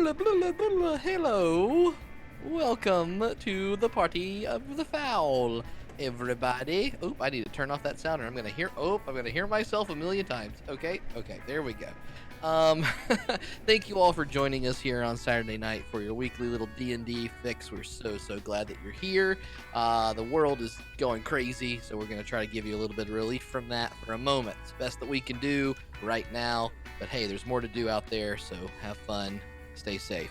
Hello. Welcome to the party of the foul, everybody. Oop, I need to turn off that sound or I'm gonna hear myself a million times. Okay, there we go. Thank you all for joining us here on Saturday night for your weekly little D&D fix. We're so glad that you're here. The world is going crazy, so we're gonna try to give you a little bit of relief from that for a moment. It's the best that we can do right now, but hey, there's more to do out there, so have fun, stay safe.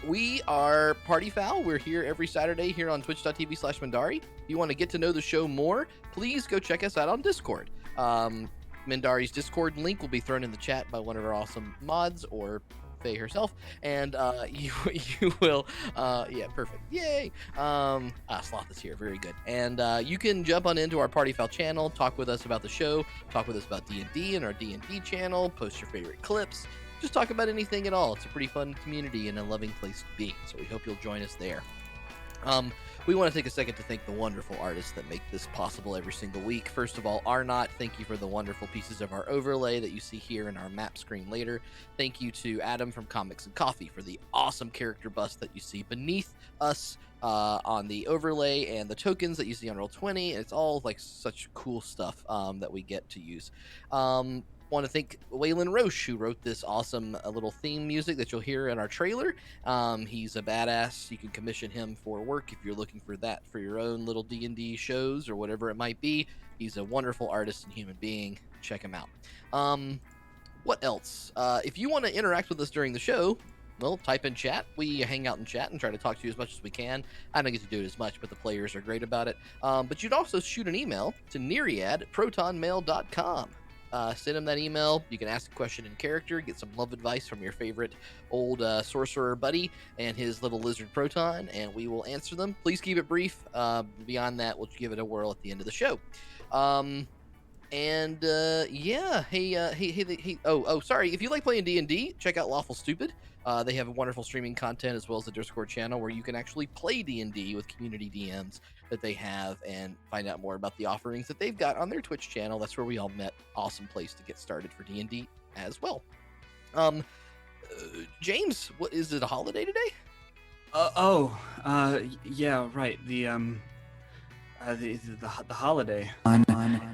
We are Party Foul. We're here every Saturday here on twitch.tv/Mindari. If you want to get to know the show more, please go check us out on Discord. Mindari's Discord link will be thrown in the chat by one of our awesome mods or Faye herself, and you will yeah, perfect, yay. Sloth is here, very good. And you can jump on into our Party Foul channel, talk with us about the show, talk with us about D&D and our D&D channel, post your favorite clips, just talk about anything at all. It's a pretty fun community and a loving place to be, so we hope you'll join us there. We want to take a second to thank the wonderful artists that make this possible every single week. First of all, Arnott, thank you for the wonderful pieces of our overlay that you see here in our map screen later. Thank you to Adam from Comics and Coffee for the awesome character bust that you see beneath us on the overlay and the tokens that you see on Roll20. It's all like such cool stuff that we get to use. Want to thank Waylon Roche, who wrote this awesome little theme music that you'll hear in our trailer. He's a badass. You can commission him for work if you're looking for that for your own little D&D shows or whatever it might be. He's a wonderful artist and human being. Check him out. What else? If you want to interact with us during the show, well, type in chat. We hang out in chat and try to talk to you as much as we can. I don't get to do it as much, but the players are great about it. But you'd also shoot an email to Neriad@protonmail.com. Send him that email. You can ask a question in character, get some love advice from your favorite old sorcerer buddy and his little lizard Proton, and we will answer them. Please keep it brief. Beyond that, we'll give it a whirl at the end of the show. Yeah. Hey. Oh, sorry. If you like playing D&D, check out Lawful Stupid. They have wonderful streaming content as well as a Discord channel where you can actually play D&D with community DMs that they have and find out more about the offerings that they've got on their Twitch channel. That's where we all met. Awesome place to get started for D&D as well. James, what is it, a holiday today? Yeah, right. The holiday.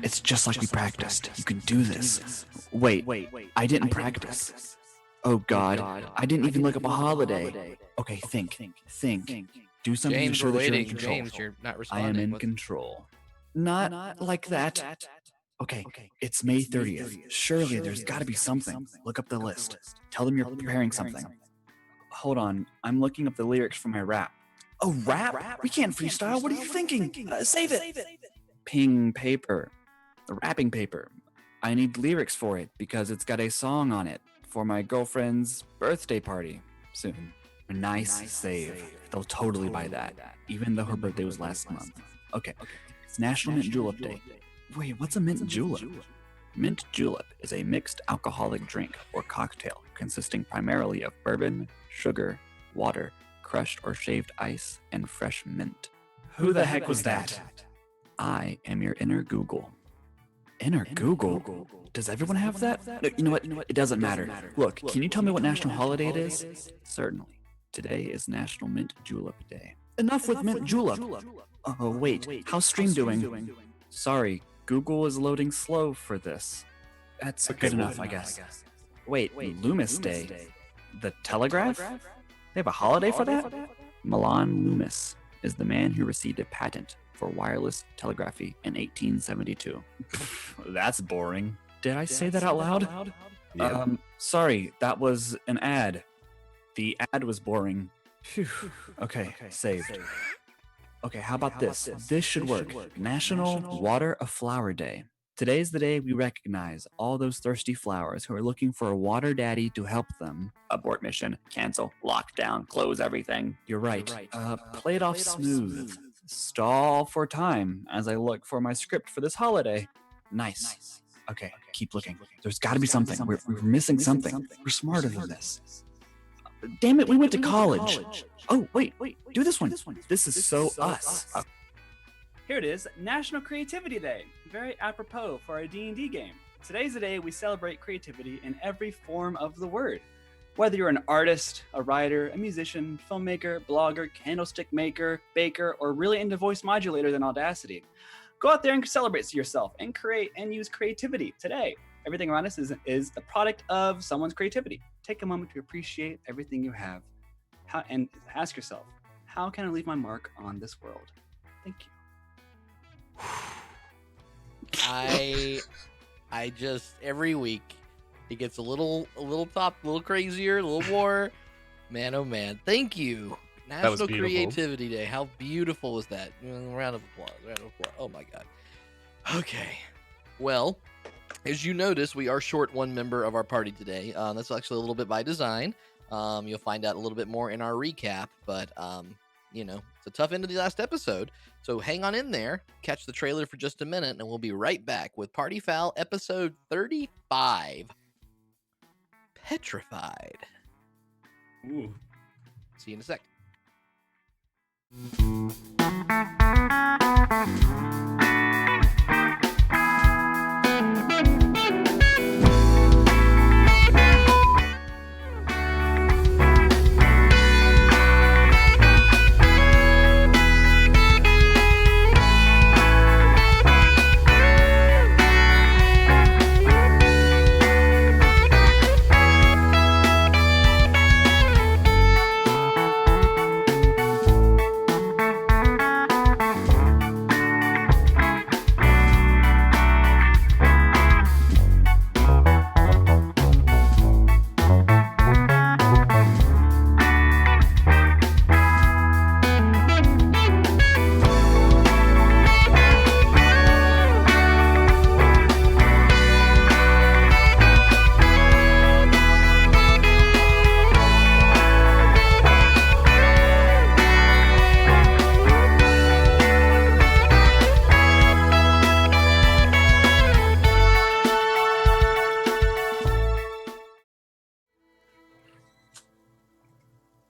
It's just like we practiced. You can do this. Wait, I didn't practice. Oh God, I didn't even look up a holiday. Okay, think. Do something James, to show we're that you're in waiting. control. James, you're not I responding. am in control. Not like that. Okay, it's May 30th. Surely there's got to be something. Look up the list. Tell them you're preparing something. Hold on, I'm looking up the lyrics for my rap. Oh, rap? We can't freestyle. What are you thinking? Save it. Ping paper. The wrapping paper. I need lyrics for it because it's got a song on it for my girlfriend's birthday party soon. A nice save. They'll totally buy that, even though her birthday was last month. Okay, it's National Mint Julep Day. Wait, what's a mint julep? Mint julep is a mixed alcoholic drink or cocktail consisting primarily of bourbon, sugar, water, crushed or shaved ice, and fresh mint. Who the heck was that? I am your inner Google. Inner Google? Does everyone have that? No, you know what? It doesn't matter. Look, can you tell me what national holiday it is? Certainly. Today is National Mint Julep Day. Enough with mint julep. Oh, wait. How's stream doing? Sorry, Google is loading slow for this. That's good enough, I guess. Wait, Loomis Day? The Telegraph? They have a holiday for that? Milan Loomis is the man who received a patent for wireless telegraphy in 1872. That's boring. Did I say that out loud? Yep. Sorry, that was an ad. The ad was boring. Phew. Okay, saved. Okay, how about this? This should work. National Water a Flower Day. Today's the day we recognize all those thirsty flowers who are looking for a water daddy to help them. Abort mission, cancel, lockdown, close everything. You're right. Play it off smooth. Stall for time as I look for my script for this holiday. Nice. Okay, keep looking. There's got to be something. We're missing something. We're smarter than this. Damn it, we went to college. Oh, wait, do this one. This is so us. Here it is, National Creativity Day. Very apropos for our D&D game. Today's the day we celebrate creativity in every form of the word. Whether you're an artist, a writer, a musician, filmmaker, blogger, candlestick maker, baker, or really into voice modulators and Audacity, go out there and celebrate yourself and create and use creativity today. Everything around us is the product of someone's creativity. Take a moment to appreciate everything you have and ask yourself, how can I leave my mark on this world? Thank you. I just every week it gets a little crazier, a little more. Man, oh man! Thank you, National Creativity Day. How beautiful was that? Round of applause! Round of applause! Oh my god. Okay, well, as you notice, we are short one member of our party today. That's actually a little bit by design. You'll find out a little bit more in our recap, but it's a tough end of the last episode. So hang on in there, catch the trailer for just a minute, and we'll be right back with Party Foul episode 35, Petrified. Ooh. See you in a sec.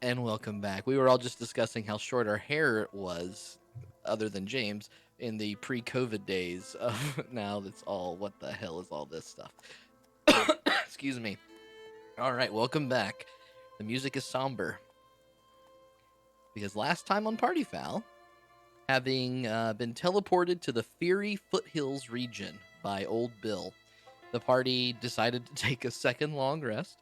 And welcome back. We were all just discussing how short our hair was, other than James, in the pre-COVID days. Now that's all, what the hell is all this stuff? Excuse me. All right, welcome back. The music is somber. Because last time on Party Foul, having been teleported to the Fiery Foothills region by Old Bill, the party decided to take a second long rest.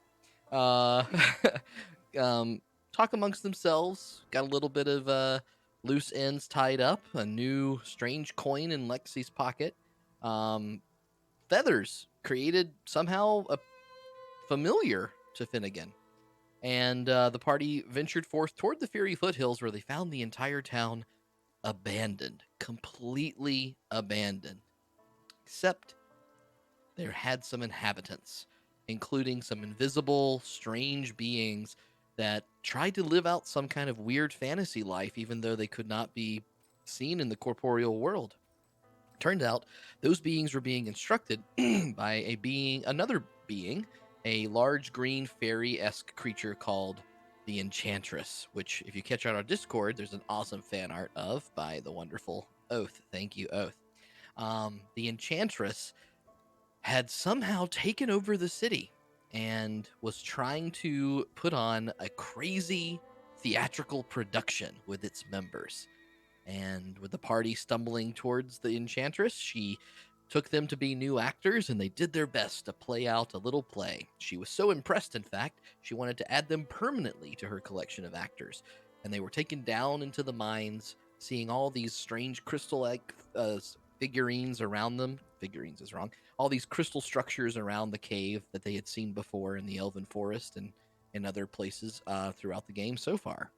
Talk amongst themselves, got a little bit of loose ends tied up, a new strange coin in Lexi's pocket, feathers created somehow familiar to Finnegan, and the party ventured forth toward the Fiery Foothills, where they found the entire town abandoned, completely abandoned, except there had some inhabitants, including some invisible, strange beings that tried to live out some kind of weird fantasy life, even though they could not be seen in the corporeal world. Turned out those beings were being instructed by another being, a large green fairy-esque creature called the Enchantress, which, if you catch on our Discord, there's an awesome fan art of by the wonderful Oath. Thank you, Oath. The Enchantress had somehow taken over the city and was trying to put on a crazy theatrical production with its members. And with the party stumbling towards the Enchantress, she took them to be new actors, and they did their best to play out a little play. She was so impressed, in fact, she wanted to add them permanently to her collection of actors. And they were taken down into the mines, seeing all these strange crystal-like figurines around them. Figurines is wrong. All these crystal structures around the cave that they had seen before in the Elven Forest and in other places throughout the game so far.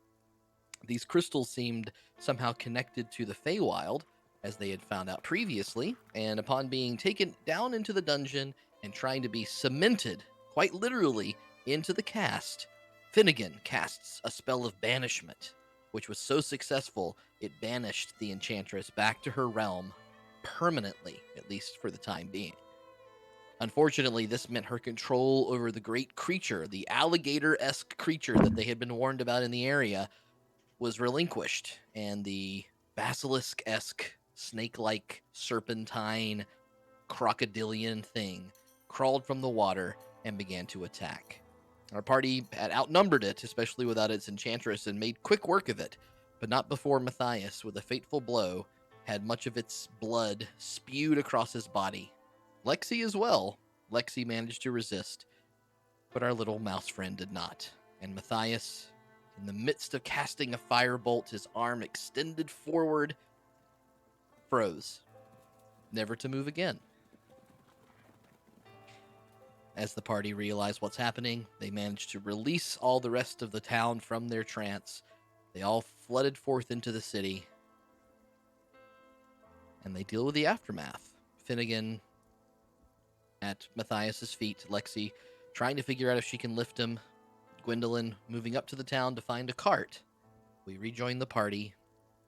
These crystals seemed somehow connected to the Feywild, as they had found out previously, and upon being taken down into the dungeon and trying to be cemented, quite literally, into the cast, Finnegan casts a spell of banishment, which was so successful it banished the Enchantress back to her realm permanently, at least for the time being. Unfortunately, this meant her control over the great creature, the alligator-esque creature that they had been warned about in the area, was relinquished, and the basilisk-esque, snake-like, serpentine, crocodilian thing crawled from the water and began to attack. Our party had outnumbered it, especially without its enchantress, and made quick work of it, but not before Matthias, with a fateful blow, had much of its blood spewed across his body. Lexi as well. Lexi managed to resist, but our little mouse friend did not. And Matthias, in the midst of casting a firebolt, his arm extended forward, froze, never to move again. As the party realized what's happening, they managed to release all the rest of the town from their trance. They all flooded forth into the city, and they deal with the aftermath. Finnegan at Matthias's feet, Lexi trying to figure out if she can lift him, Gwendolyn moving up to the town to find a cart. We rejoin the party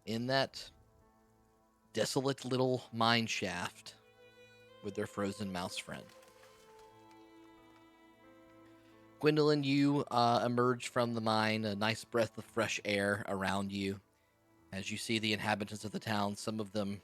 in that desolate little mine shaft with their frozen mouse friend. Gwendolyn, you emerge from the mine, a nice breath of fresh air around you as you see the inhabitants of the town, some of them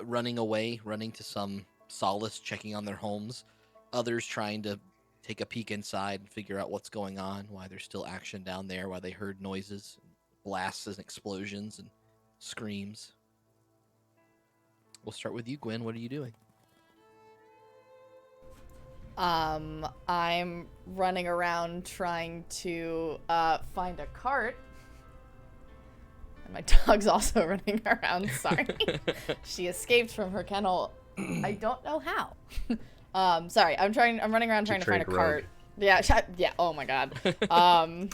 running away, running to some solace, checking on their homes, others trying to take a peek inside and figure out what's going on, why there's still action down there, why they heard noises, blasts and explosions and screams. We'll start with you, Gwen. What are you doing? I'm running around trying to find a cart. And my dog's also running around, sorry. She escaped from her kennel. I don't know how. Sorry, I'm running around trying to find a cart. Yeah, oh my god. No,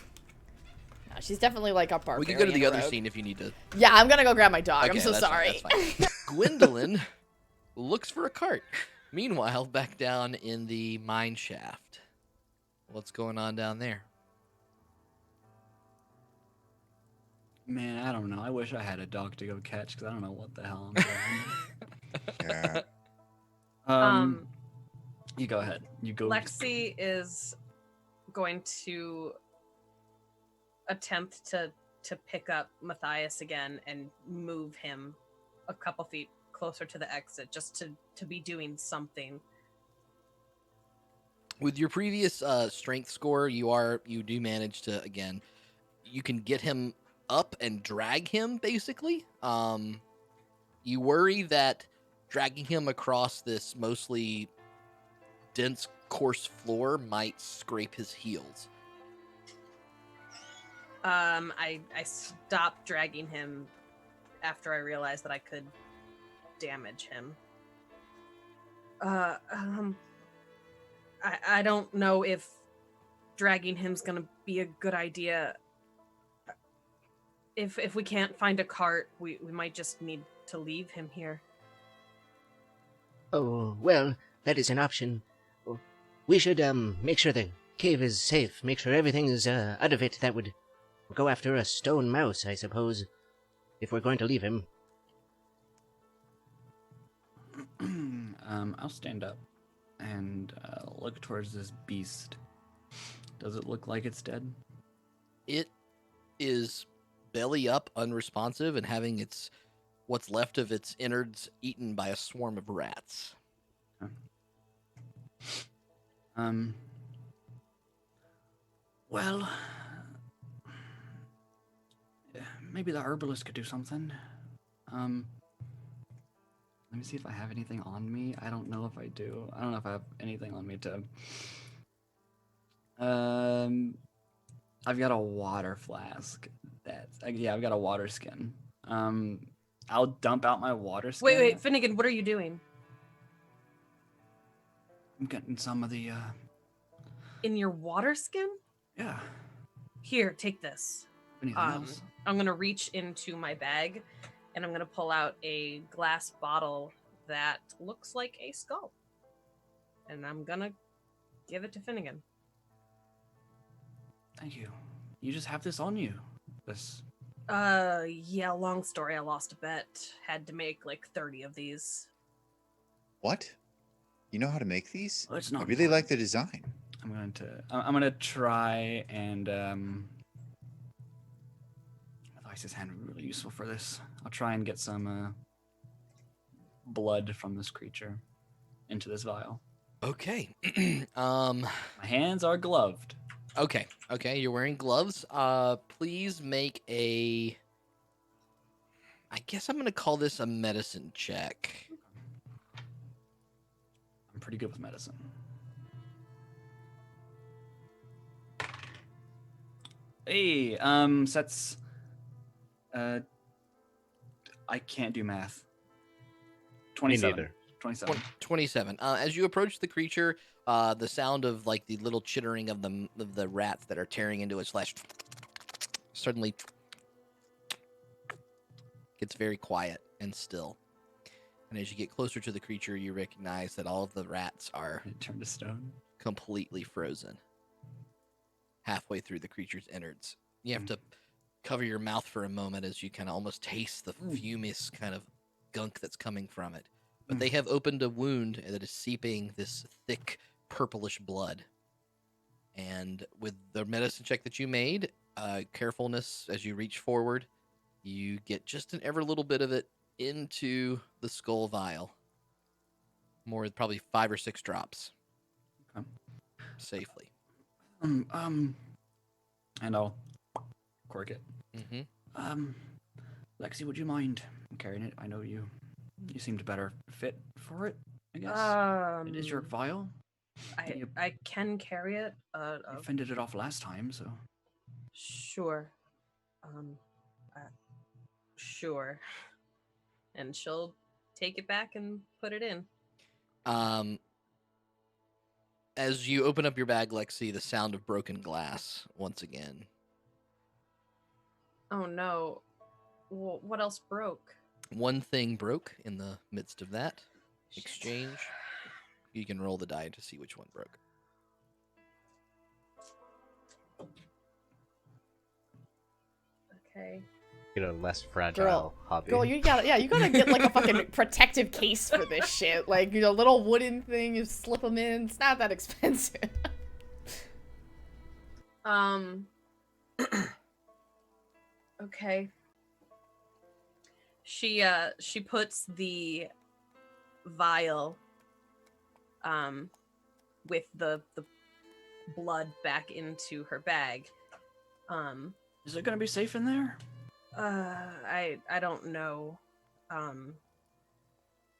she's definitely like a barbarian. We can go to the other rogue. scene if you need to. Yeah, I'm gonna go grab my dog. Okay, I'm so that's sorry. Fine, that's fine. Gwendolyn looks for a cart. Meanwhile, back down in the mine shaft. What's going on down there? Man, I don't know. I wish I had a dog to go catch because I don't know what the hell I'm doing. Yeah. You go ahead. You go. Lexi is going to attempt to pick up Matthias again and move him a couple feet closer to the exit, just to be doing something. With your previous strength score, you do manage to, again, you can get him up and drag him, basically. You worry that dragging him across this mostly dense, coarse floor might scrape his heels. I stopped dragging him after I realized that I could damage him. I don't know if dragging him's gonna be a good idea. If we can't find a cart, we might just need to leave him here. Oh, well, that is an option. We should make sure the cave is safe, make sure everything is out of it. That would go after a stone mouse, I suppose, if we're going to leave him. I'll stand up and look towards this beast. Does it look like it's dead? It is belly up, unresponsive, and having what's left of its innards eaten by a swarm of rats. Well, maybe the herbalist could do something. Let me see if I have anything on me. I don't know if I do. I don't know if I have anything on me to... I've got a water flask. I've got a water skin. I'll dump out my water skin. Wait, Finnegan, what are you doing? I'm getting some of the, In your water skin? yeah. Here, take this. Anything else? I'm gonna reach into my bag and I'm gonna pull out a glass bottle that looks like a skull. And I'm gonna give it to Finnegan. Thank you. You just have this on you. This. Yeah, long story. I lost a bet. Had to make like 30 of these. What? You know how to make these? Well, it's not I really important. like the design. I'm gonna try and Matthias' hand would be really useful for this. I'll try and get some blood from this creature into this vial. Okay. My hands are gloved. Okay. Okay. You're wearing gloves. Please make a. I guess I'm gonna call this a medicine check. I'm pretty good with medicine. Hey, sets. I can't do math. 27. neither. 27. 27. As you approach the creature, the sound of like the little chittering of the rats that are tearing into its flesh suddenly gets very quiet and still. And as you get closer to the creature, you recognize that all of the rats are It turned to stone. completely frozen. Halfway through the creature's innards, you have to cover your mouth for a moment as you kind of almost taste the fumous kind of gunk that's coming from it. But they have opened a wound that is seeping this thick purplish blood. And with the medicine check that you made, carefulness as you reach forward, you get just an ever little bit of it into the skull vial. More, probably 5 or 6 drops. Okay. Safely. And I'll cork it. Mm-hmm. Lexi, would you mind carrying it? I know you seemed better fit for it, I guess. It is your vial. I can carry it. You fended it off last time, so. Sure. Sure. And she'll take it back and put it in. As you open up your bag, Lexi, the sound of broken glass once again. Oh no. Well, what else broke? One thing broke in the midst of that exchange. You can roll the die to see which one broke. Okay. Get a less fragile hobby. Girl, you gotta get like a fucking protective case for this shit. Like, you know, little wooden thing, you slip them in. It's not that expensive. Okay. She puts the vial with the blood back into her bag. Is it gonna be safe in there? I don't know.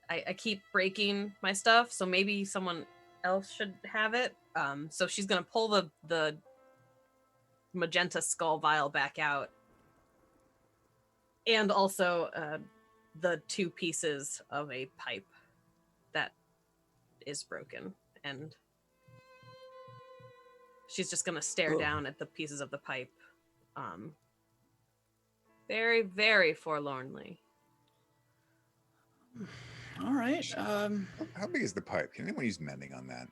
I keep breaking my stuff, so maybe someone else should have it. So she's gonna pull the magenta skull vial back out. And also the 2 pieces of a pipe that is broken. And she's just gonna stare down at the pieces of the pipe. Very, very forlornly. All right. How big is the pipe? Can anyone use mending on that?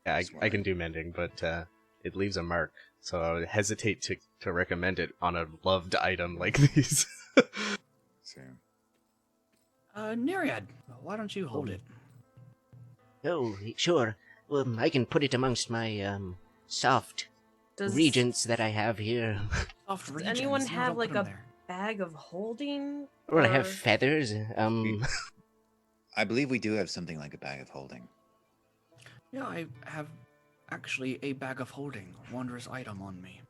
Yeah, Just I can do mending, but it leaves a mark, so I would hesitate to recommend it on a loved item like these. So, Neriad, why don't you hold it? Oh, sure. I can put it amongst my soft Does regents that I have here. Soft Does regions, anyone no, have don't like put 'em a there. bag of holding? Well, I have Or- feathers. I believe we do have something like a bag of holding. Yeah, I have actually a bag of holding, wondrous item on me.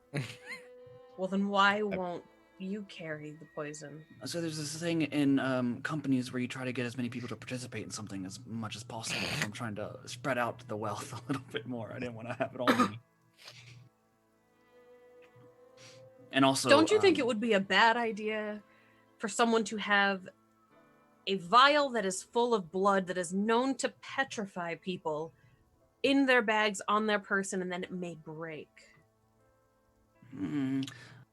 Well, then why won't you carry the poison? So there's this thing in companies where you try to get as many people to participate in something as much as possible. So I'm trying to spread out the wealth a little bit more. I didn't want to have it all on me. And also, Don't you think it would be a bad idea for someone to have a vial that is full of blood that is known to petrify people in their bags on their person, and then it may break?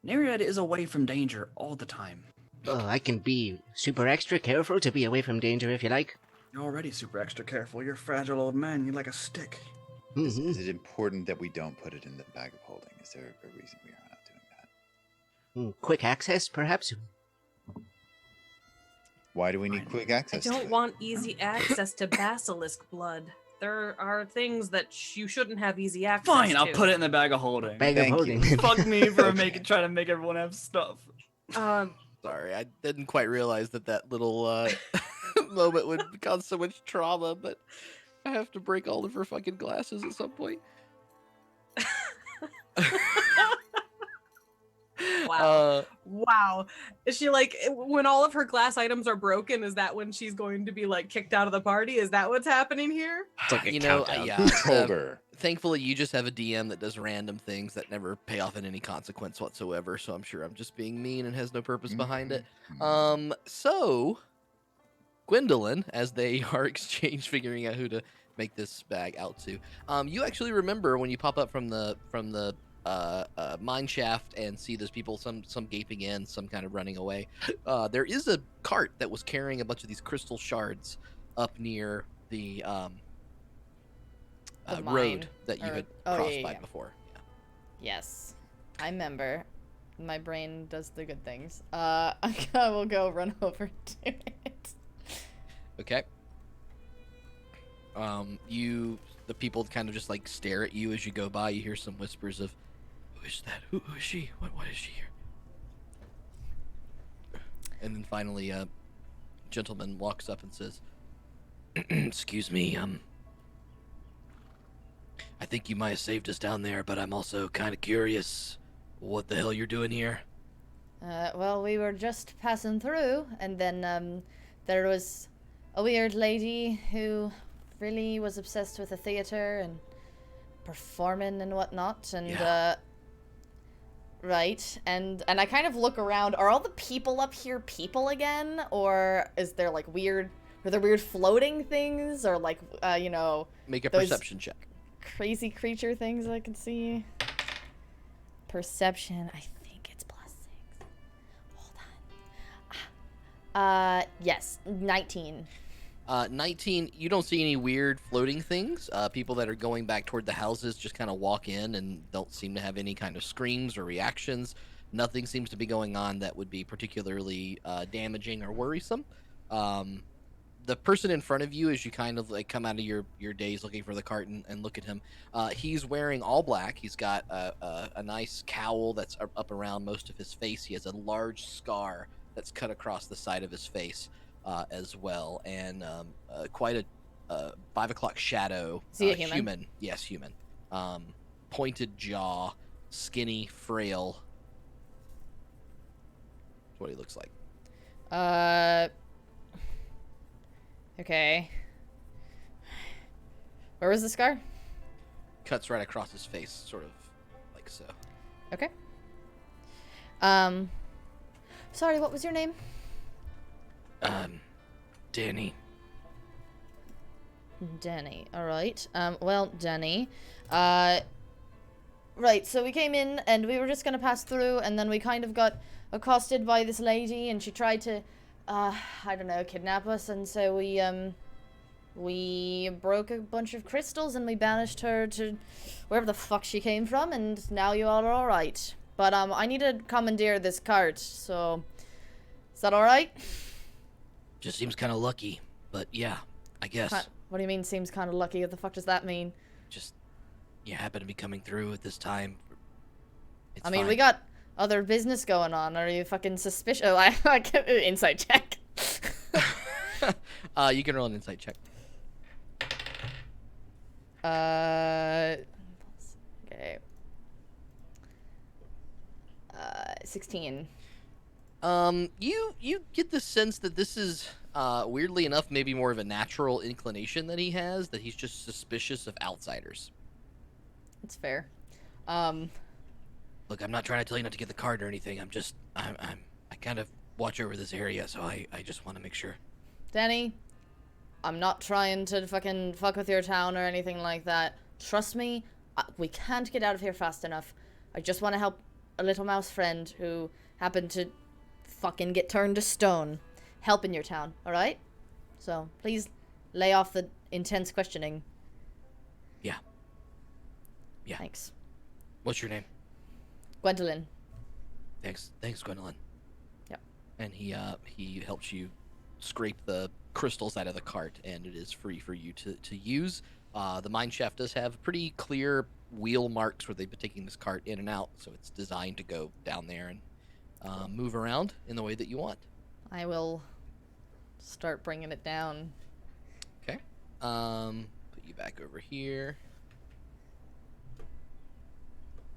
Neriad is away from danger all the time. Oh, I can be super extra careful to be away from danger if you like. You're already super extra careful. You're a fragile old man. You're like a stick. Is it important that we don't put it in the bag of holding? Is there a reason we are not doing that? Quick access, perhaps? Why do we need quick I access to don't it? want easy access to basilisk blood. There are things that you shouldn't have easy access Fine, to. I'll put it in the bag of holding. Bag of Thank holding. you. Fuck me for Okay. trying to make everyone have stuff. Sorry, I didn't quite realize that little moment would cause so much trauma, but I have to break all of her fucking glasses at some point. Wow. Wow. Is she like, when all of her glass items are broken, is that when she's going to be like kicked out of the party? Is that what's happening here? It's like a You know, countdown. yeah, Who told her? Thankfully, you just have a DM that does random things that never pay off in any consequence whatsoever. So I'm sure I'm just being mean and has no purpose behind it. So Gwendolyn, as they are figuring out who to make this bag out to, you actually remember when you pop up from the mine shaft and see those people, some gaping in, some kind of running away. There is a cart that was carrying a bunch of these crystal shards up near the road mine, that you or- had oh, crossed yeah, by yeah. before. Yeah. Yes, I remember. My brain does the good things. I will go run over to it. Okay. The people kind of just like stare at you as you go by. You hear some whispers of, "Who is that? Who is she? What is she here?" And then finally, a gentleman walks up and says, "Excuse me, I think you might have saved us down there, but I'm also kind of curious what the hell you're doing here." Well, we were just passing through, and then there was a weird lady who really was obsessed with the theater and performing and whatnot, and Yeah. right, and I kind of look around. Are all the people up here people again, or is there like weird floating things, or like Make a those- perception check. crazy creature things I can see? Perception, I think it's +6. Hold on. Yes, 19. 19, you don't see any weird floating things. People that are going back toward the houses just kind of walk in and don't seem to have any kind of screams or reactions. Nothing seems to be going on that would be particularly damaging or worrisome. The person in front of you, as you kind of like come out of your days looking for the cart and look at him, he's wearing all black. He's got a nice cowl that's up around most of his face. He has a large scar that's cut across the side of his face. As well, and quite a 5 o'clock shadow. Is he a human? Yes, human. Pointed jaw, skinny, frail. That's what he looks like. Okay. Where was the scar? Cuts right across his face, sort of like so. Okay. Sorry, what was your name? Danny. Danny. All right. Well, Danny. Right, so we came in and we were just gonna pass through, and then we kind of got accosted by this lady, and she tried to, I don't know, kidnap us, and so we broke a bunch of crystals and we banished her to wherever the fuck she came from, and now you all are all right. But I need to commandeer this cart, so is that all right? Just seems kind of lucky, but yeah, I guess. What do you mean seems kind of lucky? What the fuck does that mean? Just you happen to be coming through at this time. It's I mean, fine. we got other business going on. Are you fucking suspicious? Oh, I can insight check. You can roll an insight check. Okay. 16. You get the sense that this is weirdly enough maybe more of a natural inclination that he has, that he's just suspicious of outsiders. That's fair. Look, I'm not trying to tell you not to get the card or anything. I kind of watch over this area, so I just want to make sure. Danny, I'm not trying to fucking fuck with your town or anything like that. Trust me, we can't get out of here fast enough. I just want to help a little mouse friend who happened to fucking get turned to stone. Help in your town, alright? So, please lay off the intense questioning. Yeah. Yeah. Thanks. What's your name? Gwendolyn. Thanks, Gwendolyn. Yep. And he helps you scrape the crystals out of the cart, and it is free for you to use. The mine shaft does have pretty clear wheel marks where they've been taking this cart in and out, so it's designed to go down there and move around in the way that you want. I will start bringing it down. Okay. Put you back over here.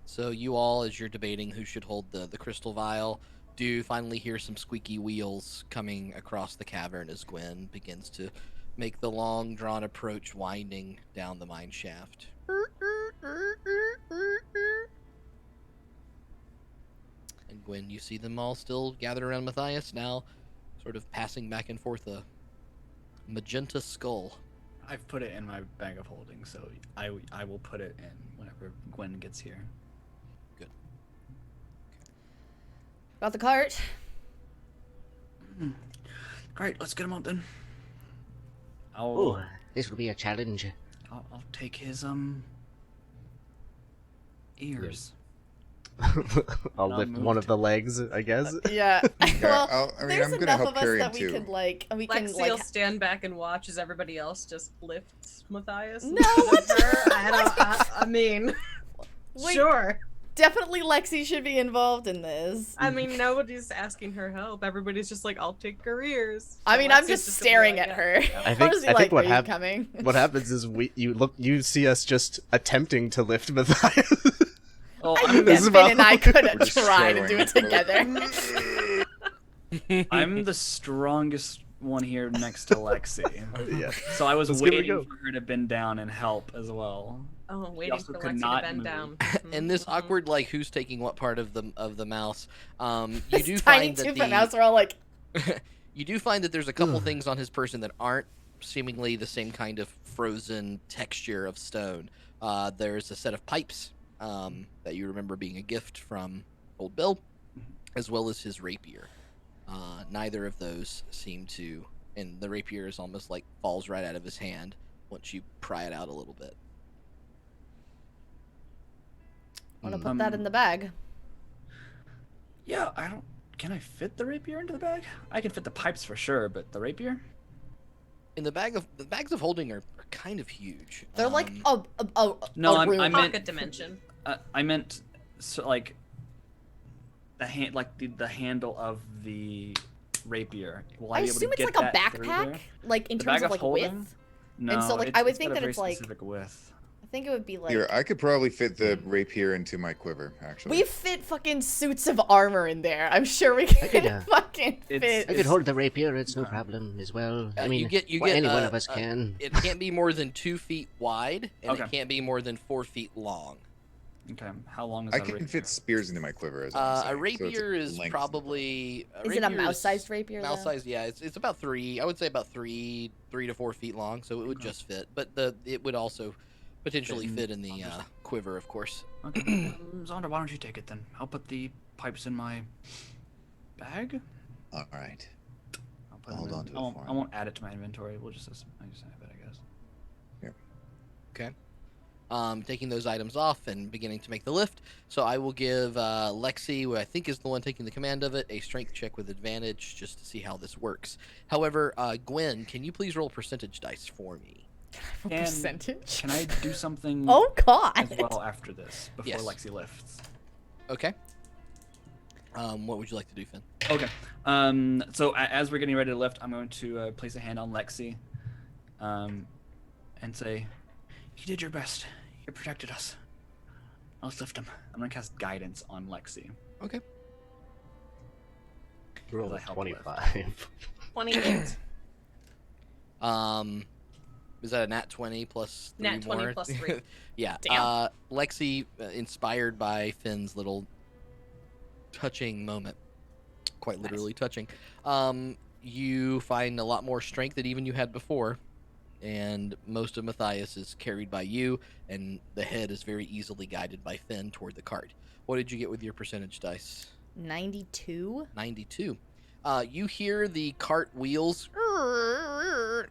So you all, as you're debating who should hold the crystal vial, do finally hear some squeaky wheels coming across the cavern as Gwen begins to make the long drawn approach winding down the mine shaft. And Gwen, you see them all still gathered around Matthias, now sort of passing back and forth a magenta skull. I've put it in my bag of holding, so I will put it in whenever Gwen gets here. Good. Got the cart. Great, let's get him out then. Oh, this will be a challenge. I'll take his ears. I'll lift one of the legs, I guess. Yeah. Well, I mean, there's I'm gonna enough help of us carry that him we too. could like, we Lexi can like. will stand back and watch as everybody else just lifts Matthias. No, instead of her. I mean, Wait. sure. Definitely Lexi should be involved in this. I mean, nobody's asking her help. Everybody's just like, I'll take her ears. I So mean, I'm Lexi's just gonna be staring like, at yeah. her. I think- Honestly, I think like, what are you hap- coming? What happens is you see us just attempting to lift Matthias. Oh, I think that This is Finn about- and I could We're just try to do struggling. it together. I'm the strongest one here next to Lexi. Yeah. So I was Let's give it a waiting go. for her to bend down and help as well. Oh, waiting also for could Lexi not to bend move. down. In this Mhm. awkward, like, who's taking what part of the mouse, you This do tiny find that 2-foot mouse, the we're all like, you do find that there's a couple things on his person that aren't seemingly the same kind of frozen texture of stone. There's a set of pipes that you remember being a gift from Old Bill, as well as his rapier. Neither of those seem to, and the rapier is almost like falls right out of his hand once you pry it out a little bit. want to put that in the bag. Yeah, can I fit the rapier into the bag? I can fit the pipes for sure, but the rapier? In the bags of holding are kind of huge. They're like Um, No, a room. I meant Pocket dimension. I meant so, like the the handle of the rapier. Will I I be able assume to it's get like a that through back there? like in The terms bag of like holding? width. No, so, like, I would it's think got a that very it's, like- specific width. I think it would be like Here, I could probably fit the rapier into my quiver, actually. we fit fucking suits of armor in there. I'm sure we can could, fucking it's- fit. I could hold the rapier, it's no problem as well. I mean, you get any one of us can. It can't be more than 2 feet wide, and Okay. it can't be more than 4 feet long. Okay, how long is I that can rapier? fit spears into my quiver as I'm saying, A so it's rapier is length. probably. Is it a mouse-sized rapier? though? Mouse-sized, yeah. It's about 3. I would say about 3 to 4 feet long, so it would Okay. just fit. But it would also potentially fit in the Zaunder's- quiver, of course. Okay. Zaunder, why don't you take it then? I'll put the pipes in my bag. All right. I'll put Hold them on in. to it I won't, for I me. won't add it to my inventory. I just have it, I guess. Taking those items off and beginning to make the lift. So I will give Lexi, who I think is the one taking the command of it, a strength check with advantage just to see how this works. However, Gwen, can you please roll percentage dice for me? And Percentage. Can I do something Oh God. as well after this before Yes. Lexi lifts? Okay. What would you like to do, Finn? Okay. So as we're getting ready to lift, I'm going to place a hand on Lexi, and say, "You did your best. You protected us. Now let's lift him." I'm gonna cast guidance on Lexi. Okay. Roll I a help 25. 28. Is that a nat 20 plus 3 Nat 20 more? plus 3. Yeah. Damn. Lexi, inspired by Finn's little touching moment, quite Nice. literally touching, you find a lot more strength than even you had before, and most of Matthias is carried by you, and the head is very easily guided by Finn toward the cart. What did you get with your percentage dice? 92. 92. You hear the cart wheels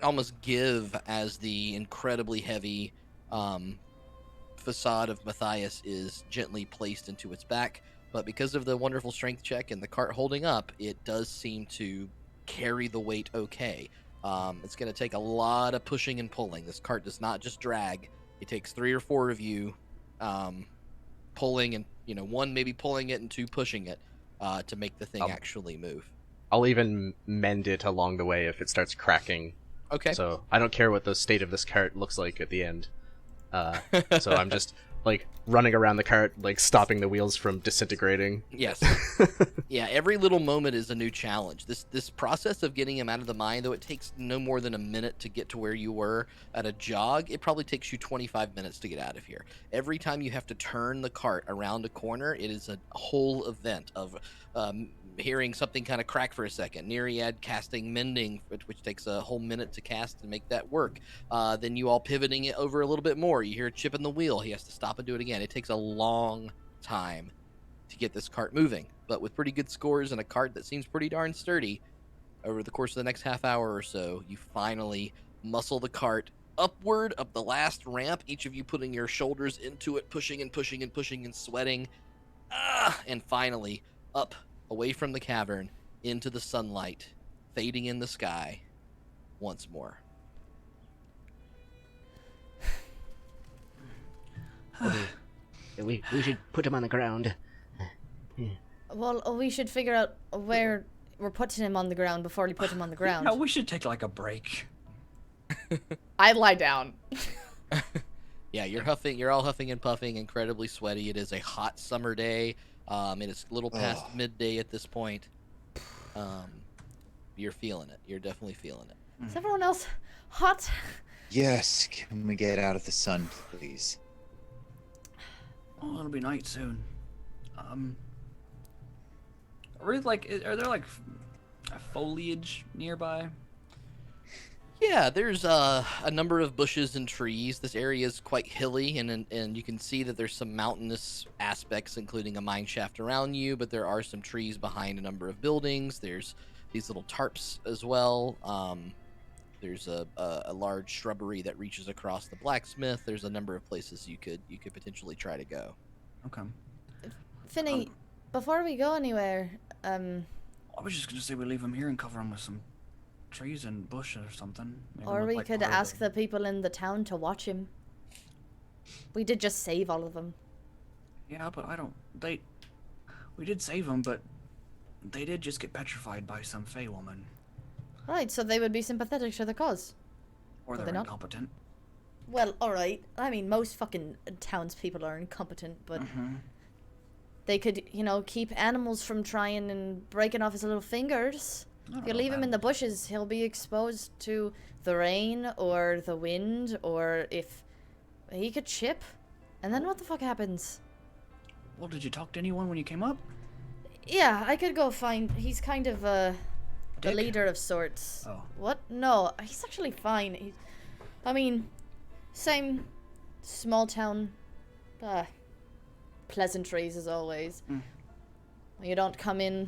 almost give as the incredibly heavy facade of Matthias is gently placed into its back, but because of the wonderful strength check and the cart holding up, it does seem to carry the weight okay. It's going to take a lot of pushing and pulling. This cart does not just drag. It takes 3 or 4 of you pulling, and one maybe pulling it and 2 pushing it to make the thing actually move. I'll even mend it along the way if it starts cracking Okay. So I don't care what the state of this cart looks like at the end. So I'm just like running around the cart, like stopping the wheels from disintegrating. Yes. Yeah, every little moment is a new challenge. This process of getting him out of the mine, though it takes no more than a minute to get to where you were at a jog, it probably takes you 25 minutes to get out of here. Every time you have to turn the cart around a corner, it is a whole event of hearing something kind of crack for a second. Neriad casting mending, which takes a whole minute to cast and make that work. Then you all pivoting it over a little bit more. You hear a chip in the wheel. He has to stop and do it again. It takes a long time to get this cart moving, but with pretty good scores and a cart that seems pretty darn sturdy, over the course of the next half hour or so, you finally muscle the cart upward up the last ramp, each of you putting your shoulders into it, pushing and pushing and pushing and sweating, and finally up away from the cavern into the sunlight, fading in the sky once more. We should put him on the ground. Well, we should figure out where we're putting him on the ground before we put him on the ground. No, we should take like a break. I lie down. Yeah, you're all huffing and puffing, incredibly sweaty. It is a hot summer day. It is a little past midday at this point. You're feeling it. You're definitely feeling it. Is everyone else hot? Yes, can we get out of the sun, please? Oh, it'll be night soon. Are there like foliage nearby? Yeah, there's a number of bushes and trees. This area is quite hilly, and you can see that there's some mountainous aspects, including a mine shaft around you, but there are some trees behind a number of buildings. There's these little tarps as well. There's a large shrubbery that reaches across the blacksmith. There's a number of places you could potentially try to go. Okay. Finny, before we go anywhere, I was just gonna say we leave him here and cover him with some trees and bush or something. Make him or look we like could part of ask the people in the town to watch him. We did just save all of them. Yeah, but we did save them, but they did just get petrified by some fey woman. Right, so they would be sympathetic to the cause. Or Are they're they not? incompetent. Well, alright. I mean, most fucking townspeople are incompetent, but they could, keep animals from trying and breaking off his little fingers. If you leave him in the bushes, he'll be exposed to the rain or the wind, or if he could chip. And then what the fuck happens? Well, did you talk to anyone when you came up? Yeah, I could go find... He's kind of the Dick? leader of sorts. Oh. What? No, he's actually fine. Same small town pleasantries as always. You don't come in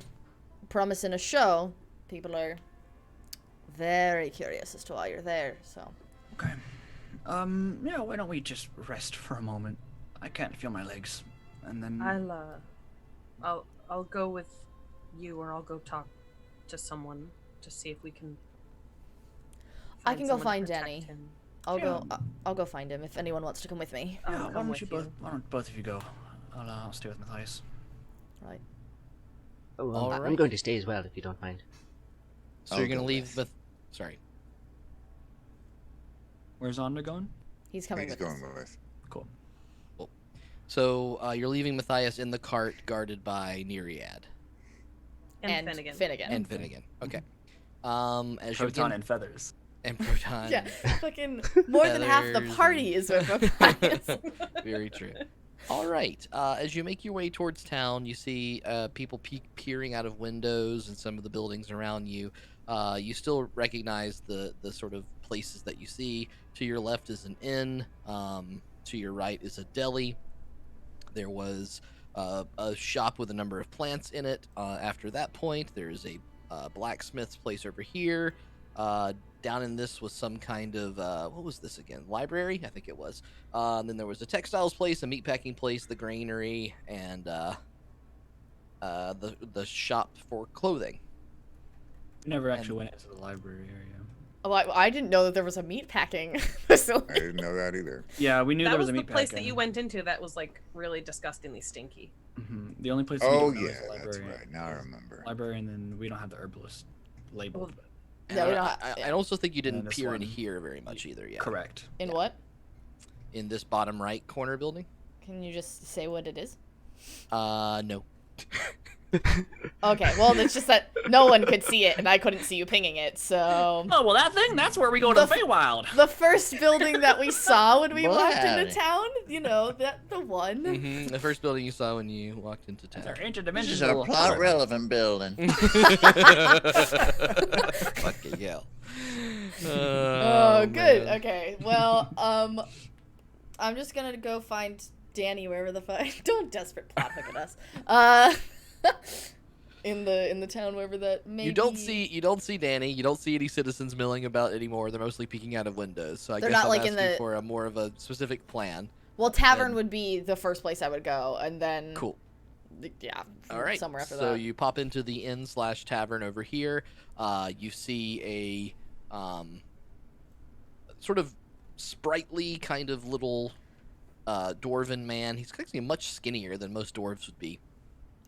promising a show. People are very curious as to why you're there, so. Okay. Yeah, why don't we just rest for a moment? I can't feel my legs. And then I'll go with you, or I'll go talk to someone to see if we can. I can go someone to find protect Danny. him. I'll go find him if anyone wants to come with me. yeah, I'll come with you. why don't both of you go? I'll stay with Matthias. Right. Oh, All I'm right. going to stay as well, if you don't mind. So I'll you're gonna go leave with. Sorry. Where's Zaunder going? He's coming He's with us. going with. Cool. So you're leaving Matthias in the cart, guarded by Neriad And Finnegan. and Finnegan. Okay. As you Proton begin, and feathers. and Proton. Yeah, fucking more than half the Feathers party is with Matthias. Very true. All right. As you make your way towards town, you see people peering out of windows and some of the buildings around you. You still recognize the sort of places that you see. To your left is an inn. To your right is a deli. There was a shop with a number of plants in it. After that point, there's a blacksmith's place over here. Down in this was some kind of what was this again? Library, I think it was. Then there was a textiles place, a meatpacking place, the granary, and the shop for clothing. We never actually went into the library area. Oh, I didn't know that there was a meat packing facility. I didn't know that either. Yeah, we knew That there was was a the meat place packing. that you went into that was like really disgustingly stinky. The only place we Oh didn't know yeah, was the that's library. right. Now I remember. Library, and then we don't have the herbalist labeled. And Yeah, we don't I also think you didn't this peer in one. here very much either. Yeah. Correct. In what? In this bottom right corner building. Can you just say what it is? No. Okay, well, it's just that no one could see it, and I couldn't see you pinging it, so... Oh, well, that thing, that's where we go to the Feywild. The first building that we saw when we walked into Boy. town, you know, the one. Mm-hmm. The first building you saw when you walked into It's our town. This is a interdimensional. plot relevant building. Fucking hell. Oh, good. man. Okay. Well, I'm just gonna go find Danny wherever the fuck. Don't desperate plot hook at us. In the town wherever that maybe. You don't see Danny. You don't see any citizens milling about anymore. They're mostly peeking out of windows. So I They're guess not, I'm like, in asking the- for a more of a specific plan. Well, tavern Then- would be the first place I would go, and then. Cool. Yeah. All right. Somewhere after so that. you pop into the inn/tavern over here. You see a sort of sprightly kind of little dwarven man. He's actually much skinnier than most dwarves would be.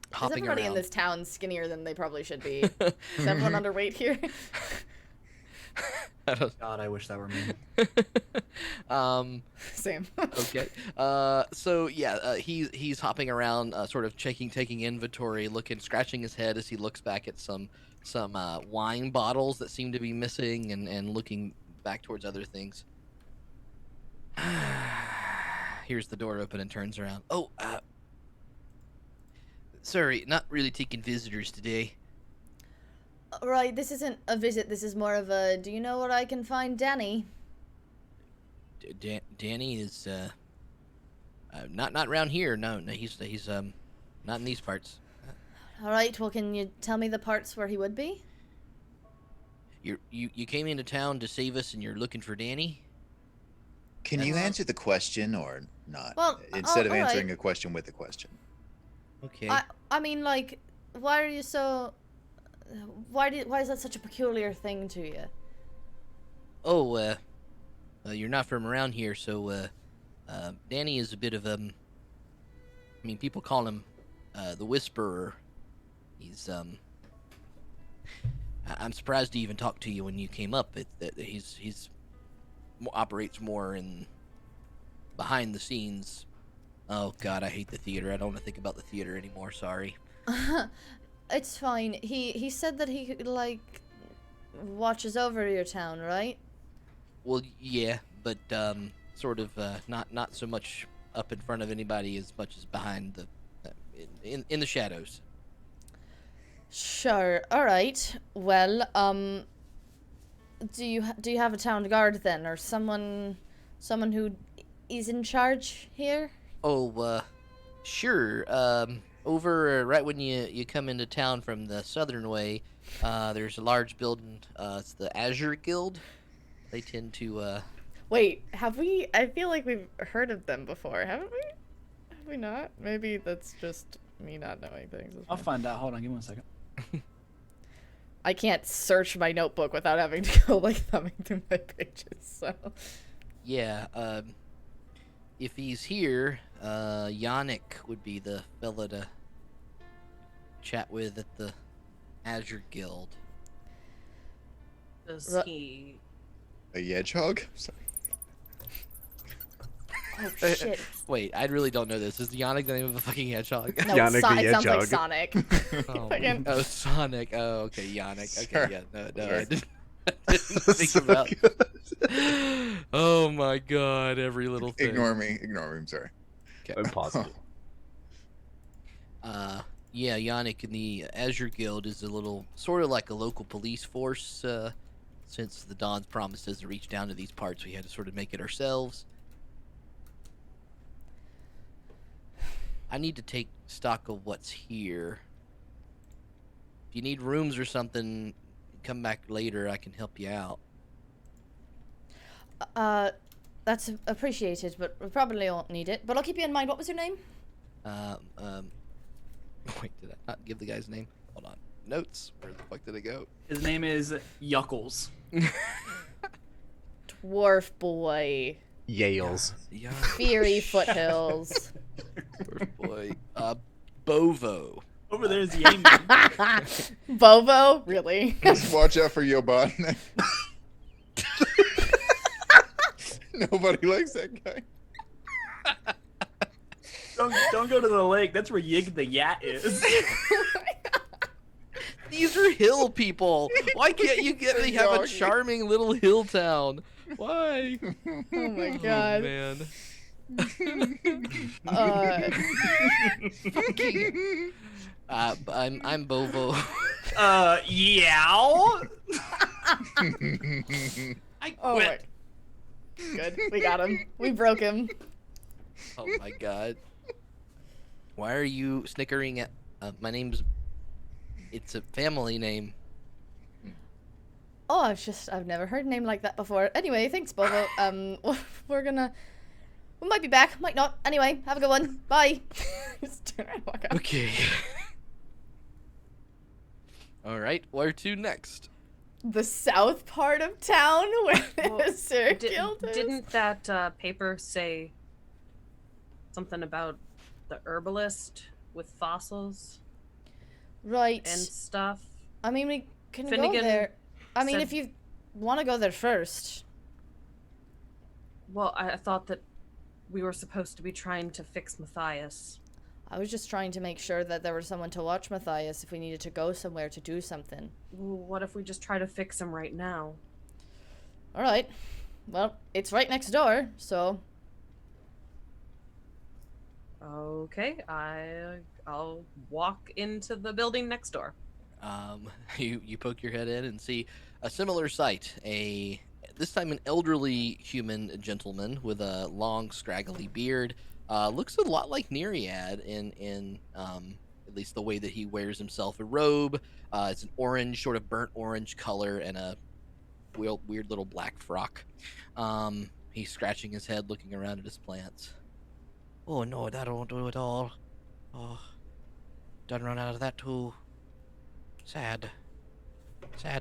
Is Hopping everybody around. in this town skinnier than they probably should be? Is everyone underweight here? I don't- God, I wish that were me. Same. Okay. So yeah, he's hopping around, sort of taking inventory, scratching his head as he looks back at some wine bottles that seem to be missing, and looking back towards other things. Here's the door open and turns around. Oh, sorry, not really taking visitors today. Right, this isn't a visit. This is more of a. Do you know where I can find Danny? Danny is not around here. No, he's not in these parts. All right. Well, can you tell me the parts where he would be? You came into town to save us, and you're looking for Danny. Can you answer the question or not? Well, Instead of all right. answering a question with a question. Okay. I mean, like, why are you so? Why is that such a peculiar thing to you? Oh, you're not from around here, so Danny is a bit of I mean, people call him the Whisperer. He's I'm surprised he even talked to you when you came up. He's operates more in behind the scenes. Oh God, I hate the theater. I don't want to think about the theater anymore. Sorry. It's fine. He said that he like watches over your town, right? Well, yeah, but sort of not so much up in front of anybody as much as behind the in the shadows. Sure. All right. Well, do you have a town guard then, or someone who is in charge here? Oh, sure. Over right when you come into town from the southern way, there's a large building. It's the Azure Guild. They tend to. Wait, have we? I feel like we've heard of them before, haven't we? Have we not? Maybe that's just me not knowing things. It's I'll fine. find out. Hold on, give me 1 second. I can't search my notebook without having to go like thumbing through my pages. So. Yeah. If he's here, Yannick would be the fella to chat with at the Azure Guild. Does Ru- he? A hedgehog? Sorry. Oh shit! Wait, I really don't know this. Is Yannick the name of a fucking hedgehog? No, Yannick the it sounds like Hedgehog. Sonic. Oh, Fucking- oh, Sonic. Oh, okay, Yannick. Okay, Sure. yeah, no, Sure. I didn't think about. Oh my God, every little thing. Ignore me. I'm sorry. Okay. Impossible. Yeah, Yannick in the Azure Guild is a little sort of like a local police force. Since the Dawn's promised us to reach down to these parts, we had to sort of make it ourselves. I need to take stock of what's here. If you need rooms or something, come back later. I can help you out. That's appreciated, but we probably won't need it. But I'll keep you in mind. What was your name? Wait, did I not give the guy's name? Hold on. Notes. Where the fuck did it go? His name is Yuckles. Dwarf boy. Yales. Fiery foothills. Dwarf boy. Bovo. Over there's Yangman. Bobo, really? Just watch out for Yoban. Nobody likes that guy. Don't go to the lake. That's where Yig the Yat is. These are hill people. Why can't you get me have a charming little hill town? Why? Oh my god. Man. I'm Bobo. Yow. I Oh quit. my. Good. We got him. We broke him. Oh my god. Why are you snickering at my name's it's a family name. Oh, I've never heard a name like that before. Anyway, thanks, Bobo. We might be back, might not. Anyway, have a good one. Bye. Just turn around and walk out. Okay. All right, where to next? The south part of town where Well, the circle is. Didn't that paper say something about the herbalist with fossils Right. and stuff? I mean, we can Finnegan go there. I mean, said- if you want to go there first. Well, I thought that we were supposed to be trying to fix Matthias. I was just trying to make sure that there was someone to watch Matthias if we needed to go somewhere to do something. Well, what if we just try to fix him right now? All right. Well, it's right next door, so Okay, I'll walk into the building next door. You poke your head in and see a similar sight. This time an elderly human gentleman with a long scraggly beard. Looks a lot like Neriad in at least the way that he wears himself. A robe. It's an orange, sort of burnt orange color, and a weird little black frock. He's scratching his head, looking around at his plants. Oh no, that won't do it all. Oh, done run out of that too. Sad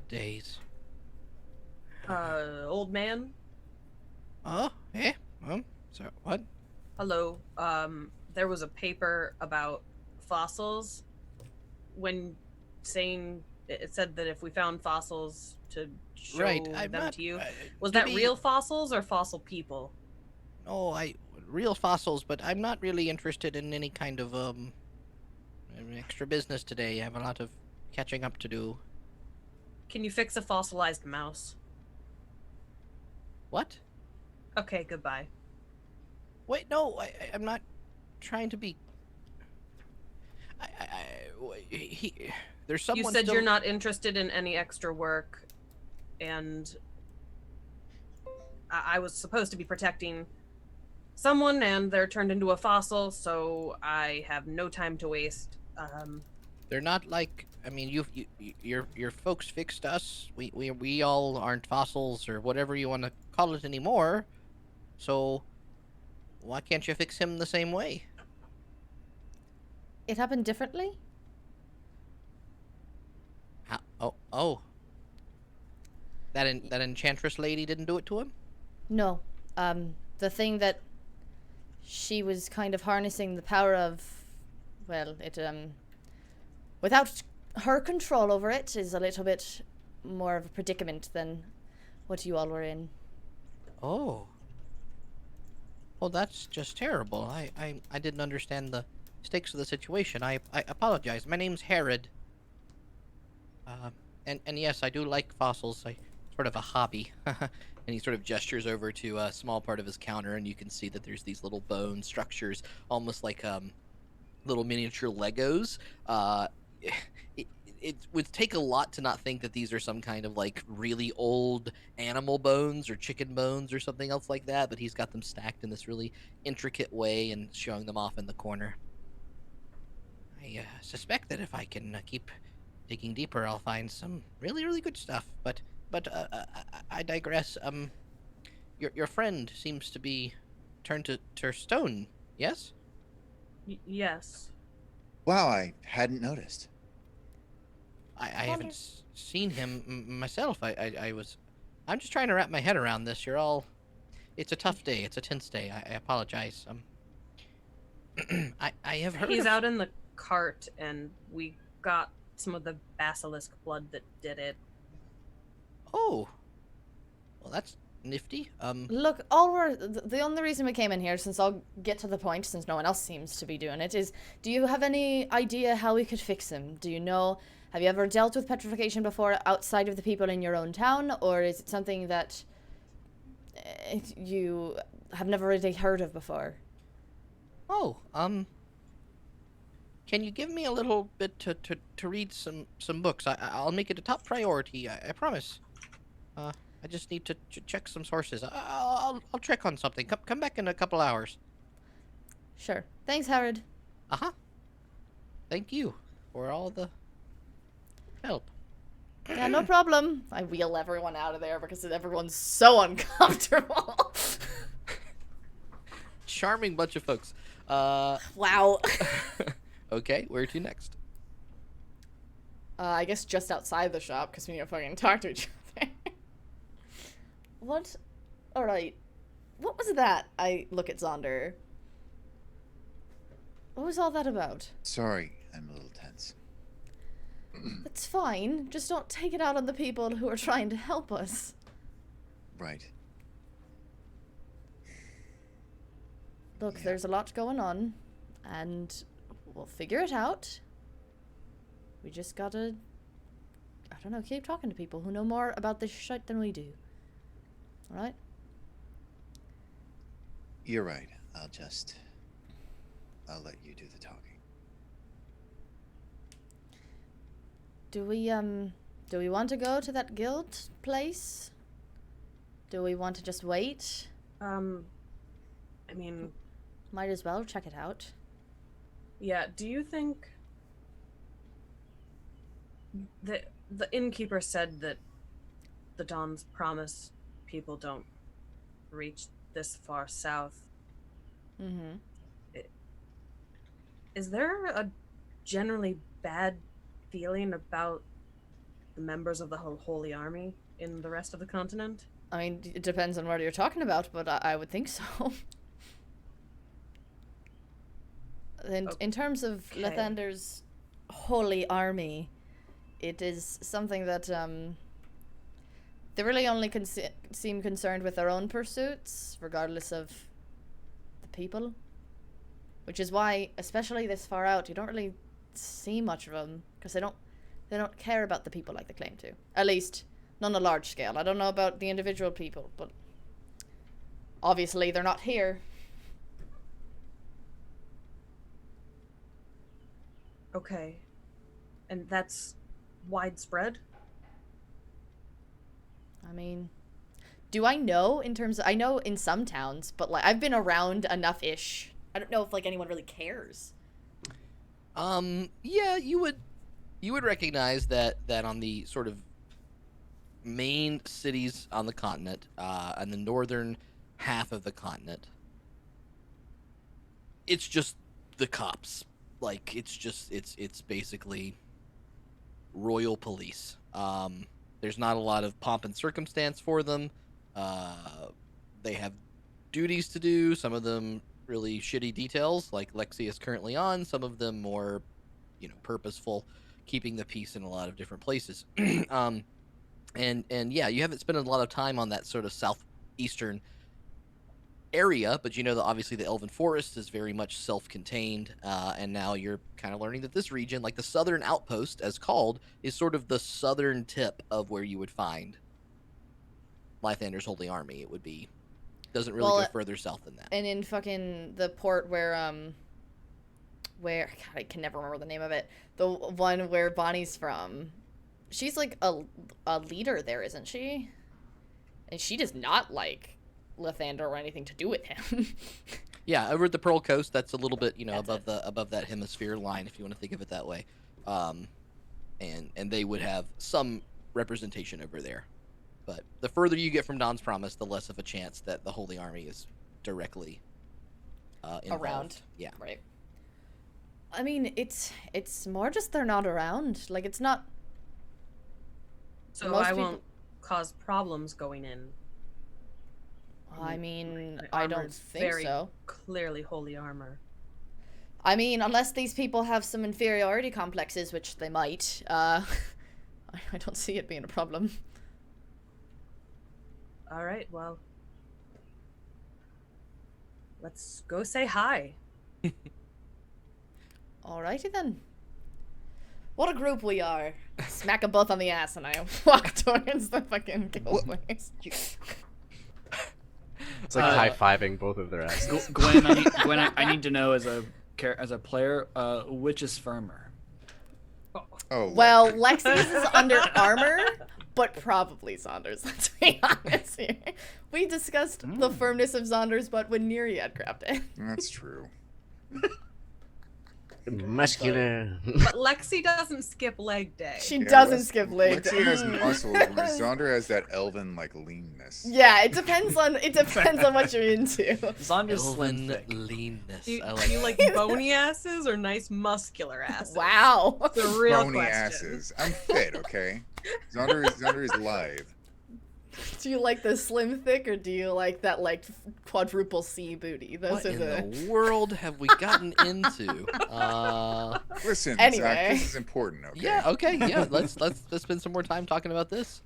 days. Old man? Oh, eh? So what? Hello. There was a paper about fossils when saying it said that if we found fossils to show Right, I'm them not. to you. Was to that be- real fossils or fossil people? Oh, real fossils, but I'm not really interested in any kind of extra business today. I have a lot of catching up to do. Can you fix a fossilized mouse? What? Okay, goodbye. Wait, no, I'm not trying to be. There's someone. You said still... you're not interested in any extra work, and I was supposed to be protecting someone, and they're turned into a fossil, so I have no time to waste. They're not like. I mean, your folks fixed us. We all aren't fossils or whatever you want to call it anymore. So, why can't you fix him the same way? it happened differently? Oh. That enchantress lady didn't do it to him? No. The thing that she was kind of harnessing the power of, well, it, without her control over it is a little bit more of a predicament than what you all were in. Oh. Well, that's just terrible. I didn't understand the stakes of the situation. I apologize. My name's Herod. And yes, I do like fossils. Sort of a hobby. And he sort of gestures over to a small part of his counter, and you can see that there's these little bone structures, almost like little miniature Legos. It would take a lot to not think that these are some kind of like really old animal bones or chicken bones or something else like that, but he's got them stacked in this really intricate way and showing them off in the corner. I suspect that if I can keep digging deeper, I'll find some really, really good stuff. But I digress. Your friend seems to be turned to stone. Yes. Yes. Wow, I hadn't noticed. I haven't seen him myself. I'm just trying to wrap my head around this. It's a tough day. It's a tense day. I apologize. I have heard. He's out in the cart, and we got some of the basilisk blood that did it. Oh. Well, that's nifty. Look, the only reason we came in here, since I'll get to the point, since no one else seems to be doing it, is do you have any idea how we could fix him? Do you know, have you ever dealt with petrification before outside of the people in your own town, or is it something that you have never really heard of before? Oh, can you give me a little bit to read some books? I'll make it a top priority, I promise. I just need to check some sources. I'll check on something. Come back in a couple hours. Sure. Thanks, Howard. Uh-huh. Thank you for all the help. Yeah, no problem. I wheel everyone out of there because everyone's so uncomfortable. Charming bunch of folks. Wow. Okay, where to next? I guess just outside the shop because we need to fucking talk to each other. What? Alright. What was that? I look at Zaunder. What was all that about? Sorry, I'm a little tense. It's fine. Just don't take it out on the people who are trying to help us. Right. Look, Yeah. there's a lot going on, and we'll figure it out. We just gotta, I don't know, keep talking to people who know more about this shit than we do. Alright? You're right. I'll let you do the talking. Do we want to go to that guild place? Do we want to just wait? I mean, Might as well check it out. yeah, do you think the innkeeper said that the Dawn's promise people don't reach this far south? Mm-hmm. Is there a generally bad feeling about the members of the Holy Army in the rest of the continent? I mean, it depends on what you're talking about, but I would think so. And in terms of Okay. Lathander's holy army, it is something that they really only seem concerned with their own pursuits, regardless of the people. Which is why, especially this far out, you don't really see much of them, because they don't care about the people like they claim to. At least, not on a large scale. I don't know about the individual people, but obviously they're not here. Okay. And that's widespread? I mean, do I know in terms of, I know in some towns, but like I've been around enough-ish. I don't know if like anyone really cares. Yeah, you would recognize that on the sort of main cities on the continent, and the northern half of the continent, it's just the cops. Like, it's basically royal police. There's not a lot of pomp and circumstance for them. They have duties to do, some of them really shitty details, like Lexi is currently on, some of them more, purposeful, keeping the peace in a lot of different places. And yeah, you haven't spent a lot of time on that sort of southeastern area, but that obviously the Elven Forest is very much self-contained, and now you're kind of learning that this region, like the Southern Outpost, as called, is sort of the southern tip of where you would find Lathander's Holy Army. It would be, doesn't really go further south than that. And in fucking the port where God, I can never remember the name of it. The one where Bonnie's from. She's like a leader there, isn't she? And she does not like Lathander or anything to do with him. Yeah, over at the Pearl Coast, that's a little bit, above that hemisphere line, if you want to think of it that way. And they would have some representation over there. But the further you get from Dawn's Promise, the less of a chance that the Holy Army is directly involved. Around. Yeah. Right. I mean, it's more just they're not around. Like, it's not... So Most I people- won't cause problems going in. I mean, My I don't armor's think very so. Clearly holy armor. I mean, unless these people have some inferiority complexes, which they might, I don't see it being a problem. All right, well, let's go say hi. Alrighty then. What a group we are. Smack them both on the ass and I walk towards the fucking kill place. It's like high-fiving both of their asses. Gwen, I need to know as a player, which is firmer? Oh. Well, Lexi's is under armor, but probably Zaunder's, let's be honest here. We discussed the firmness of Zaunder's butt when Neriad grabbed it. That's true. Muscular. But Lexi doesn't skip leg day. She doesn't skip leg Lexi day. has muscles, whereas Zaunder has that elven leanness. Yeah, it depends on what you're into. Zaunder's slim Elven thick. leanness. Do I you like like bony asses or nice muscular asses? Wow. It's a real Bony question. asses. I'm fit, okay? Zaunder is lithe. Do you like the slim thick or do you like that like quadruple C booty? Those what are in the the world have we gotten into? Listen, Anyway. Zach, this is important, okay? Yeah, okay, yeah. Let's spend some more time talking about this.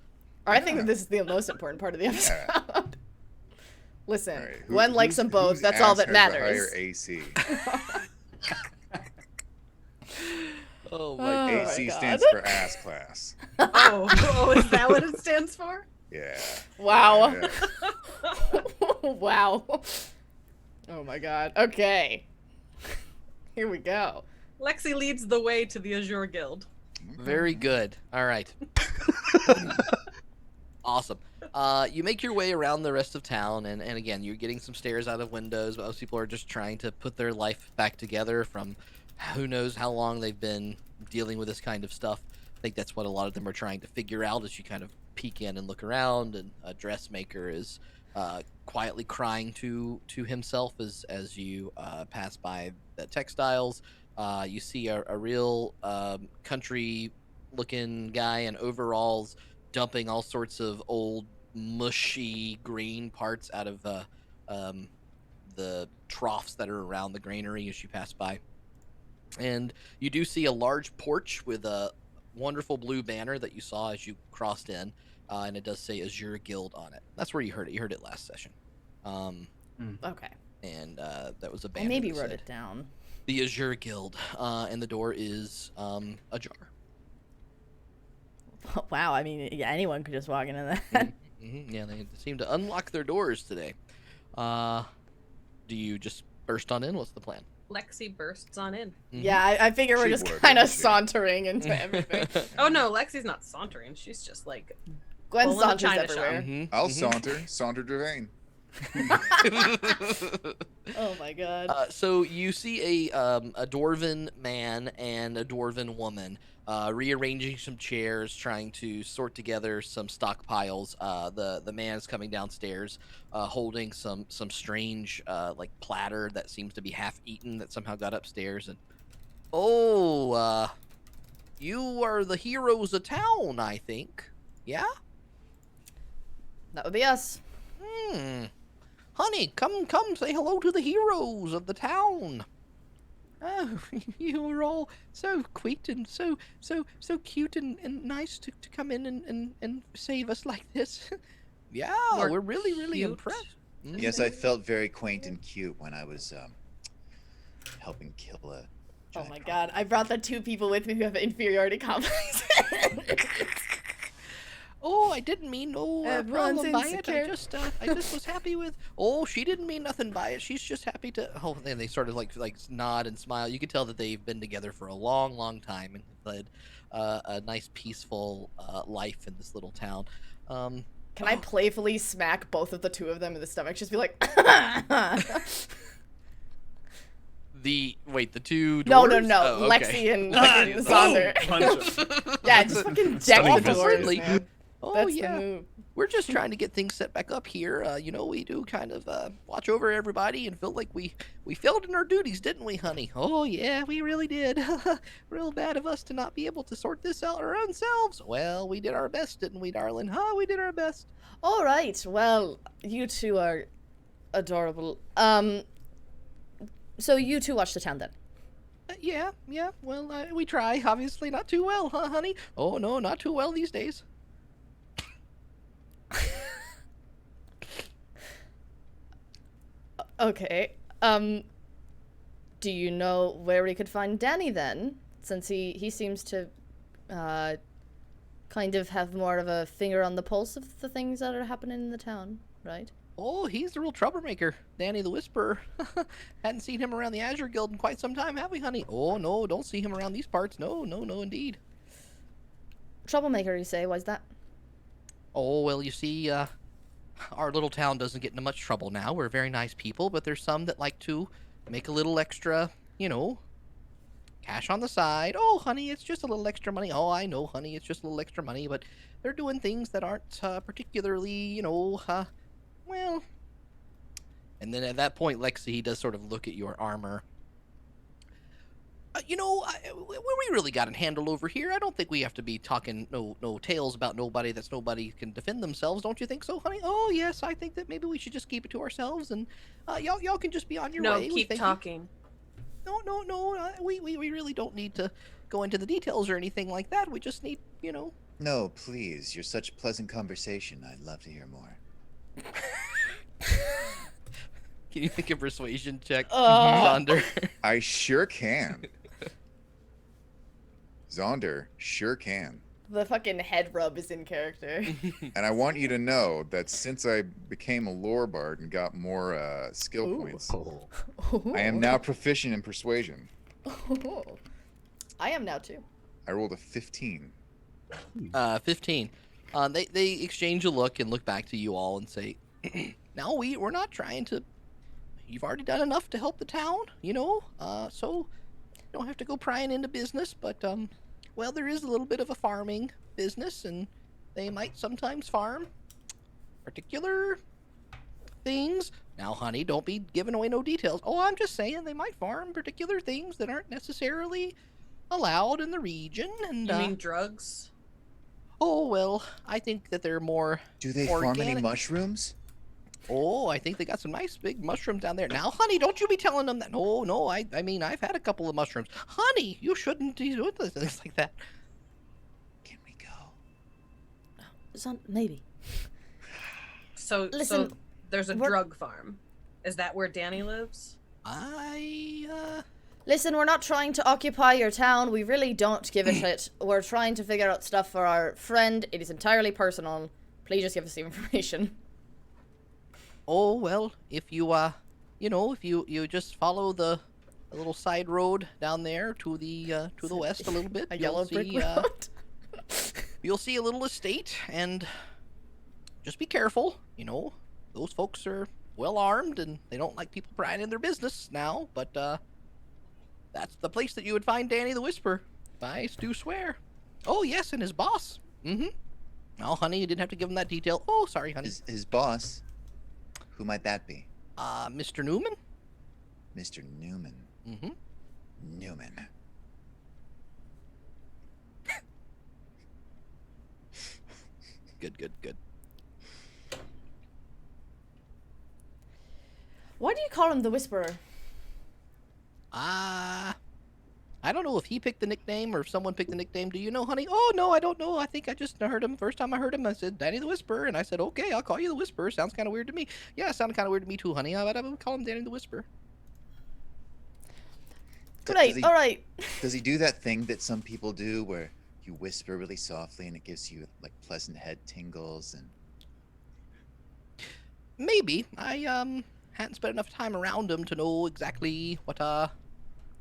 Or I think that this is the most important part of the episode. Yeah. Listen, All right, Gwen likes them both. whose That's all ass that has matters. A higher AC. Oh my AC God. stands for ass class. Oh, is that what it stands for? Yeah. Wow. Yeah. Wow. Oh my god. Okay. Here we go. Lexi leads the way to the Azure Guild. Very good. All right. Awesome. You make your way around the rest of town, and again, you're getting some stares out of windows. Most people are just trying to put their life back together from who knows how long they've been dealing with this kind of stuff. I think that's what a lot of them are trying to figure out as you kind of peek in and look around, and a dressmaker is quietly crying to himself as you pass by the textiles. You see a real country-looking guy in overalls dumping all sorts of old, mushy green parts out of the troughs that are around the granary as you pass by. And you do see a large porch with a wonderful blue banner that you saw as you crossed in, and it does say Azure Guild on it. That's where you heard it. You heard it last session. Okay. And that was a I banner. maybe that wrote said, it down. The Azure Guild, and the door is ajar. Wow, I mean, yeah, anyone could just walk into that. Yeah, they seem to unlock their doors today. Do you just burst on in? What's the plan? Lexi bursts on in. Yeah, I figure we're She just would, kind of wouldn't she? sauntering into everything. Oh no, Lexi's not sauntering. She's just like Gwen Full in a saunters china everywhere. shop. I'll saunter Dravain. Oh my god. So you see a dwarven man and a dwarven woman rearranging some chairs, trying to sort together some stockpiles. The man is coming downstairs, holding some strange like platter that seems to be half eaten that somehow got upstairs. And you are the heroes of town, I think. Yeah. That would be us. Honey, come say hello to the heroes of the town. Oh, you are all so sweet and so cute and nice to come in and save us like this. Yeah, we're really cute. impressed. Yes, I felt very quaint and cute when I was helping kill a. Oh my god, I brought the two people with me who have inferiority complexes. Oh, I didn't mean no Everyone's problem by it. insecure. I just was happy with. Oh, she didn't mean nothing by it. She's just happy to. Oh, and they sort of like nod and smile. You could tell that they've been together for a long time and led a nice peaceful life in this little town. Can I playfully smack both of the two of them in the stomach? Just be like, The two no, dwarves? no, Oh, okay. Lexi and fucking Zaunder. Yeah, just fucking deck the doors, friendly. man. Oh That's yeah. the move. We're just trying to get things set back up here. We do kind of watch over everybody and feel like we failed in our duties, didn't we, honey? Oh, yeah, we really did. Real bad of us to not be able to sort this out our own selves. Well, we did our best, didn't we, darling? Huh? We did our best. All right, well, you two are adorable. So you two watch the town then. Yeah. Well, we try. Obviously, not too well, huh, honey? Oh no, not too well these days. Okay. Do you know where we could find Danny then? Since he seems to, kind of have more of a finger on the pulse of the things that are happening in the town, right? Oh, he's the real troublemaker, Danny the Whisperer. Hadn't seen him around the Azure Guild in quite some time, have we, honey? Oh no, don't see him around these parts. No, indeed. Troublemaker, you say? Why's that? Oh well, you see, our little town doesn't get into much trouble now. We're very nice people, but there's some that like to make a little extra, cash on the side. Oh, honey, it's just a little extra money. Oh, I know, honey, it's just a little extra money, but they're doing things that aren't particularly, well. And then at that point, Lexi, he does sort of look at your armor. We really got it handled over here. I don't think we have to be talking no tales about nobody can defend themselves. Don't you think so, honey? Oh, yes, I think that maybe we should just keep it to ourselves, and y'all can just be on your way. No, keep talking. No. We really don't need to go into the details or anything like that. We just need, No, please. You're such pleasant conversation. I'd love to hear more. Can you make a persuasion check, Zaunder? I sure can. Zaunder sure can. The fucking head rub is in character. And I want you to know that since I became a lore bard and got more skill Ooh. points, I am now proficient in persuasion. I am now too. I rolled a 15. 15. They exchange a look and look back to you all and say, "Now we're not trying to. You've already done enough to help the town, so you don't have to go prying into business. But well, there is a little bit of a farming business, and they might sometimes farm particular things. Now, honey, don't be giving away no details. Oh, I'm just saying they might farm particular things that aren't necessarily allowed in the region. And You mean drugs? oh well, I think that they're more. Do they farm any organic. mushrooms? Oh, I think they got some nice big mushrooms down there. Now, honey, don't you be telling them that. No, I mean, I've had a couple of mushrooms. Honey, you shouldn't be doing things like that. Can we go? Maybe. So Listen, there's a we're- drug farm. Is that where Danny lives? Listen, we're not trying to occupy your town. We really don't give a shit. We're trying to figure out stuff for our friend. It is entirely personal. Please just give us the information. Oh, well, if you, if you just follow the little side road down there to the west a little bit, A you'll yellow see, brick road. you'll see a little estate, and just be careful. Those folks are well armed, and they don't like people prying in their business now, but, that's the place that you would find Danny the Whisperer, if I do swear. Oh, yes, and his boss. Mm-hmm. Oh, honey, you didn't have to give him that detail. Oh, sorry, honey. His boss? Who might that be? Mr. Newman? Mr. Newman. Mm-hmm. Newman. Good. Why do you call him the Whisperer? I don't know if he picked the nickname or if someone picked the nickname. Do you know, honey? Oh, no, I don't know. I think I just heard him. First time I heard him, I said, Danny the Whisperer. And I said, okay, I'll call you the Whisperer. Sounds kind of weird to me. Yeah, it sounded kind of weird to me too, honey. But I would call him Danny the Whisperer. Right, alright. Does he do that thing that some people do where you whisper really softly and it gives you like pleasant head tingles and Maybe. I hadn't spent enough time around him to know exactly what kind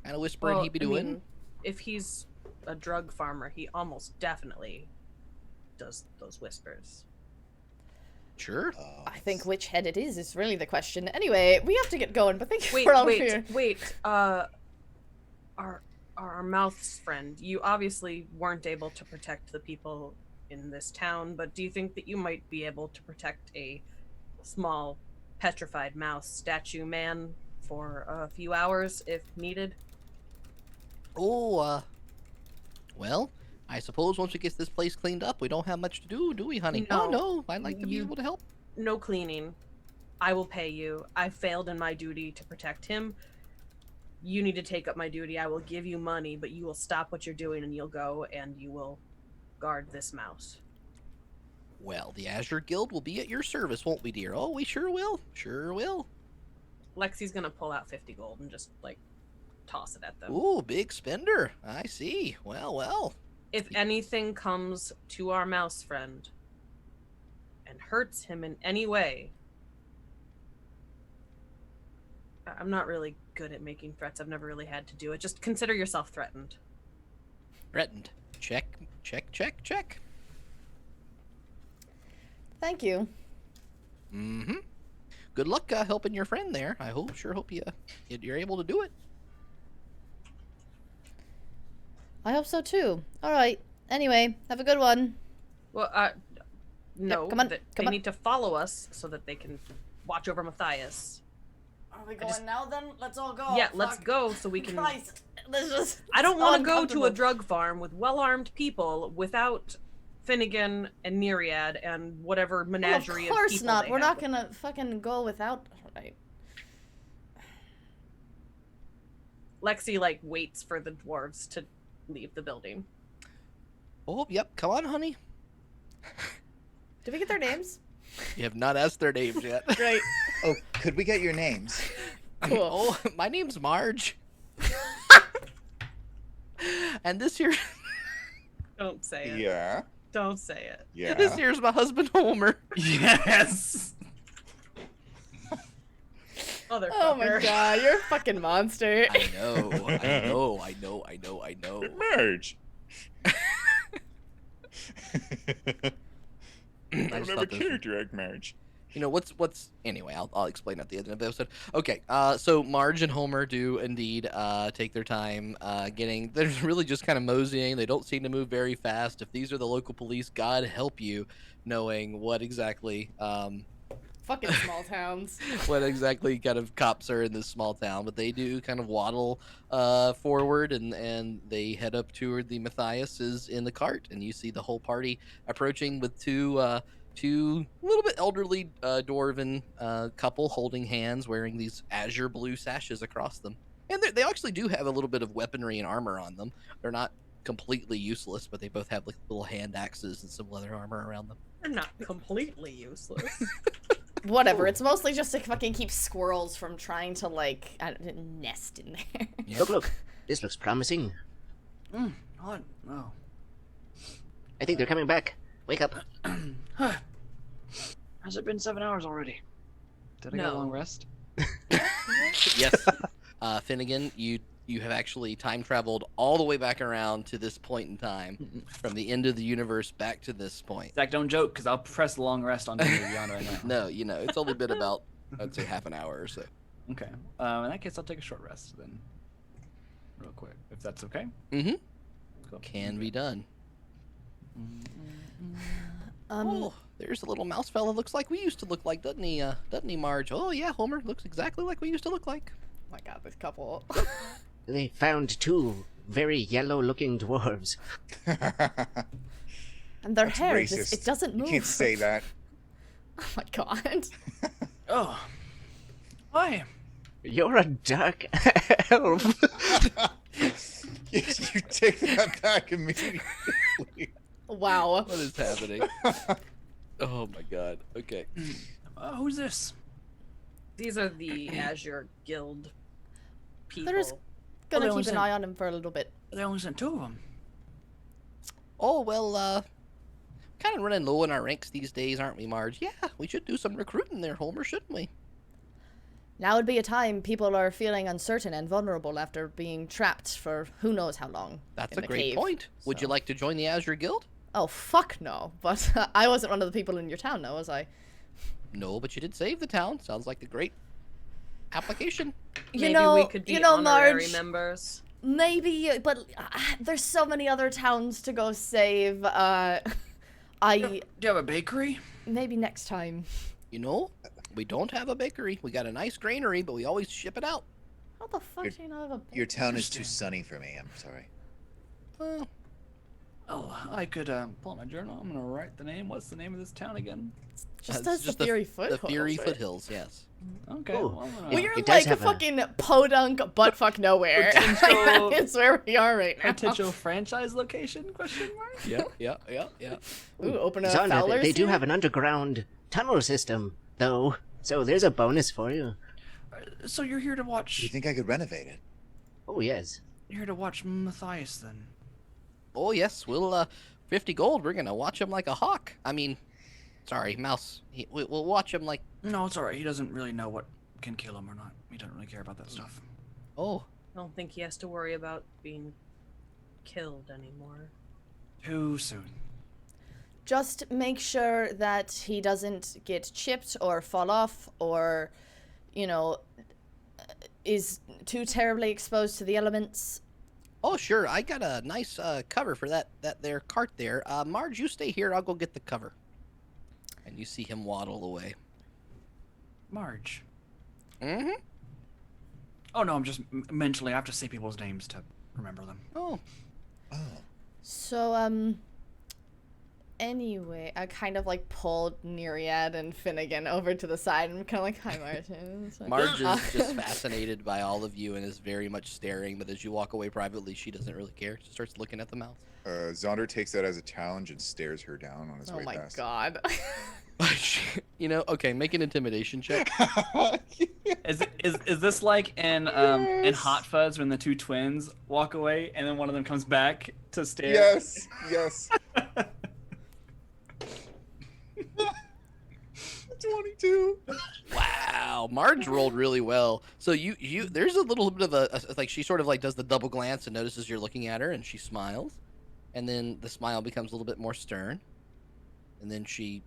of whispering Well, he'd be I doing. mean, if he's a drug farmer, he almost definitely does those whispers. Sure. I think which head it is really the question. Anyway, we have to get going, but thank you Wait, for all here. wait. Our mouth's friend, you obviously weren't able to protect the people in this town, but do you think that you might be able to protect a small petrified mouse statue man for a few hours if needed? Oh, well, I suppose once we get this place cleaned up, we don't have much to do we, honey? No. Oh, no. I'd like to be You- able to help. No cleaning. I will pay you. I failed in my duty to protect him. you need to take up my duty. I will give you money, but you will stop what you're doing and you'll go and you will guard this mouse. Well, the Azure Guild will be at your service, won't we, dear? Oh, we sure will. Sure will. Lexi's gonna pull out 50 gold and just, like, toss it at them. Ooh, big spender. I see. Well, well. If anything comes to our mouse friend and hurts him in any way, I'm not really good at making threats. I've never really had to do it. Just consider yourself threatened. Threatened. Check, check, check, check. Thank you. Mm-hmm. Good luck helping your friend there. I sure hope you're able to do it. I hope so too. All right. Anyway, have a good one. Well, no. come on, They come on. need to follow us so that they can watch over Matthias. Are we going now then? Let's all go. Yeah, let's go so we can... Christ. This is I don't want to go to a uncomfortable. drug farm with well-armed people without Finnegan and Neriad and whatever Well, menagerie of course people not. they We're have. not gonna fucking go without. Right. Lexi, like, waits for the dwarves to leave the building. Oh, yep. Come on, honey. Did we get their names? You have not asked their names yet. Great. Oh, could we get your names? Cool. Oh, my name's Marge. And this here, Don't say it. Yeah. Don't say it. Yeah. this here's my husband Homer. Yes. Motherfucker. Oh my god, you're a fucking monster. I know. Merge. I just thought those were- character act marriage. You know what's anyway, I'll explain at the end of the episode. Okay, so Marge and Homer do indeed take their time they're really just kind of moseying. They don't seem to move very fast. If these are the local police, God help you knowing what exactly Fucking small towns. what exactly kind of cops are in this small town, but they do kind of waddle forward and they head up toward the Matthias is in the cart, and you see the whole party approaching with two little bit elderly dwarven couple holding hands, wearing these azure blue sashes across them, and they actually do have a little bit of weaponry and armor on them. They're not completely useless, but they both have like little hand axes and some leather armor around them. They're not completely useless. Whatever. It's mostly just to fucking keep squirrels from trying to like nest in there. Look, this looks promising. What? Oh. I think they're coming back. Wake up. Has it been 7 hours already? Did I get a No. long rest? Yes, Finnegan, you have actually time traveled all the way back around to this point in time, from the end of the universe back to this point. Zach, don't joke, because I'll press the long rest on Beyond right now. No, it's only been about, I'd say, half an hour or so. Okay. In that case, I'll take a short rest then. Real quick, if that's okay. Mm-hmm. Cool. Can be done. Um, Oh, there's a little mouse fella. Looks like we used to look like, doesn't he, Marge? Oh yeah, Homer looks exactly like we used to look like. oh my god, this couple. They found two very yellow-looking dwarves. And their That's hair, racist. it doesn't move. You can't say that. Oh my god. Oh. Why? You're a dark elf. you take that back immediately. Wow. What is happening? Oh my god. Okay. Who's this? These are the Azure Guild people. They're just they gonna only keep an sent- eye on him for a little bit. They only sent 2 of them. Oh well, kind of running low in our ranks these days, aren't we, Marge? Yeah, we should do some recruiting there, Homer, shouldn't we? Now would be a time people are feeling uncertain and vulnerable after being trapped for who knows how long. That's in a the great cave, point. Would you so. like to join the Azure Guild? Oh fuck no! But I wasn't one of the people in your town, though, was I? No, but you did save the town. Sounds like a great application. Maybe know, we could be honorary Marge. members. Maybe, but there's so many other towns to go save. Do you have a bakery? Maybe next time. You know, we don't have a bakery. We got a nice granary, but we always ship it out. How the fuck Your- do you not have a? Your town is too sunny for me. I'm sorry. Well, Oh, I could pull out my journal. I'm gonna write the name. What's the name of this town again? Just It's as the Fury Foothills. The Fury right? Foothills, yes. Okay. Ooh. Well, I'm gonna- We're It does like a have a- fucking podunk buttfuck nowhere. Potential- That's where we are right now. potential franchise location? Question mark. Yeah. Ooh, open a Zaunder, Fowler's they do here? have an underground tunnel system, though, so there's a bonus for you. So you're here to Do you watch? think I could renovate it? Oh, yes. You're here to watch Matthias then? Oh yes, we'll 50 gold. We're gonna watch him like a hawk. I mean, sorry, mouse. We'll watch him like. No, it's alright. He doesn't really know what can kill him or not. He doesn't really care about that stuff. Oh, I don't think he has to worry about being killed anymore. Too soon. Just make sure that he doesn't get chipped or fall off or, you know, is too terribly exposed to the elements. oh sure. I got a nice cover for that there cart there. Marge, you stay here. I'll go get the cover. And you see him waddle away. Marge. Mm-hmm. Oh no, I'm just mentally. I have to say people's names to remember them. Oh. Oh. So, anyway, I kind of like pulled Neriad and Finnegan over to the side and I'm kind of like, hi, Martin. It's like, Marge is just fascinated by all of you and is very much staring, but as you walk away privately, she doesn't really care. She starts looking at the mouth. Zaunder takes that as a challenge and stares her down on his Oh way my past. god. You know, okay, make an intimidation check. Is this like in Hot Fuzz when the two twins walk away and then one of them comes back to stare? Yes, yes. 22. Wow, Marge rolled really well. So you there's a little bit of a like she sort of like does the double glance and notices you're looking at her and she smiles. And then the smile becomes a little bit more stern. And then she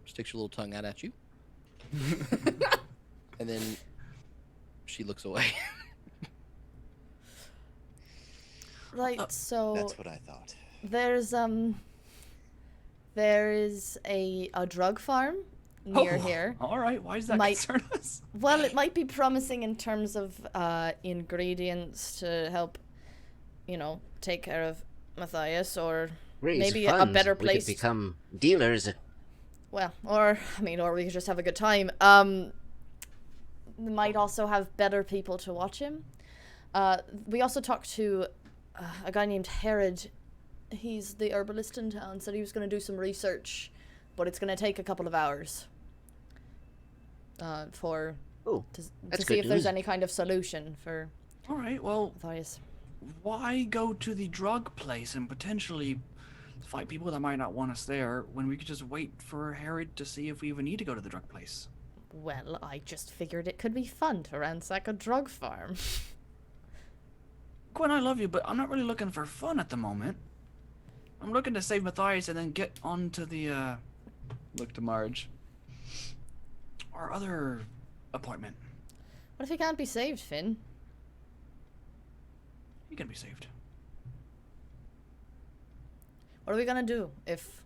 sticks her little tongue out at you. And then she looks away. Right, so That's what I thought. there is a drug farm near here. All right. Why does that Might- concern us? Well, it might be promising in terms of ingredients to help, you know, take care of Matthias, or Raise maybe funds. a better We place. could become dealers. Well, or we could just have a good time. Might also have better people to watch him. We also talked to a guy named Herod. He's the herbalist in town. Said he was going to do some research, but it's going to take a couple of hours. Oh, To that's see good if there's news. any kind of solution for All right. Well, Matthias. why go to the drug place and potentially fight people that might not want us there when we could just wait for Herod to see if we even need to go to the drug place? Well, I just figured it could be fun to ransack a drug farm. Gwen, I love you, but I'm not really looking for fun at the moment. I'm looking to save Matthias and then get on to the, look to Marge. Our other appointment. What if he can't be saved, Finn? He can be saved. What are we gonna do if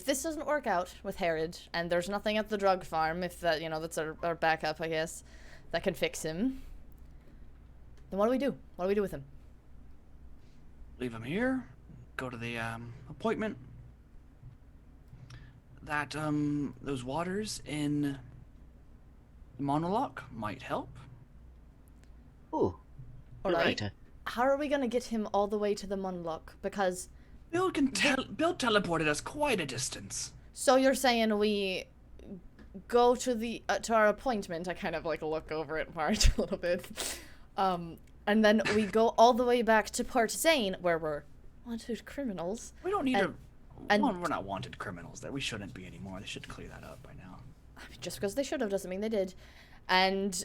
this doesn't work out with Herod and there's nothing at the drug farm? If that, you know, that's our backup, I guess, that can fix him. Then what do we do? What do we do with him? Leave him here. Go to the appointment. That those waters in the monologue might help. Oh, All you're right. right. How are we gonna get him all the way to the monologue? Because Bill teleported us quite a distance. so you're saying we go to the to our appointment? I kind of like look over at Marge a little bit, and then we go all the way back to Port Zane where we're wanted criminals. We don't need And- we're not wanted criminals there. We shouldn't be anymore. They should clear that up by now. Just because they should have doesn't mean they did. And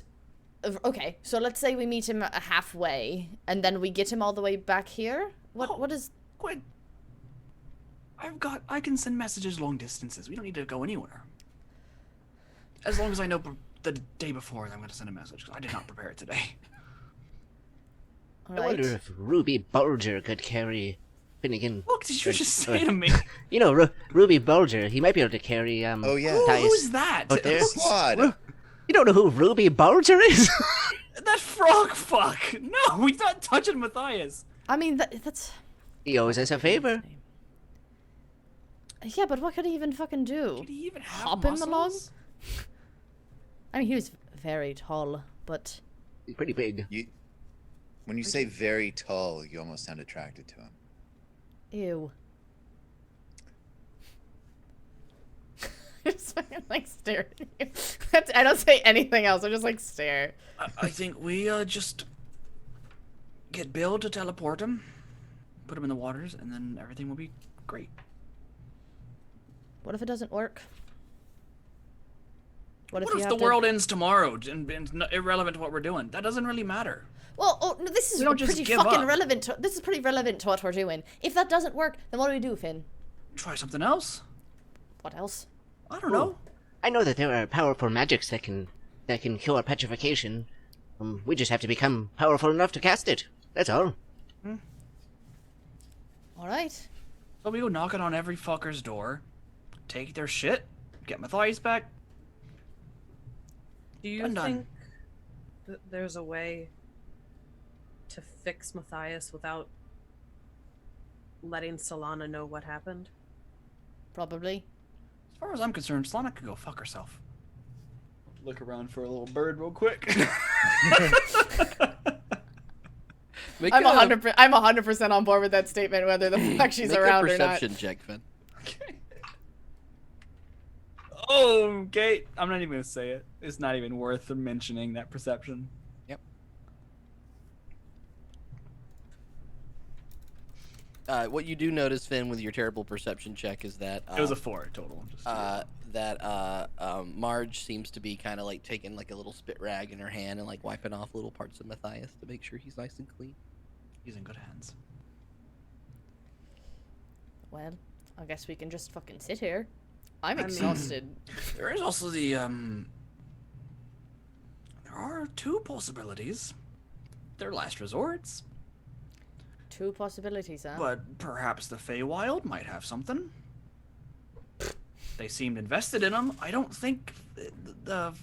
okay, so let's say we meet him halfway, and then we get him all the way back here. What is? Gwen, I can send messages long distances. We don't need to go anywhere. As long as I know the day before that I'm going to send a message. 'Cause I did not prepare it today. All I wonder right. if Ruby Bulger could carry Finnegan. What did you just say to me? You know, Ruby Bulger, he might be able to carry, Oh, yeah. Who's that? out there. Squad. You don't know who Ruby Bulger is? That frog fuck! No, he's not touching Matthias. I mean that's He owes us a favor. Yeah, but what could he even fucking do? Did he even have Hop in the log? muscles? I mean, he was very tall, but He's pretty big. When you say very tall, you almost sound attracted to him. ew. I just fucking like stare at you. I don't say anything else. I just like stare. I think we just get Bill to teleport him, put him in the waters, and then everything will be great. What if it doesn't work? What What you if have the to... world ends tomorrow and irrelevant to what we're doing? That doesn't really matter. Well, oh, no, this is We don't just pretty give fucking up. relevant. This is pretty relevant to what we're doing. If that doesn't work, then what do we do, Finn? Try something else. What else? I don't know. I know that there are powerful magics that can cure petrification. We just have to become powerful enough to cast it. That's all. All right. So we go knocking on every fucker's door, take their shit, get Matthias back. Do you Done. think that there's a way to fix Matthias without letting Solana know what happened? Probably. As far as I'm concerned, Solana could go fuck herself. Look around for a little bird real quick. Make I'm a- 100% on board with that statement, whether the fuck she's make around a or not. perception check, Finn. Okay, I'm not even gonna say it. It's not even worth mentioning that perception. What you do notice, Finn, with your terrible perception check is that It was a 4 total. Just Marge seems to be kind of like taking like a little spit rag in her hand and like wiping off little parts of Matthias to make sure he's nice and clean. he's in good hands. Well, I guess we can just fucking sit here. I'm mean- exhausted. There is also the there are 2 possibilities. They're last resorts, 2 possibilities, huh? but perhaps the Feywild might have something. They seemed invested in him. I don't think the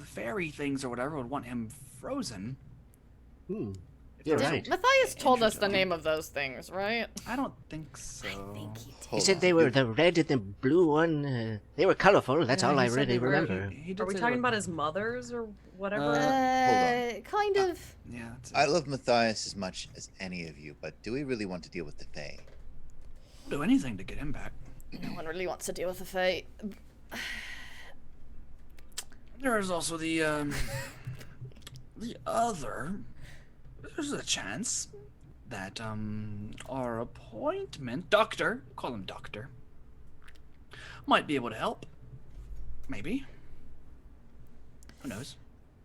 fairy things or whatever would want him frozen. Hmm. If You're there's right. Matthias told us the Interesting. name of those things, right? I don't think so. He Hold said on. they were the red and the blue one. They were colorful. That's Yeah, all he I said really they were- remember. he did Are we say talking they were- about his mothers or whatever? on. Kind of. Yeah. That's it. I love Matthias as much as any of you, but do we really want to deal with the Fae? I'll do anything to get him back. No one really wants to deal with the Fae. There is also the other. There's a chance that our appointment doctor, call him doctor, might be able to help. Maybe. Who knows?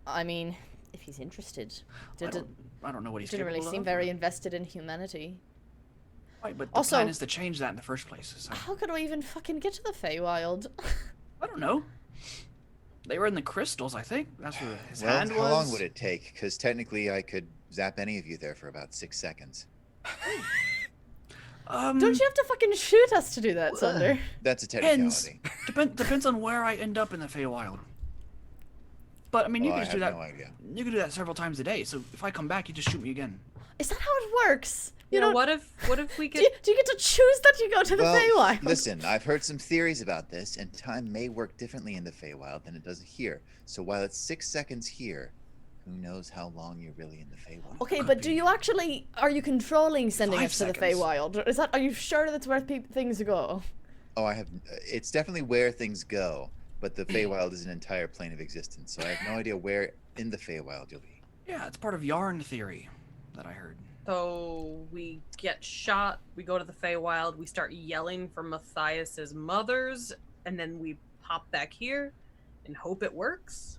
I mean, if he's interested. I don't know what he's Didn't really capable seem of. very invested in humanity. Right, but the Also- plan is to change that in the first place. So How could we even fucking get to the Feywild? I don't know. They were in the crystals, I think. That's where his Well, hand how was. long would it take? Because technically I could zap any of you there for about 6 seconds. Don't you have to fucking shoot us to do that, Zaunder? That's a Depends. technicality. Depends on where I end up in the Feywild. But I mean, you Well, can I just do have that. no idea. You can do that several times a day. So if I come back, you just shoot me again. Is that how it works? You Yeah, know, what if we do get you get to choose that you go to the Well, Feywild? listen, I've heard some theories about this, and time may work differently in the Feywild than it does here. So while it's 6 seconds here, who knows how long you're really in the Feywild? Okay, but do you actually are you controlling sending 5 us to the seconds. Feywild? Or is that are you sure that's where things go? Oh, I have. It's definitely where things go, but the Feywild is an entire plane of existence, so I have no idea where in the Feywild you'll be. Yeah, it's part of yarn theory that I heard. So we get shot, we go to the Feywild, we start yelling for Matthias's mothers, and then we pop back here and hope it works.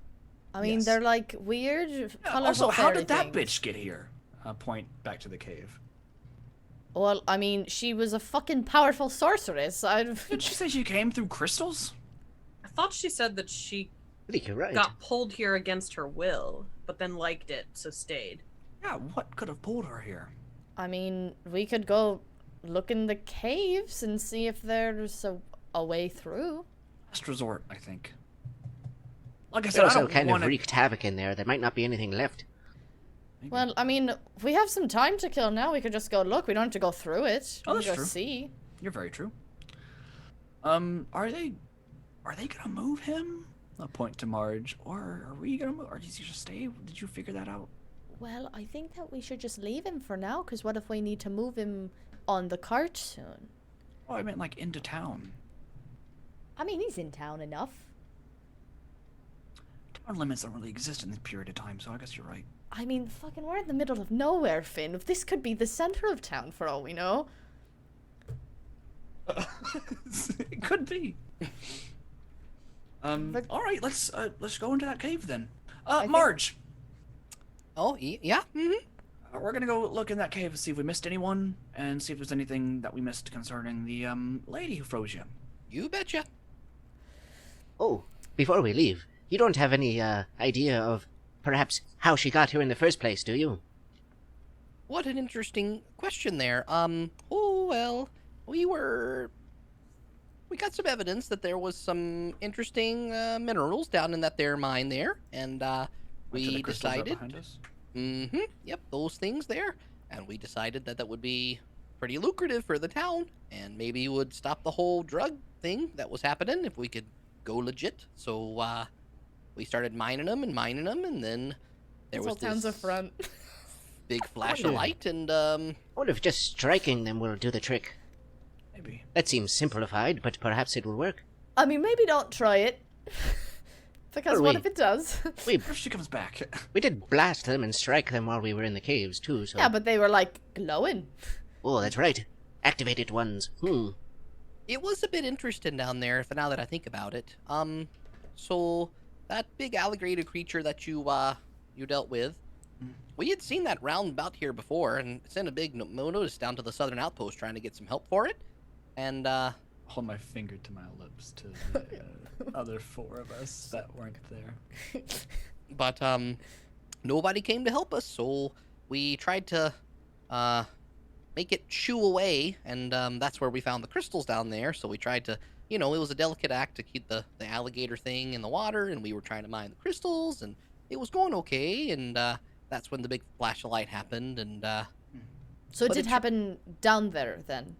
I mean, Yes. they're like weird, Yeah, colorful also, how fairy did that things. bitch get here? Point back to the cave. Well, I mean, she was a fucking powerful sorceress. Did she say she came through crystals? I thought she said that she I think you're right. got pulled here against her will, but then liked it, so stayed. Yeah, what could have pulled her here? I mean, we could go look in the caves and see if there's a way through. Last resort, I think. Like I It said, I also don't kind want of to. wreaked havoc in there. There might not be anything left. Maybe. Well, I mean, we have some time to kill now. We could just go look. We don't have to go through it. Oh, We that's can go true. see. You're very true. Are they gonna move him? I'll point to Marge. Or are we gonna move? Or does he just stay? Did you figure that out? Well, I think that we should just leave him for now, because what if we need to move him on the cart soon? Oh, I meant like into town. I mean, he's in town enough. Town limits don't really exist in this period of time, so I guess you're right. I mean, fucking, we're in the middle of nowhere, Finn. This could be the center of town for all we know. It could be. But- All right, let's go into that cave then. think- Marge, Oh, yeah. Mm-hmm. we're gonna go look in that cave and see if we missed anyone, and see if there's anything that we missed concerning the lady who froze you. You betcha. Oh, before we leave, you don't have any idea of perhaps how she got here in the first place, do you? What an interesting question there. Oh, well, we got some evidence that there was some interesting minerals down in that there mine there, and Which of the we crystals are decided. behind us? Mm-hmm. Yep, those things there, and we decided that would be pretty lucrative for the town, and maybe would stop the whole drug thing that was happening if we could go legit. So we started mining them, and then there This was whole town's a this front. big flash of light, and I wonder if just striking them will do the trick. Maybe. That seems simplified, but perhaps it will work. I mean, maybe don't try it. Because Or what we- if it does? We What if she comes back? we did blast them and strike them while we were in the caves too. So Yeah, but they were, like, glowing. oh, that's right. Activated ones. it was a bit interesting down there. Now that I think about it, so that big alligator creature that you dealt with, we had seen that roundabout here before, and sent a big notice down to the southern outpost trying to get some help for it, and Hold my finger to my lips to the other four of us that weren't there. but nobody came to help us, so we tried to make it shoo away, and that's where we found the crystals down there. So we tried to, it was a delicate act to keep the alligator thing in the water, and we were trying to mine the crystals, and it was going okay, and that's when the big flash of light happened, and So it But did it- happen down there, then.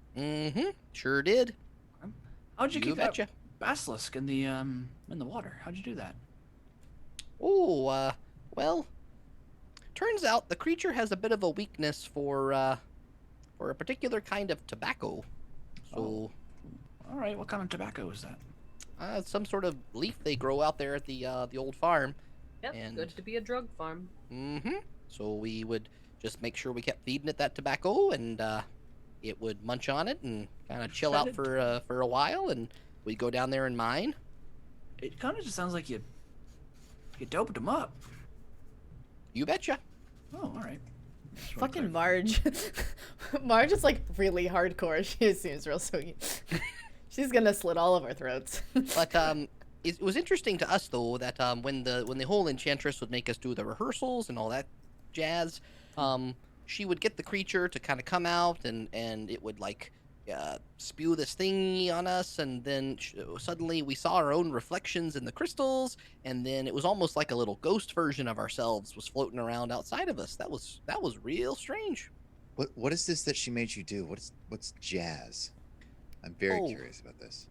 sure did. How'd you keep betcha. that basilisk in the water? How'd you do that? Oh, well, turns out the creature has a bit of a weakness for a particular kind of tobacco. So, All right, what kind of tobacco is that? some sort of leaf they grow out there at the old farm. Yep, And- good to be a drug farm. So we would just make sure we kept feeding it that tobacco, and it would munch on it and kind of chill out for a while, and we'd go down there and mine. It kind of just sounds like you doped them up. You betcha. Oh, all right. Just wanna Fucking clarify. Marge. Marge is, like, really hardcore. She seems real sweet. She's gonna slit all of our throats. But it was interesting to us though that when the whole enchantress would make us do the rehearsals and all that jazz, she would get the creature to kind of come out, and it would like spew this thingy on us, and then suddenly we saw our own reflections in the crystals, and then it was almost like a little ghost version of ourselves was floating around outside of us. That was real strange. What is this that she made you do? What's jazz? I'm very Oh. curious about this.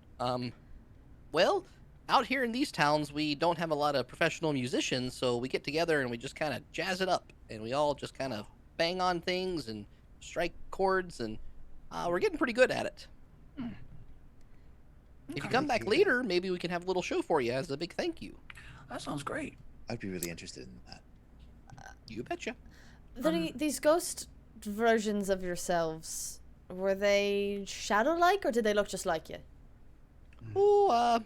Well, out here in these towns, we don't have a lot of professional musicians, so we get together and we just kind of jazz it up, and we all just kind of bang on things and strike chords, and we're getting pretty good at it. If you Okay. come back Yeah. later, maybe we can have a little show for you as a big thank you. That sounds great. I'd be really interested in that. You betcha. These ghost versions of yourselves, were they shadow-like, or did they look just like you? Oh,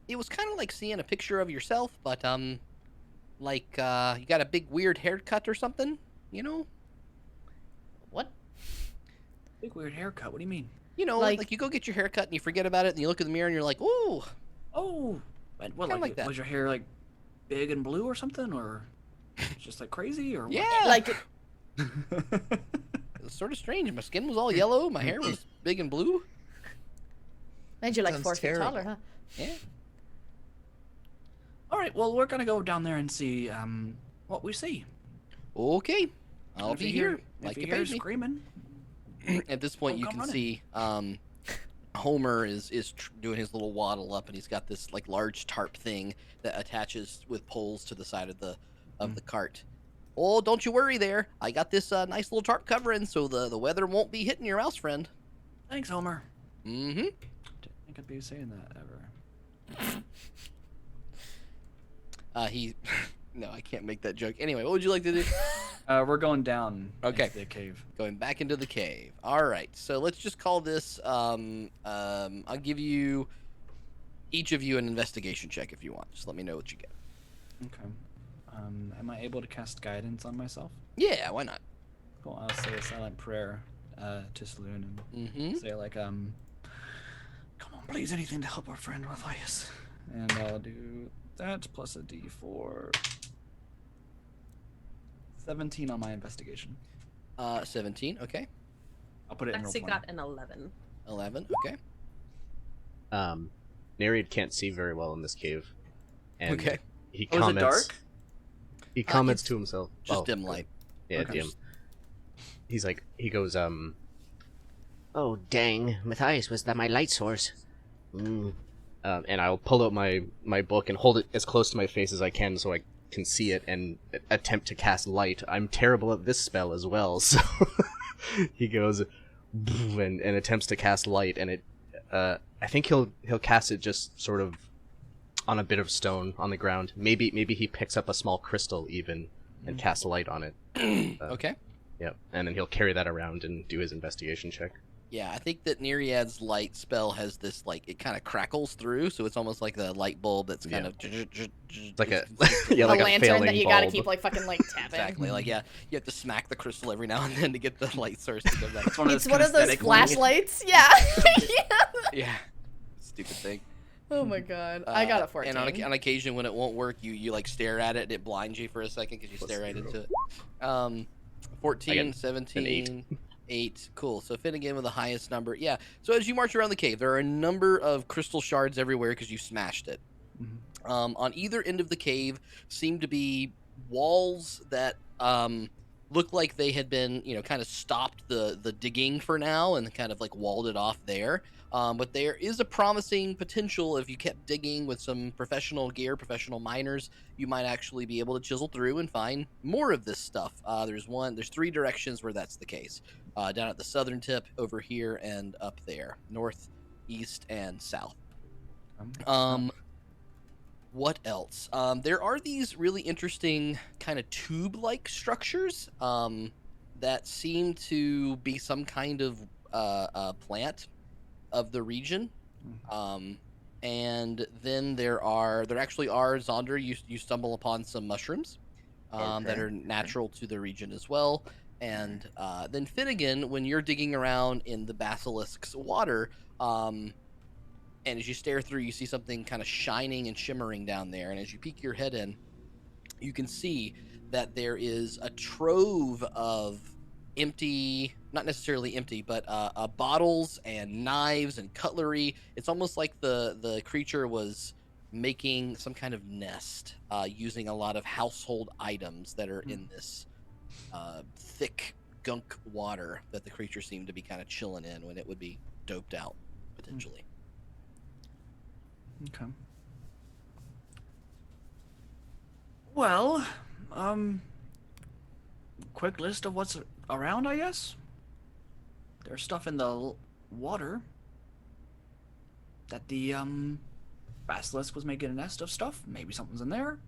it was kind of like seeing a picture of yourself, but like you got a big weird haircut or something, What? Big weird haircut. What do you mean? like you go get your haircut and you forget about it, and you look in the mirror and you're like, ooh. Oh, and what, Kinda like like that. was your hair like big and blue or something, or just like crazy, or Yeah. Like, what? It was sort of strange. My skin was all yellow. My hair was big and blue. made you like Sounds 4 feet terrible. taller, huh? Yeah. All right, well, we're gonna go down there and see what we see. Okay, I'll If be you here. hear- Like if you you hear paid me. screaming, At this point, Oh, you come can running. see Homer is doing his little waddle up, and he's got this like large tarp thing that attaches with poles to the side of the cart. Oh, don't you worry there. I got this nice little tarp covering, so the weather won't be hitting your mouse friend. thanks, Homer. Mm-hmm. Didn't think I'd be saying that ever. He. No, I can't make that joke. Anyway, what would you like to do? We're going down. Okay. Into the cave. Going back into the cave. All right. So let's just call this. I'll give you each of you an investigation check if you want. Just let me know what you get. Okay. Am I able to cast guidance on myself? Yeah, why not? Cool. I'll say a silent prayer to Saloon and Mm-hmm. say like come on, please, anything to help our friend Matthias. And I'll do that plus a D4. 17 on my investigation. 17. Okay. I'll put it in roll Lexi 20. got an 11. 11. Okay. Neriad can't see very well in this cave. And Okay. he Oh, is it comments. dark? He comments it's to himself. Just Oh, dim good. light. Yeah, Okay. dim. He goes, Oh, dang. Matthias, was that my light source? Mm. and I'll pull out my book and hold it as close to my face as I can so I can see it and attempt to cast light. I'm terrible at this spell as well, so he goes and attempts to cast light, and it I think he'll cast it just sort of on a bit of stone on the ground. Maybe he picks up a small crystal even and casts light on it. Okay. Yep, and then he'll carry that around and do his investigation check. Yeah, I think that Neriad's light spell has this, like, it kind of crackles through, so it's almost like the light bulb that's kind of... Like a A like a lantern failing that you gotta bulb. keep like fucking like tapping. Exactly, like, yeah, you have to smack the crystal every now and then to get the light source to go back. It's one of It's those one of those kinesthetic ones. flashlights. Yeah. Yeah. Stupid thing. Oh my god. I got a 14. And on occasion, when it won't work, you like stare at it and it blinds you for a second because you stare right into it. 14, an 17, 8. Cool. So Finnegan with the highest number. Yeah. So as you march around the cave, there are a number of crystal shards everywhere because you smashed it. On either end of the cave seem to be walls that look like they had been, kind of stopped the digging for now and kind of like walled it off there. But there is a promising potential if you kept digging with some professional gear, professional miners, you might actually be able to chisel through and find more of this stuff. There's 3 directions where that's the case. Down at the southern tip, over here, and up there. North, east, and south. What else? There are these really interesting kind of tube-like structures that seem to be some kind of plant of the region. And then there actually are, Zaunder, you stumble upon some mushrooms that are natural to the region as well. And then Finnegan, when you're digging around in the basilisk's water, and as you stare through, you see something kind of shining and shimmering down there. And as you peek your head in, you can see that there is a trove of empty, not necessarily empty, but bottles and knives and cutlery. It's almost like the creature was making some kind of nest using a lot of household items that are in this thick gunk water that the creature seemed to be kind of chilling in when it would be doped out, potentially. Okay. Well, quick list of what's around, I guess. There's stuff in the water that the basilisk was making a nest of stuff. Maybe something's in there.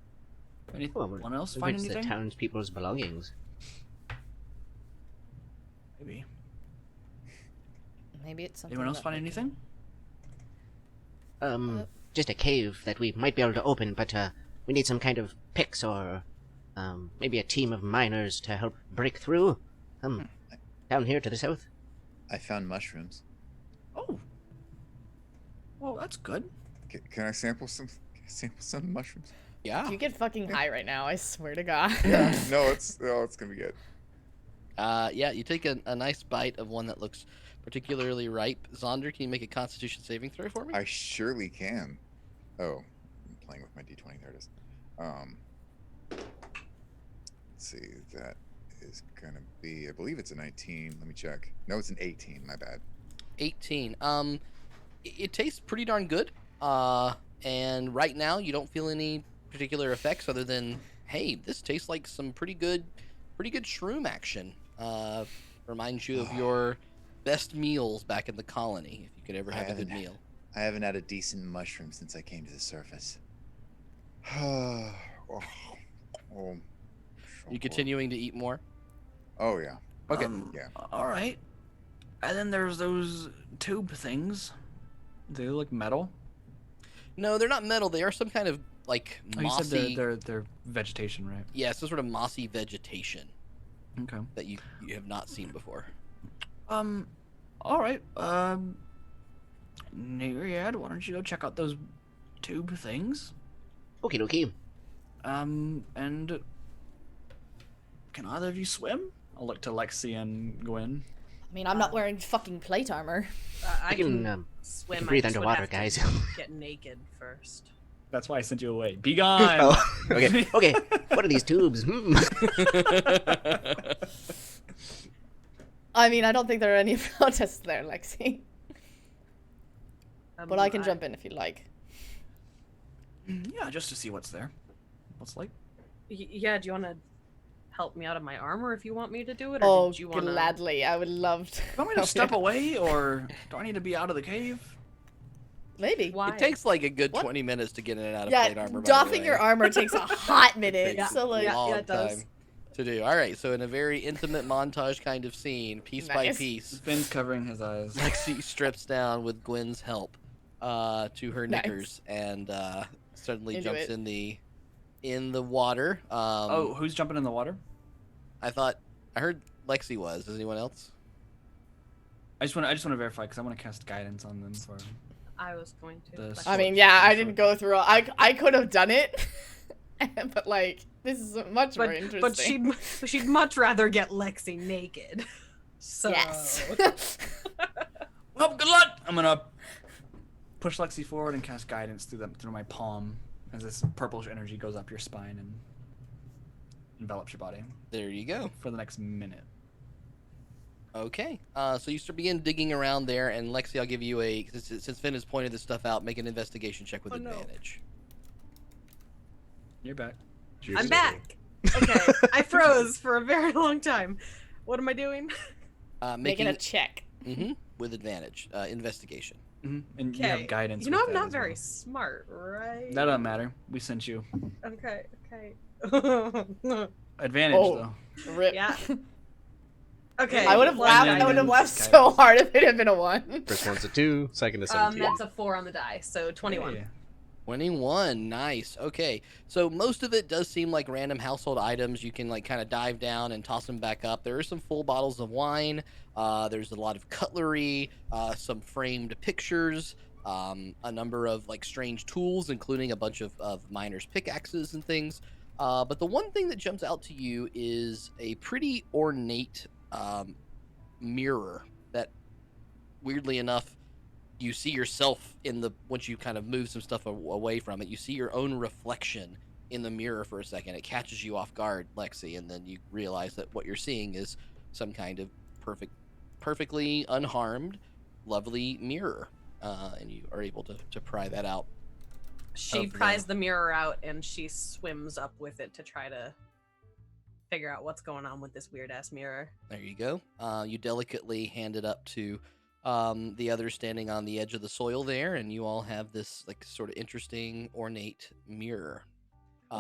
Anyone else Maybe find it's anything? the townspeople's belongings. Maybe. Maybe it's something. Anyone else that find we anything? Just a cave that we might be able to open, but we need some kind of picks or maybe a team of miners to help break through. Down here to the south. I found mushrooms. Oh. Well, that's good. Can I sample some mushrooms? Yeah. You get fucking high right now, I swear to God. Yeah. No, it's gonna be good. Yeah, you take a nice bite of one that looks particularly ripe. Zaunder, can you make a Constitution saving throw for me? I surely can. Oh, I'm playing with my D20. There it is. Let's see. That is gonna be. I believe it's a 19. Let me check. No, it's an 18. My bad. 18. It tastes pretty darn good. And right now you don't feel any particular effects other than, hey, this tastes like some pretty good shroom action. Reminds you of your best meals back in the colony, if you could ever have a good meal. I haven't had a decent mushroom since I came to the surface. Oh, You continuing to eat more? Oh yeah. Okay. Yeah. All right. And then there's those tube things. They look metal. No, they're not metal. They are some kind of like Oh, mossy. you said they're vegetation, right? Yeah, some sort of mossy vegetation Okay. that you have not seen before. All right. Neriad, why don't you go check out those tube things? Okie dokie. And can either of you swim? I'll look to Lexi and Gwen. I mean, I'm not wearing fucking plate armor. I You can can, swim. breathe I just would underwater, have to guys. Get naked first. That's why I sent you away. Be gone. Oh, okay. Okay. What are these tubes? I mean, I don't think there are any protests there, Lexi. But I can jump in if you'd like. Yeah, just to see what's there. What's like? Yeah, do you want to help me out of my armor if you want me to do it? Or Oh, did you want gladly. I would love to. You want me to step away, or do I need to be out of the cave? Maybe. Why? It takes like a good What? 20 minutes to get in and out of Yeah, plate armor. doffing your armor takes a hot minute. Takes So, like, a long it does. time to do. All right, so in a very intimate montage kind of scene, piece by Nice. piece, Finn's covering his eyes. Lexi strips down with Gwen's help to her Nice. knickers and suddenly Into jumps it. in the water. Oh, who's jumping in the water? I heard Lexi was. Is anyone else? I just want to verify because I want to cast guidance on them for. I was going to. The but- I mean, yeah, I didn't go through. I could have done it, but like, this is much more interesting. but she'd much rather get Lexi naked. So Yes. Well, good luck. I'm gonna push Lexi forward and cast guidance through my palm as this purplish energy goes up your spine and envelops your body There you go. for the next minute. Okay. So you begin digging around there, and Lexi, I'll give you since Finn has pointed this stuff out, make an investigation check with Oh, no. advantage. You're back. I'm back. Okay, I froze for a very long time. What am I doing? Making a check. With advantage. Investigation. And you have guidance. You know, with I'm that not as very well. smart, right? That doesn't matter. We sent you Okay. advantage Oh. though. Rip. Yeah. Okay. I would have laughed. I would have laughed so hard if it had been a 1. First one's a 2, second is 17. That's a 4 on the die, so 21. Hey. 21. Nice. Okay. So most of it does seem like random household items. You can like kind of dive down and toss them back up. There are some full bottles of wine. There's a lot of cutlery, some framed pictures, a number of like strange tools, including a bunch of miners' pickaxes and things. But the one thing that jumps out to you is a pretty ornate mirror that, weirdly enough, you see yourself once you kind of move some stuff away from it, you see your own reflection in the mirror for a second. It catches you off guard, Lexi, and then you realize that what you're seeing is some kind of perfectly unharmed, lovely mirror. And you are able to pry that out. She pries the mirror out and she swims up with it to try to figure out what's going on with this weird ass mirror. There you go. You delicately hand it up to the others standing on the edge of the soil there, and you all have this like sort of interesting, ornate mirror.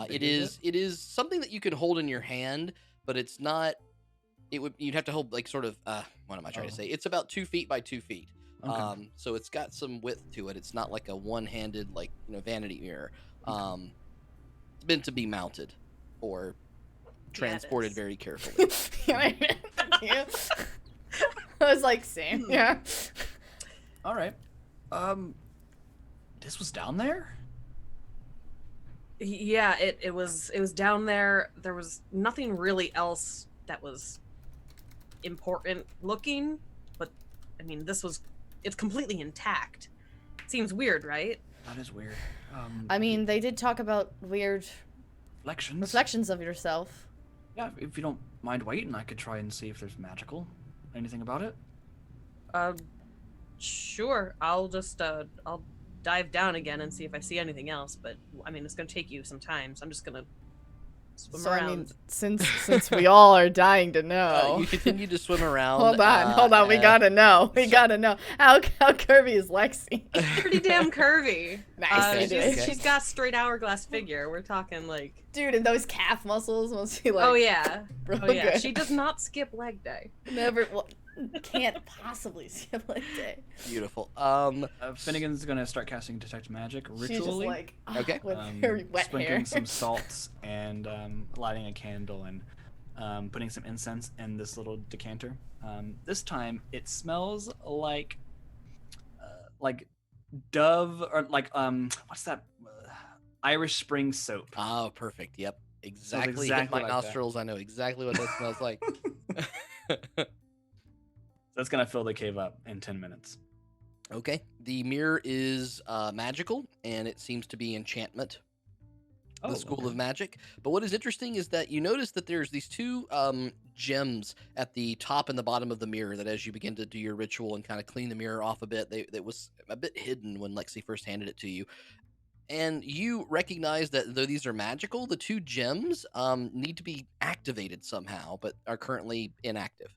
It is something that you can hold in your hand, but it's not. You'd have to hold like sort of. What am I trying to say? It's about 2 feet by 2 feet. Okay. So it's got some width to it. It's not like a one-handed like vanity mirror. It's meant to be mounted or transported very carefully. Yeah. I was like, same. Yeah. All right. This was down there? Yeah, it was down there. There was nothing really else that was important looking, but I mean, it's completely intact. Seems weird, right? That is weird. I mean, they did talk about weird Reflections. reflections of yourself. Yeah, if you don't mind waiting, I could try and see if there's magical. Anything about it? Sure. I'll just I'll dive down again and see if I see anything else. But I mean, it's gonna take you some time, so I'm just gonna swim So around. I mean, since we all are dying to know. You continue to swim around. Hold on. We gotta know. We gotta know. How curvy is Lexi? Pretty damn curvy. Nice. She's got straight hourglass figure. We're talking like. Dude, and those calf muscles must be like. Oh yeah. Real Oh yeah. good. She does not skip leg day. Never. Well, can't possibly skip like day. Beautiful. Finnegan's gonna start casting detect magic She's just ritually. like Okay. with her wet sprinkling hair. some salts and lighting a candle and putting some incense in this little decanter. This time it smells like Dove or like what's that? Irish Spring soap. Oh, perfect. Yep. Exactly. Hit exactly my like that. nostrils. I know exactly what that smells like. That's gonna fill the cave up in 10 minutes. Okay. The mirror is magical, and it seems to be enchantment. The School of Magic. But what is interesting is that you notice that there's these two gems at the top and the bottom of the mirror that as you begin to do your ritual and kind of clean the mirror off a bit, that was a bit hidden when Lexi first handed it to you. And you recognize that though these are magical, the two gems need to be activated somehow, but are currently inactive.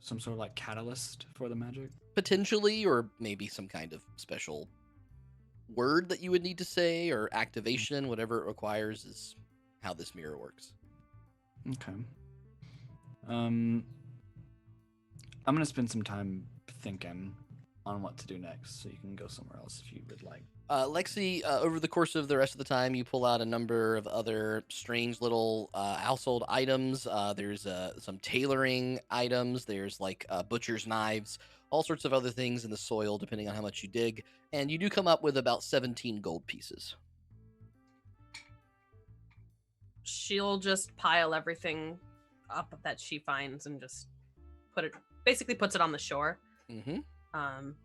Some sort of like catalyst for the magic. Potentially, or maybe some kind of special word that you would need to say, or activation, whatever it requires is how this mirror works. Okay. I'm gonna spend some time thinking on what to do next, so you can go somewhere else if you would like. Lexi, over the course of the rest of the time, you pull out a number of other strange little household items. There's some tailoring items. There's like butcher's knives, all sorts of other things in the soil, depending on how much you dig. And you do come up with about 17 gold pieces. She'll just pile everything up that she finds and just basically puts it on the shore. Mm-hmm. And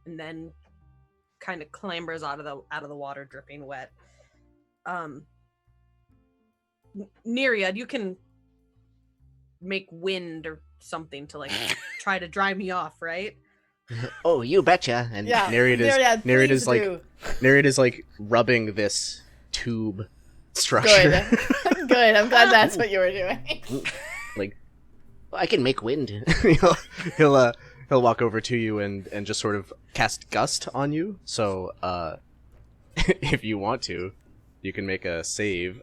then kind of clambers out of the water, dripping wet. Neriad, you can make wind or something to like try to dry me off, right? Oh, you betcha. And Yeah. Neriad is like rubbing this tube structure. Good. Good. I'm glad that's what you were doing. Like, I can make wind. He'll walk over to you and just sort of cast gust on you. So if you want to, you can make a save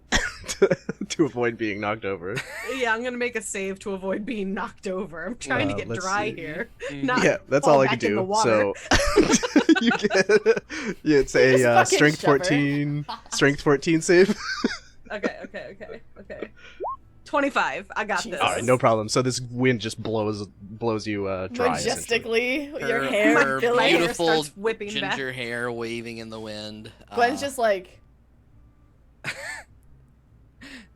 to avoid being knocked over. Yeah, I'm gonna make a save to avoid being knocked over. I'm trying to get let's dry see. here. Mm. Not Yeah, that's fall all I back can in the do. water. So you get it's a Just fucking strength shove her. 14 save. Okay. 25. I got Jesus. this. All right, no problem. So this wind just blows you dry. essentially. Majestically, your Her hair filling. My hair beautiful starts whipping back. ginger hair waving in the wind. Gwen's just like,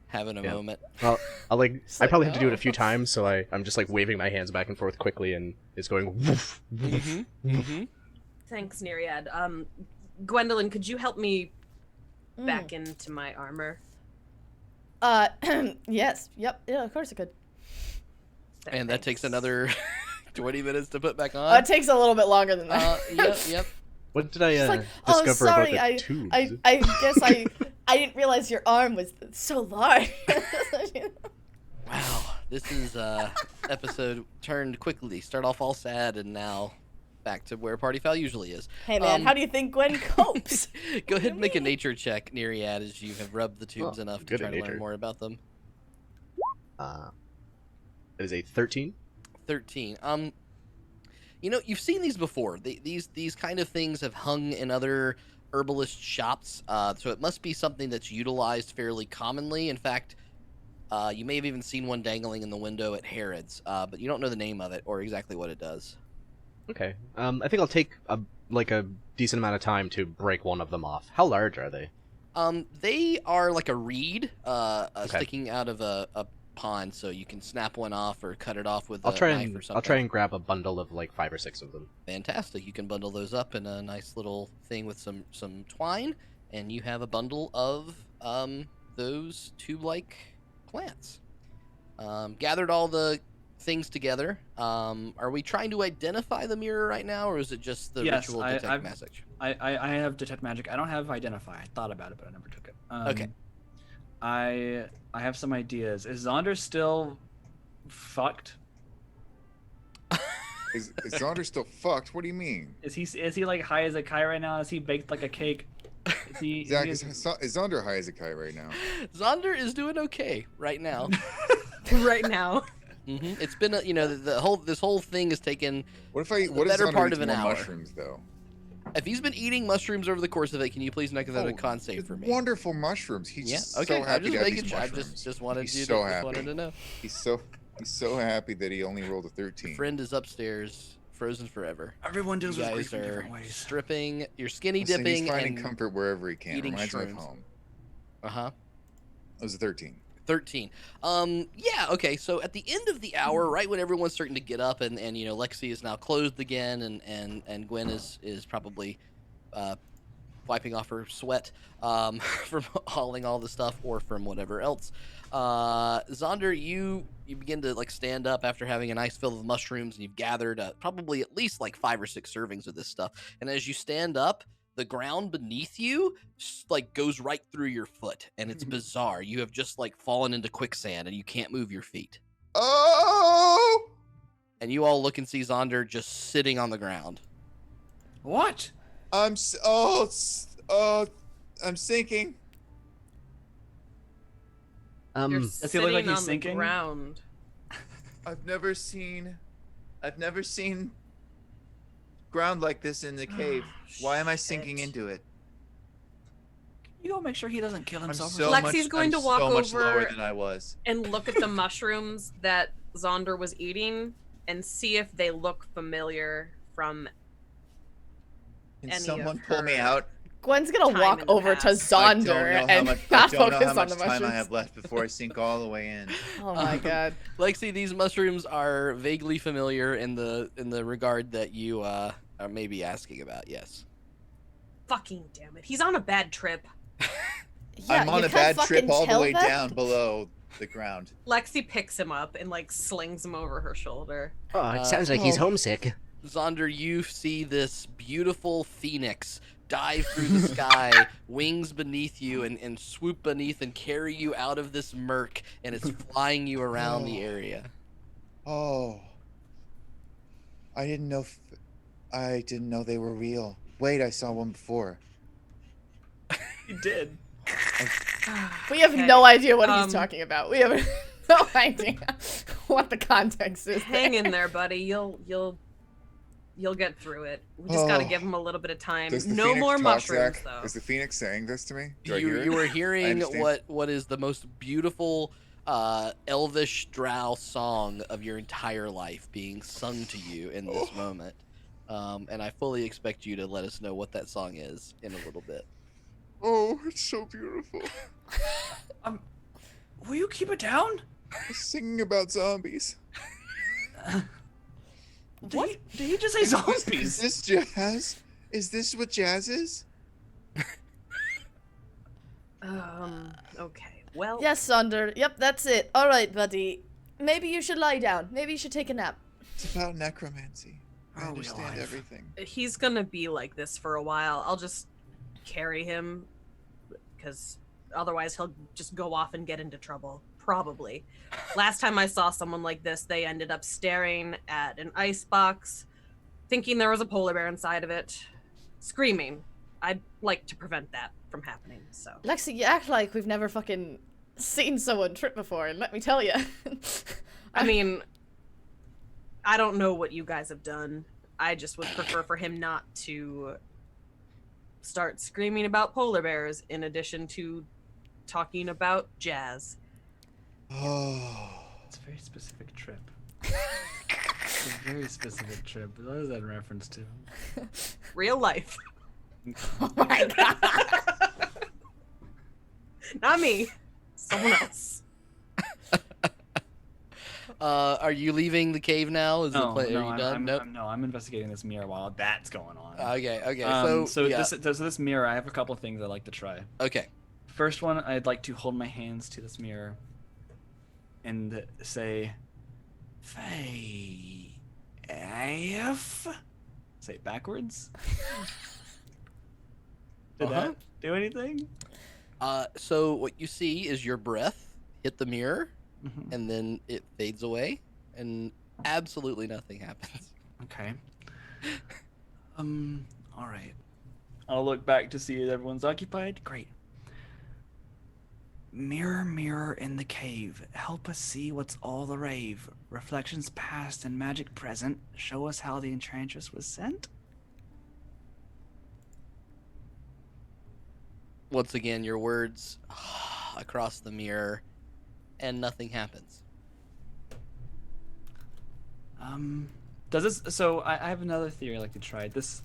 having a Yeah. moment. Well, I like, probably have to do it a "Oh." few times, so I'm just like waving my hands back and forth quickly, and it's going woof, woof. Mm-hmm. Thanks, Neriad. Gwendolyn, could you help me mm. back into my armor? Yes. Yep. Yeah, of course it could. And that takes another 20 minutes to put back It on. takes a little bit longer than that. Yep. What did I She's like, oh, discover sorry, about the tubes? I guess I didn't realize your arm was so large. Wow, this is episode turned quickly. Start off all sad and now back to where Party Foul usually is. Hey man, how do you think Gwen copes? Go ahead and make a nature check, Neriad, as you have rubbed the tubes Oh, enough to good try at to learn nature. more about them. It is a 13. 13. You know, you've seen these before. These kind of things have hung in other herbalist shops, so it must be something that's utilized fairly commonly. In fact, you may have even seen one dangling in the window at Harrod's, but you don't know the name of it or exactly what it does. Okay. I think I'll take a decent amount of time to break one of them off. How large are they? They are like a reed Okay. sticking out of a pond, so you can snap one off or cut it off with I'll a try knife or and something. I'll try and grab a bundle of like 5 or 6 of them. Fantastic. You can bundle those up in a nice little thing with some twine, and you have a bundle of those tube-like plants. Gathered all the things together. Are we trying to identify the mirror right now, or is it just the Yes, ritual detect message? I have detect magic. I don't have identify. I thought about it, but I never took it. Okay. I have some ideas. Is Zaunder still fucked? Is Zaunder still fucked? What do you mean? Is he like high as a kite right now? Is he baked like a cake? Is he? Zach, is Zaunder high as a kite right now? Zaunder is doing okay right now. Right now. It's been this whole thing has taken What the if better Zaunder part eats of an more hour. mushrooms though? If he's been eating mushrooms over the course of it, can you please make that a con save it's for me? Wonderful mushrooms. He's Yeah. so Okay. happy to have these I mushrooms. just wanted He's you so to happy. wanted to know. He's so happy that he only rolled a 13. Friend is upstairs, frozen forever. Everyone You deals with grief guys in are different ways. stripping. You're skinny Listen, dipping he's finding and comfort wherever he can. eating Reminds me of shrooms. home. Uh-huh. It was a 13. 13. Yeah, okay, so at the end of the hour, right when everyone's starting to get up and Lexi is now closed again and Gwen is probably wiping off her sweat from hauling all the stuff or from whatever else. Zaunder, you begin to like stand up after having a nice fill of mushrooms, and you've gathered probably at least like 5 or 6 servings of this stuff. And as you stand up, the ground beneath you like goes right through your foot, and it's bizarre. You have just like fallen into quicksand, and you can't move your feet. Oh! And you all look and see Zaunder just sitting on the ground. What? I'm sinking. You're Does he look like sitting he's on sinking? the ground. I've never seen ground like this in the cave. Why am I sinking Shit. into it? You go make sure he doesn't kill I'm himself. so Lexi's going to walk much lower over- than I was. And look at the mushrooms that Zaunder was eating and see if they look familiar from Can any someone of pull me her- out? Gwen's gonna Time walk in the over to past. Zaunder and I not don't know focus how on much the time mushrooms. I have left before I sink all the way in. Oh my god. Lexi, these mushrooms are vaguely familiar in the regard that you are maybe asking about. Yes. fucking damn it. He's on a bad trip. Yeah, I'm on you a can't bad trip fucking all the tell way that? down below the ground. Lexi picks him up and like slings him over her shoulder. Oh, it sounds like he's homesick. Zaunder, you see this beautiful phoenix dive through the sky, wings beneath you, and swoop beneath and carry you out of this murk, and it's flying you around the area. Oh. I didn't know they were real. Wait, I saw one before. He did. We have Okay. no idea what he's Um, talking about. We have no idea what the context is. Hang there. in there, buddy. You'll get through it. We just gotta Oh. give him a little bit of time. Does the No Phoenix more talk, mushrooms Zach? though. Is the Phoenix saying this to me? Do I hear You it? are I hearing understand. what is the most beautiful elvish drow song of your entire life being sung to you in this moment. And I fully expect you to let us know what that song is in a little bit. Oh, it's so beautiful. Will you keep it down? It's singing about zombies. Did he just say Is zombies? this jazz? Is this what jazz is? Okay. Well, Yes, Zaunder. Yep, that's it. All right, buddy. Maybe you should lie down. Maybe you should take a nap. It's about necromancy. I Are we understand alive? everything. he's gonna be like this for a while. I'll just carry him because otherwise he'll just go off and get into trouble. Probably. Last time I saw someone like this, they ended up staring at an ice box, thinking there was a polar bear inside of it, screaming. I'd like to prevent that from happening, so. Lexi, you act like we've never fucking seen someone trip before, and let me tell you. I mean, I don't know what you guys have done. I just would prefer for him not to start screaming about polar bears in addition to talking about jazz. Oh. It's a very specific trip. It's a very specific trip. What is that in reference to? Real life. Oh my god. Not me. Someone else. Are you leaving the cave now? Is No, are you no, done? Nope. I'm investigating this mirror while that's going on. Okay. So yeah. this mirror, I have a couple things I'd like to try. Okay. First one, I'd like to hold my hands to this mirror and say, F. Say it backwards. Did that do anything? So what you see is your breath hit the mirror, and then it fades away, and absolutely nothing happens. Okay. All right. I'll look back to see that everyone's occupied. Great. Mirror, mirror in the cave, help us see what's all the rave. Reflections past and magic present, show us how the enchantress was sent. Once again, your words across the mirror, and nothing happens. Does this? So I have another theory I like to try. This.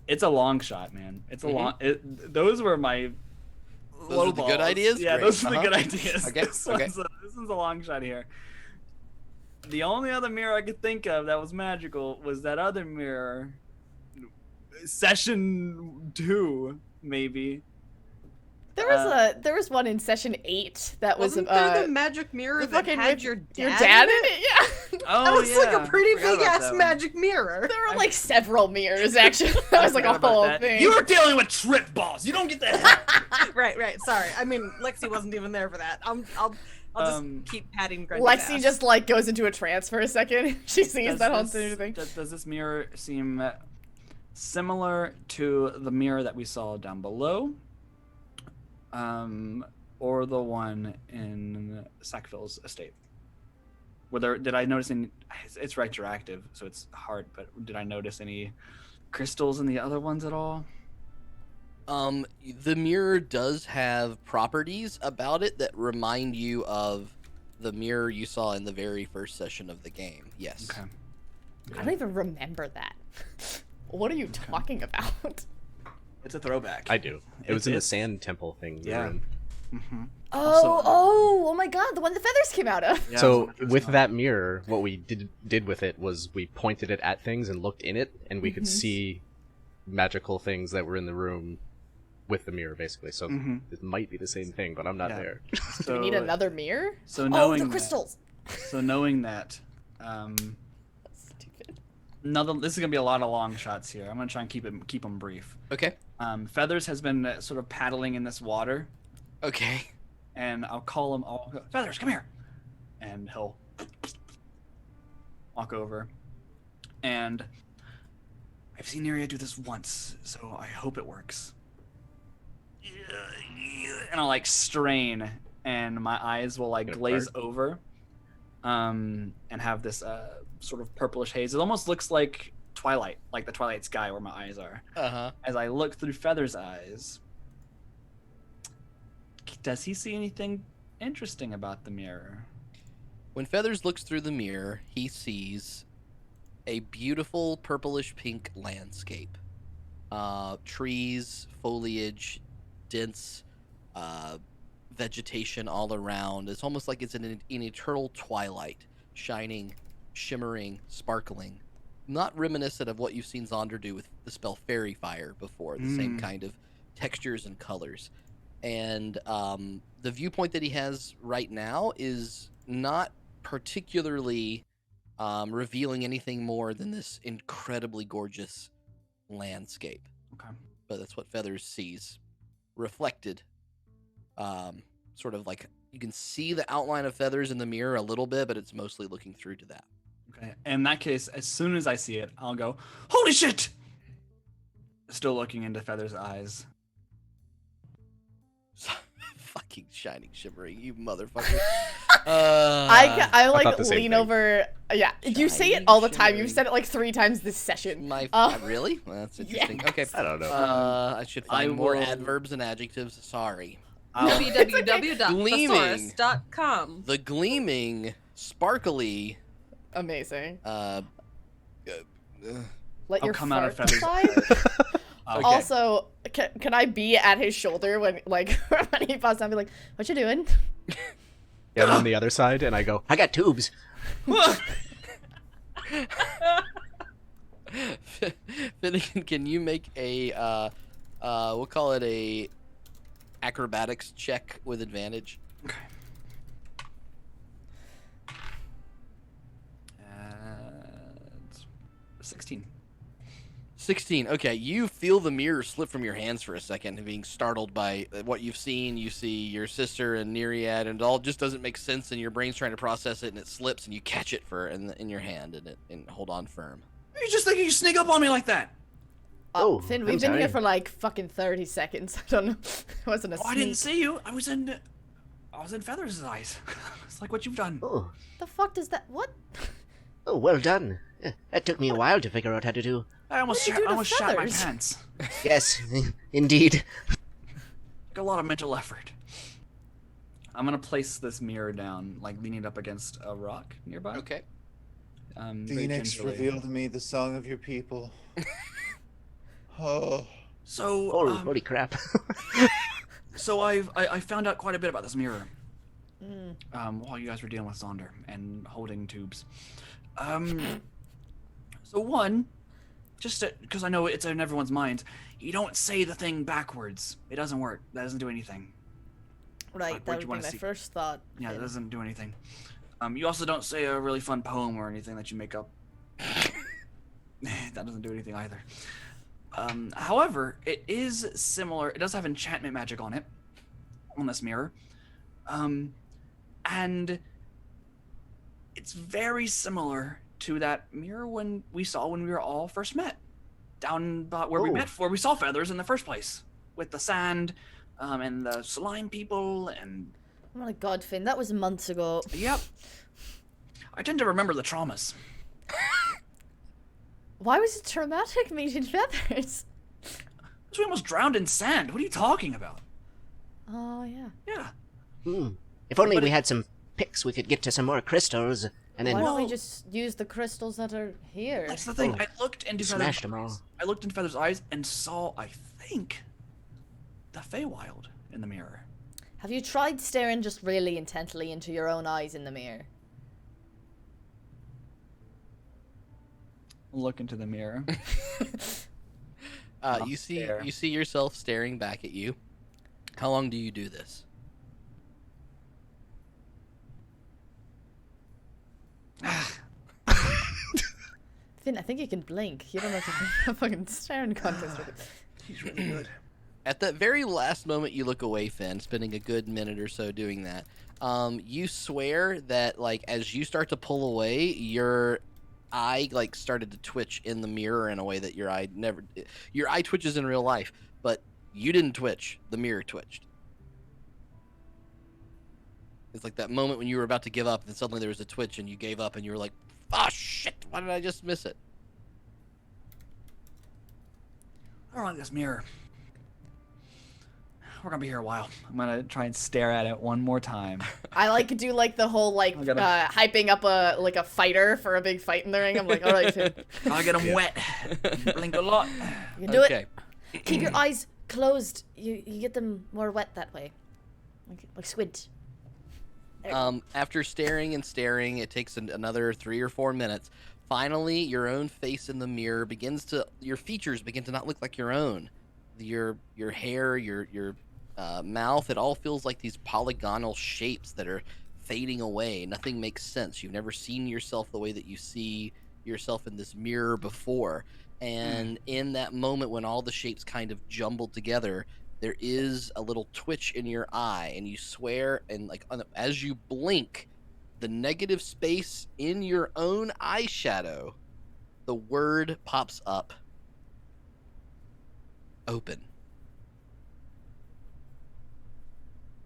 It's a long shot, man. It's a long. Those were my. Those are the good ideas? Yeah, Great. those are the good ideas. Okay, This one's a long shot here. The only other mirror I could think of that was magical was that other mirror. Session 2, maybe. There was one in session 8 that was Wasn't there the magic mirror that fucking had with your your dad dad in in it? Yeah. Oh, That was like a pretty Forgot big about ass that one. magic mirror. There were like several mirrors actually. That was like a Forgot about whole that. thing. You were dealing with trip balls. You don't get that. Right. Sorry. I mean, Lexi wasn't even there for that. I'll just keep patting Grendy's Lexi ass. just like goes into a trance for a second. She sees Does that whole this- thing. Does this mirror seem similar to the mirror that we saw down below? Or the one in Sackville's estate? Did I notice any? It's retroactive, so it's hard. But did I notice any crystals in the other ones at all? The mirror does have properties about it that remind you of the mirror you saw in the very first session of the game. Yes. Okay. I don't even remember that. What are you talking about? It's a throwback. I do. It was in the sand temple thing. Yeah. Room. Mm-hmm. Oh my god, the one the feathers came out of. Yeah, So with that mirror, what we did with it was we pointed it at things and looked in it, and we could see magical things that were in the room with the mirror, basically. So it might be the same thing, but I'm not there. Do we need another mirror? So knowing the crystals. So knowing that, Stupid. this is gonna be a lot of long shots here. I'm gonna try and keep them brief. Okay. Feathers has been sort of paddling in this water, Okay. and I'll call him. Feathers, come here, and he'll walk over. And I've seen Neriad do this once, so I hope it works. And I'll like strain, and my eyes will like glaze over, and have this sort of purplish haze. It almost looks like Twilight, like the Twilight sky where my eyes are. As I look through Feather's eyes, does he see anything interesting about the mirror? When Feathers looks through the mirror, he sees a beautiful purplish pink landscape. Trees, foliage, dense vegetation all around. It's almost like it's in an eternal twilight, shining, shimmering, sparkling. Not reminiscent of what you've seen Zaunder do with the spell Fairy Fire before, the same kind of textures and colors. And the viewpoint that he has right now is not particularly revealing anything more than this incredibly gorgeous landscape. Okay. But that's what Feathers sees reflected. Sort of like you can see the outline of Feathers in the mirror a little bit, but it's mostly looking through to that. Okay. In that case, as soon as I see it, I'll go, "Holy shit!" Still looking into Feather's eyes. Fucking shining, shimmering, you motherfucker. I like thought the same lean thing. over. Yeah, you say it Shining, all the time. shimmering. You've said it like 3 times this session. Really? Well, that's interesting. yes. Okay. I don't know. I should find more will- adverbs and adjectives. Sorry. www.thesaurus.com. The gleaming, sparkly, Amazing. I'll Let your come out of fart Feather's slide. Okay. Also, can I be at his shoulder when when he pops down? And be like, "What you doing?" Yeah, I'm on the other side, and I go, I got tubes. Finnegan, can you make a we'll call it a acrobatics check with advantage. Okay. It's 16. 16. Okay, you feel the mirror slip from your hands for a second, being startled by what you've seen. You see your sister and Neriad, and it all just doesn't make sense, and your brain's trying to process it, and it slips, and you catch it in your hand and hold on firm. You just think you sneak up on me like that? Oh, Finn, I'm we've been here sorry. for like fucking 30 seconds. I don't know. It wasn't a Oh, I didn't sneak. see you. I was in Feathers' eyes. It's like what you've done. Oh, The fuck does that? What? oh, well done. That took me a while to figure out how to do. I almost, What did you do to shot my Feathers? pants. Yes, indeed. Took a lot of mental effort. I'm gonna place this mirror down, like leaning up against a rock nearby. Okay. Very Phoenix, gingerly. reveal to me the song of your people. Oh. So, Holy crap. so I found out quite a bit about this mirror. While you guys were dealing with Zaunder and holding tubes. So one, just because I know it's in everyone's mind, you don't say the thing backwards. It doesn't work. That doesn't do anything. Right, Like, that what would you be wanna my see? first thought. Yeah, that Finn. doesn't do anything. You also don't say a really fun poem or anything that you make up. That doesn't do anything either. However, it is similar. It does have enchantment magic on it, on this mirror. And it's very similar to that mirror when we were all first met. Down about where we met, where we saw Feathers in the first place. With the sand, and the slime people, and... Oh my god, Finn, that was months ago. Yep. I tend to remember the traumas. Why was it traumatic meeting Feathers? Because we almost drowned in sand. What are you talking about? Oh, yeah. Yeah. If only But we it- had some picks, we could get to some more crystals, and then Why don't we Well- just use the crystals that are here? That's the thing. Oh. I looked into smashed Feathers' them all. eyes. I looked into Feathers' eyes and saw, I think, the Feywild in the mirror. Have you tried staring just really intently into your own eyes in the mirror? Look into the mirror. You see stare. you see yourself staring back at you. How long do you do this? Finn, I think you can blink. You don't have to be a fucking staring contest with it. He's really good. At that very last moment you look away, Finn, spending a good minute or so doing that, you swear that, like, as you start to pull away, your eye, like, started to twitch in the mirror in a way that your eye twitches in real life, but you didn't twitch. The mirror twitched. It's like that moment when you were about to give up, and then suddenly there was a twitch, and you gave up, and you were like, "Oh shit! Why did I just miss it?" I don't like this mirror. We're gonna be here a while. I'm gonna try and stare at it one more time. I like do like the whole like I gotta- hyping up a fighter for a big fight in the ring. I'm like, all right, Finn, I'll get them wet. Blink a lot. you can do Okay. it. Keep your eyes closed. You get them more wet that way. Like squint. There. After staring and staring, it takes another 3 or 4 minutes. Finally, your own face in the mirror your features begin to not look like your own. Your hair, your mouth, it all feels like these polygonal shapes that are fading away. Nothing makes sense. You've never seen yourself the way that you see yourself in this mirror before. And in that moment when all the shapes kind of jumbled together, there is a little twitch in your eye, and you swear, and like as you blink, the negative space in your own eyeshadow, the word pops up. Open.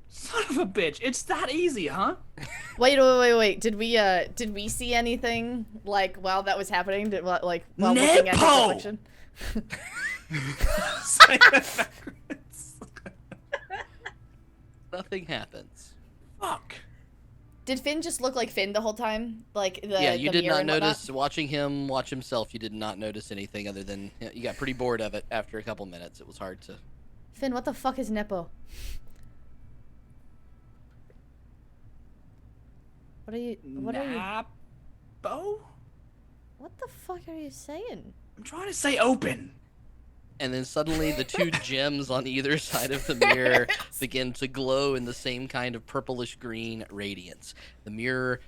Son of a bitch. It's that easy, huh? Wait. Did we see anything like while that was happening? While looking at his Nepo! reflection? Say that backwards. Nothing happens. Fuck. Did Finn just look like Finn the whole time? Like the Yeah, you the did mirror not and whatnot? notice, watching him watch himself, you did not notice anything other than you got pretty bored of it after a couple minutes. It was hard to... Finn, what the fuck is Nepo? What are you? Napo? What the fuck are you saying? I'm trying to say open. And then suddenly the two gems on either side of the mirror begin to glow in the same kind of purplish green radiance. The mirror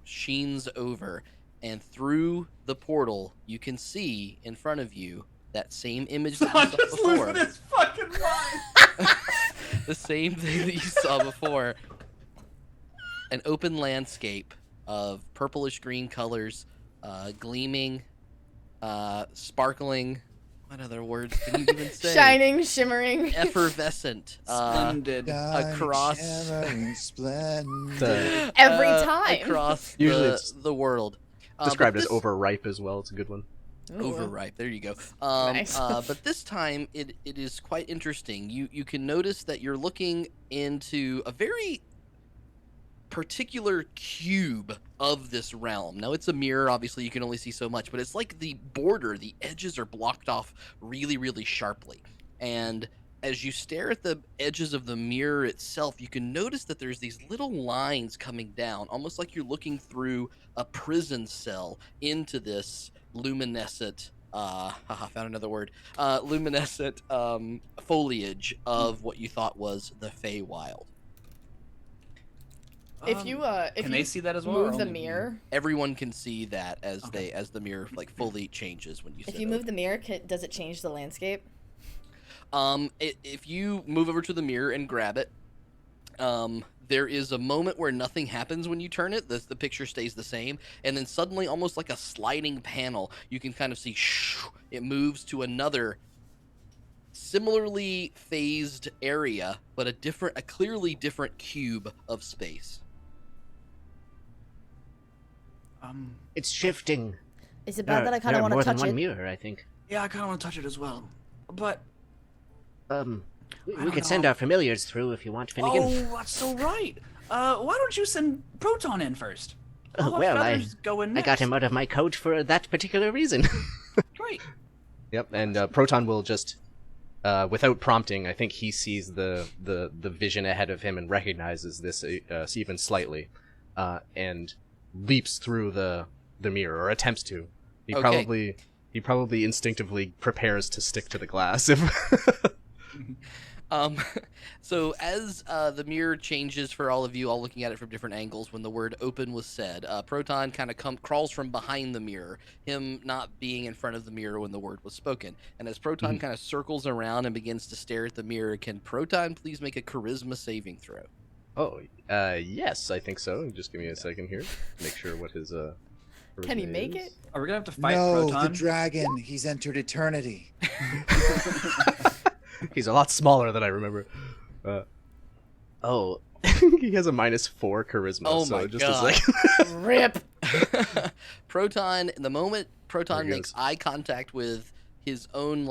sheens over, and through the portal, you can see in front of you that same image that you saw before. Losing his fucking mind. The same thing that you saw before. An open landscape of purplish green colors, gleaming, sparkling. What other words can you even say? Shining, shimmering. Effervescent. Splendid. Across Splendid. Every time. Across Usually it's the world. Described But as this- overripe as well. It's a good one. Ooh. Overripe. There you go. Nice. But this time it is quite interesting. You can notice that you're looking into a very particular cube of this realm. Now it's a mirror, obviously you can only see so much, but it's like the border, the edges are blocked off really, really sharply. And as you stare at the edges of the mirror itself, you can notice that there's these little lines coming down, almost like you're looking through a prison cell into this luminescent found another word. Luminescent foliage of what you thought was the Feywild. If you Can they see that as well? move or the only me? mirror, Everyone can see that as Okay. as the mirror like fully changes when you. if sit you over. move the mirror, does it change the landscape? If you move over to the mirror and grab it, there is a moment where nothing happens when you turn it. The picture stays the same, and then suddenly, almost like a sliding panel, you can kind of see it moves to another similarly phased area, but a clearly different cube of space. It's shifting. Is it bad that I kind of want to more touch than one it? mirror, I think. Yeah, I kind of want to touch it as well. But We don't could send know. our familiars through if you want, Finnegan. oh, that's so right. Why don't you send Proton in first? I'll watch Well, the I others go in I next. got him out of my coat for that particular reason. Great. Yep, and Proton will just, without prompting, I think he sees the vision ahead of him and recognizes this even slightly, and leaps through the mirror, or attempts to. He Okay. probably instinctively prepares to stick to the glass. If So as the mirror changes for all of you, all looking at it from different angles, when the word open was said, Proton kind of crawls from behind the mirror, him not being in front of the mirror when the word was spoken. And as Proton kind of circles around and begins to stare at the mirror, can Proton please make a charisma saving throw? Oh, yes, I think so. Just give me a second here. Make sure what his Can he charisma make is. it? Are we gonna have to fight No, Proton? the dragon. He's entered eternity. He's a lot smaller than I remember. He has a -4 charisma. Oh so my it just God. Is like Rip. Proton, the moment Proton There he makes goes. eye contact with his own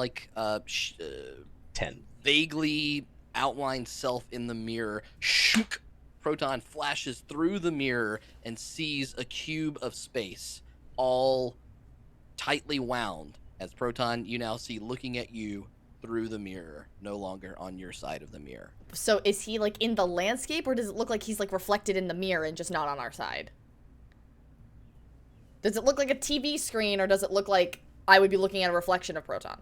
10. vaguely outlined self in the mirror, shook, Proton flashes through the mirror and sees a cube of space, all tightly wound. As Proton, you now see looking at you through the mirror, no longer on your side of the mirror. So is he like in the landscape, or does it look like he's like reflected in the mirror and just not on our side? Does it look like a TV screen, or does it look like I would be looking at a reflection of Proton?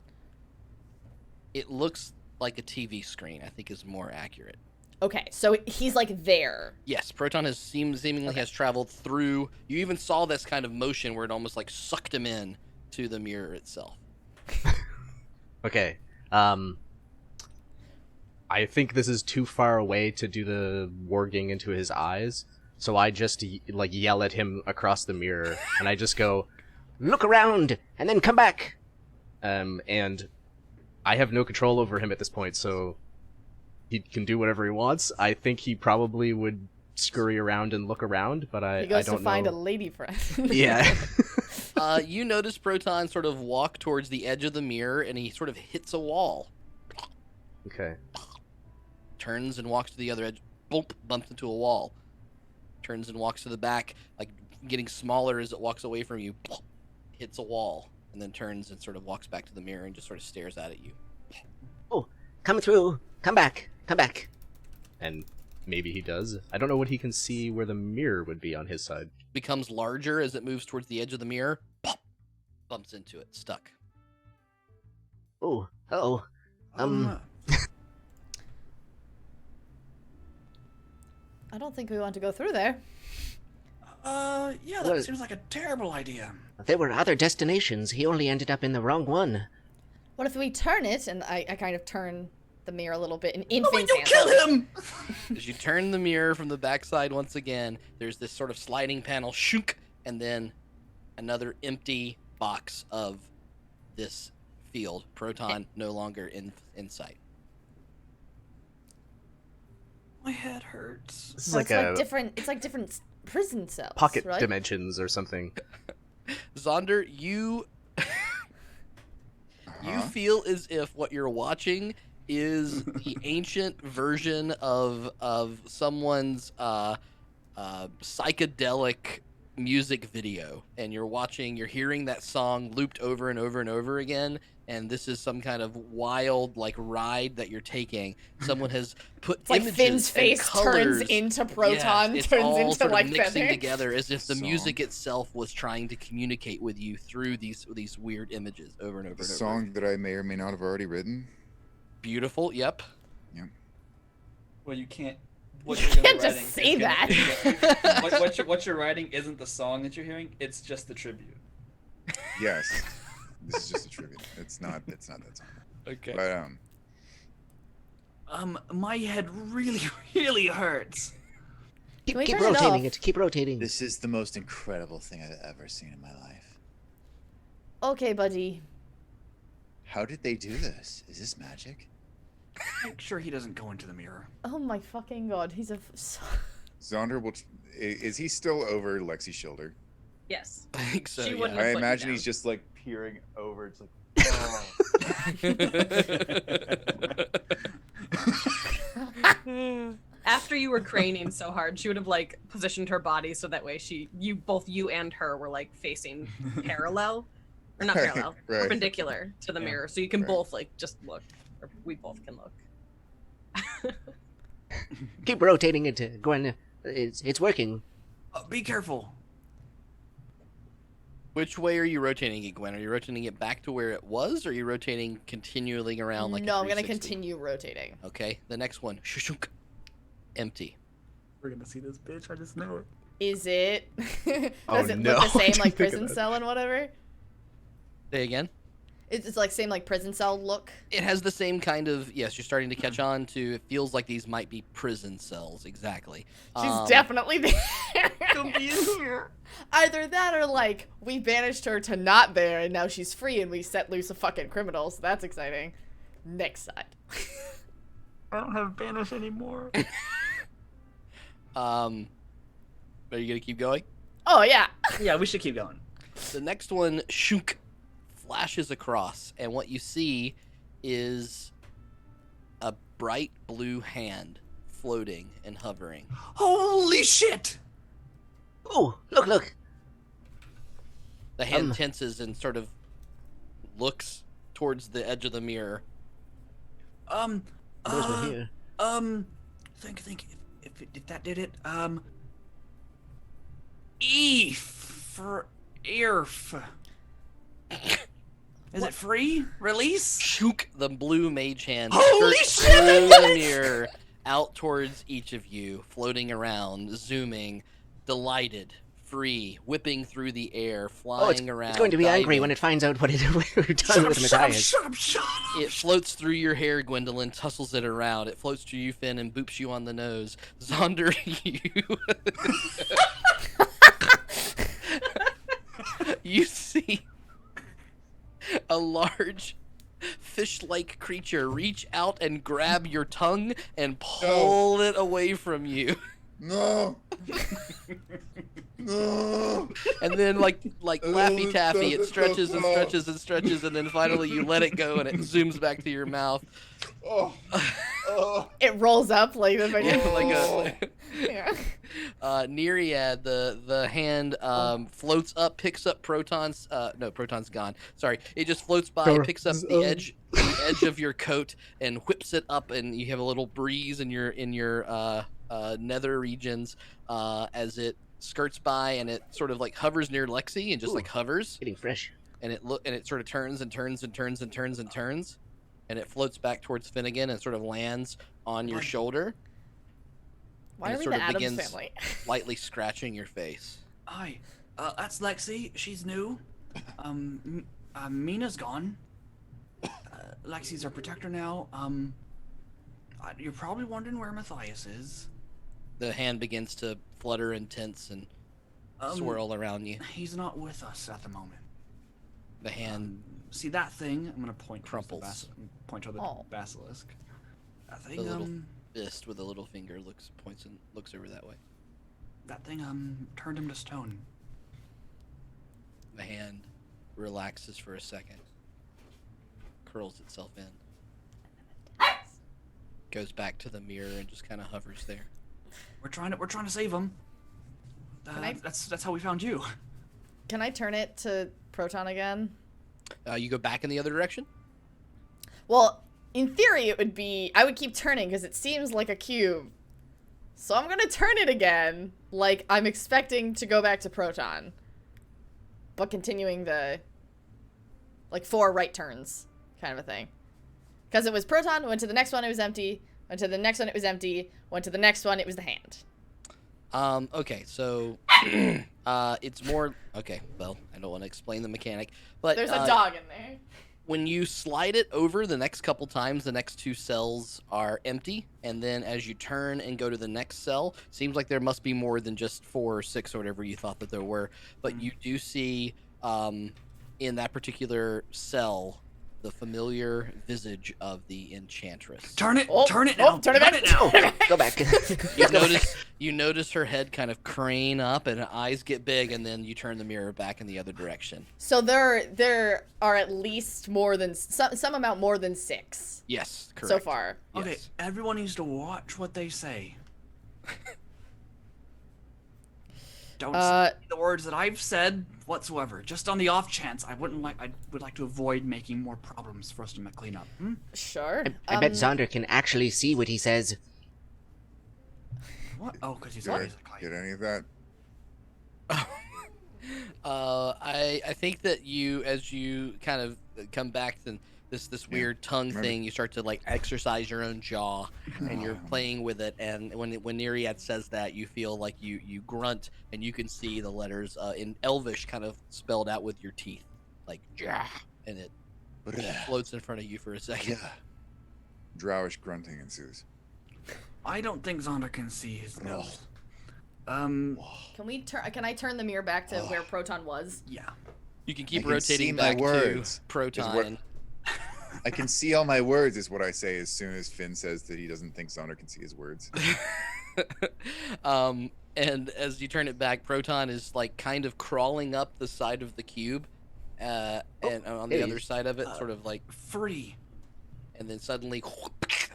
It looks like a TV screen, I think is more accurate. Okay, so he's like there. Yes, Proton has seemingly has traveled through. You even saw this kind of motion where it almost like sucked him in to the mirror itself. Okay. I think this is too far away to do the warging into his eyes, so I just yell at him across the mirror, and I just go, Look around and then come back. and I have no control over him at this point, so he can do whatever he wants. I think he probably would scurry around and look around, but I He goes don't to find know. a lady friend. Yeah. You notice Proton sort of walk towards the edge of the mirror, and he sort of hits a wall. Okay. Turns and walks to the other edge. Boop, bumps into a wall. Turns and walks to the back, like getting smaller as it walks away from you. Hits a wall, and then turns and sort of walks back to the mirror and just sort of stares out at you. Oh, come through. Come back. Come back. And maybe he does. I don't know what he can see where the mirror would be on his side. Becomes larger as it moves towards the edge of the mirror. Pop, bumps into it, stuck. Oh, hello. I don't think we want to go through there. Yeah, that seems like a terrible idea. There were other destinations. He only ended up in the wrong one. What if we turn it, and I kind of turn the mirror a little bit, and Oh, infant wait, don't kill him! As you turn the mirror from the backside once again, there's this sort of sliding panel, shook, and then another empty box of this field. Proton no longer in sight. My head hurts. This is So like it's like different prison cells, pocket right? dimensions or something. Zaunder, you feel as if what you're watching is the ancient version of someone's psychedelic music video, and you're hearing that song looped over and over and over again, and this is some kind of wild ride that you're taking. Someone has put It's like images Finn's face and colors, turns into Proton, it's turns all into sort of like mixing Feather. together as if the Song. music itself was trying to communicate with you through these weird images over and over The and over. song that I may or may not have already written. Beautiful. Yep. Well, you can't. You What you're gonna can't be just writing say is gonna- that. what you're writing isn't the song that you're hearing. It's just the tribute. Yes. This is just a tribute. It's not that song. Okay. But My head really, really hurts. Keep we turn it rotating off? it. Keep rotating. This is the most incredible thing I've ever seen in my life. Okay, buddy. How did they do this? Is this magic? Make sure he doesn't go into the mirror. Oh my fucking god, he's a. Zaunder is he still over Lexi's shoulder? Yes. I think so. She yeah. wouldn't- I put you imagine down. he's just like peering over. It's like, After you were craning so hard, she would have positioned her body so that way both you and her were facing parallel, or not parallel, Right. perpendicular to the Yeah. mirror, so you can Right. both just look, or we both can look. Keep rotating it, Gwen. It's working. Be careful. Which way are you rotating it, Gwen? Are you rotating it back to where it was, or are you rotating continually around like No, a I'm gonna 360? continue rotating. Okay, the next one. Shushunk. Empty. We're gonna see this bitch. I just know it. Is it? Oh, Does it no. look the same Didn't like think of prison that. cell and whatever? Say again? It's like same like prison cell look. It has the same kind of, yes, you're starting to catch on to, it feels like these might be prison cells, exactly. She's definitely there. Don't be in here. Either that or we banished her to not there and now she's free and we set loose a fucking criminal, so that's exciting. Next side. I don't have banish anymore. Are you gonna keep going? Oh yeah. Yeah, we should keep going. The next one, shunk, flashes across, and what you see is a bright blue hand floating and hovering. Holy shit! Oh, look. The hand tenses and sort of looks towards the edge of the mirror. Those were here. Think if that did it. E for earf. Is it free? Release? Shook, the blue mage hand Holy skirts shit, I through did the it! mirror out towards each of you, floating around, zooming, delighted, free, whipping through the air, flying around. It's going to be angry diving. when it finds out what we've done with Matthias. Shut up. It floats through your hair, Gwendolyn, tussles it around. It floats to you, Finn, and boops you on the nose. Zaunder, you see a large fish-like creature reach out and grab your tongue and pull it away from you. no. No. And then like Laffy Taffy, it stretches and stretches and stretches, and then finally you let it go and it zooms back to your mouth. Oh. Oh. It rolls up like the Yeah, Neriad, the hand floats up, picks up Proton's no, Proton's gone. Sorry. It just floats by, picks up the edge of your coat and whips it up, and you have a little breeze in your nether regions as it skirts by, and it sort of hovers near Lexi and just hovers. Getting fresh. and it sort of turns and turns and turns and turns and turns, and it floats back towards Finnegan and sort of lands on your shoulder. Why and are it we sort the of Addams begins family? lightly scratching your face. Hi, that's Lexi. She's new. Meena's gone. Lexi's our protector now. You're probably wondering where Matthias is. The hand begins to flutter and tense and swirl around you. He's not with us at the moment. The hand See that thing? I'm gonna point crumples. Point toward the basilisk. That The thing, little fist with a little finger looks over that way. that thing, turned him to stone. The hand relaxes for a second, curls itself in, goes back to the mirror and just kind of hovers there. We're trying to save him. That's how we found you. Can I turn it to Proton again? You go back in the other direction? Well, in theory, it would be... I would keep turning because it seems like a cube. So I'm going to turn it again. Like, I'm expecting to go back to Proton. But continuing the... Like, 4 right turns kind of a thing. Because it was Proton, went to the next one, it was empty. Went to the next one, it was empty. Went to the next one, it was the hand. Okay, so... it's more... Okay, well, I don't want to explain the mechanic, but... There's a dog in there. When you slide it over the next couple times, the next 2 cells are empty, and then as you turn and go to the next cell, seems like there must be more than just 4 or 6 or whatever you thought that there were, but you do see in that particular cell the familiar visage of the enchantress. Turn it now. Turn it back. now. Go back. You notice her head kind of crane up and her eyes get big, and then you turn the mirror back in the other direction. So there are at least more than... Some amount more than 6. Yes, correct. So far. Okay, Yes. everyone needs to watch what they say. Don't say the words that I've said whatsoever. Just on the off chance, I would like to avoid making more problems for us to clean up. Sure. I bet Zaunder can actually see what he says. What? Oh, because he's Did I always get any of that? I think that as you kind of come back to this weird tongue thing, you start to like exercise your own jaw, and you're playing with it. And when Neriad says that, you feel like you grunt, and you can see the letters in Elvish kind of spelled out with your teeth, like "jah," and it floats in front of you for a second. Yeah. Drowish grunting ensues. I don't think Zaunder can see his nose. Can I turn the mirror back to where Proton was? Yeah. You can keep I can see rotating my back words, to Proton. I can see all my words, is what I say as soon as Finn says that he doesn't think Zaunder can see his words. And as you turn it back, Proton is like kind of crawling up the side of the cube, and on the other side of it, sort of like free. And then suddenly,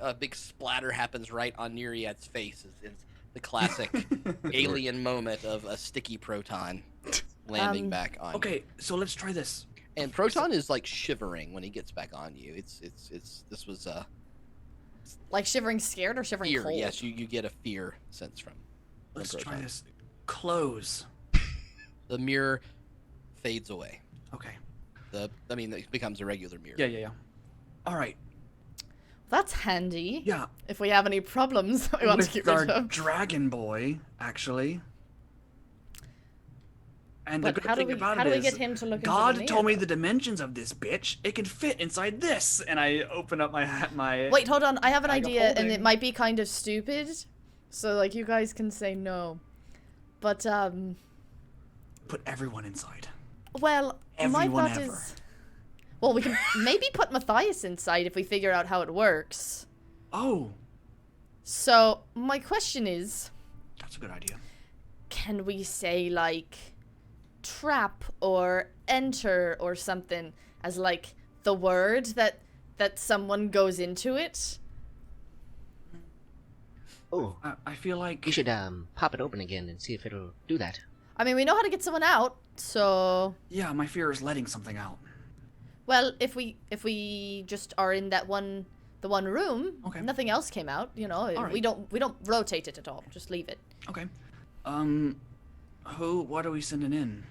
a big splatter happens right on Neriad's face. It's the classic alien moment of a sticky Proton landing back on you. Okay, so let's try this. And Proton is like shivering when he gets back on you. This was like shivering scared or shivering fear. cold? Yes, you get a fear sense from Let's Proton. try this. Close. The mirror fades away. Okay. It becomes a regular mirror. Yeah. All right. That's handy. Yeah. If we have any problems we want to With get our rid of. dragon boy, actually. And the But good how do thing we about how it do we is, get him to look God into the told me mirror? the dimensions of this bitch. It can fit inside this, and I open up my. Wait, hold on. I have an bag of idea, and it holding. might be kind of stupid. So like you guys can say no. But Put everyone inside. well, my Everyone thought ever. is well, we can maybe put Matthias inside if we figure out how it works. Oh, So, my question is, that's a good idea. can we say like trap or enter or something as like the word that someone goes into it? Oh, I feel like you should pop it open again and see if it'll do that. I mean, we know how to get someone out, so yeah, my fear is letting something out. well, if we just are in the one room, Okay. nothing else came out, you know. All right. We don't rotate it at all. Just leave it. Okay. What are we sending in?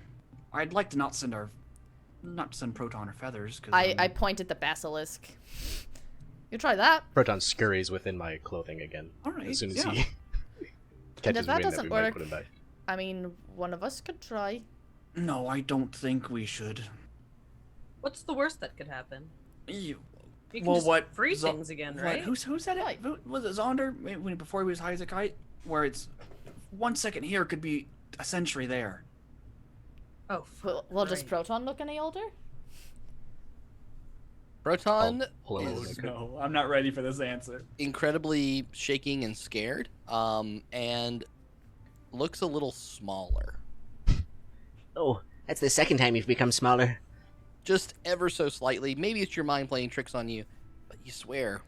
I'd like to not send our not to send Proton or Feathers. Cause, I point at the basilisk. You try that. Proton scurries within my clothing again. All right, As soon as yeah. he catches that wind that doesn't we might work- put him back. I mean, one of us could try. No, I don't think we should. What's the worst that could happen? You. You can Well, just what? freeze Zo- things again, what- right? Who said it? Right. Was it Zaunder before he was high as a kite? Where it's 1 second here could be a century there. Oh, Well, does right. Proton look any older? Proton I'll pull him over is my No, I'm not ready for this answer. incredibly shaking and scared, and looks a little smaller. Oh, that's the second time you've become smaller. Just ever so slightly. Maybe it's your mind playing tricks on you, but you swear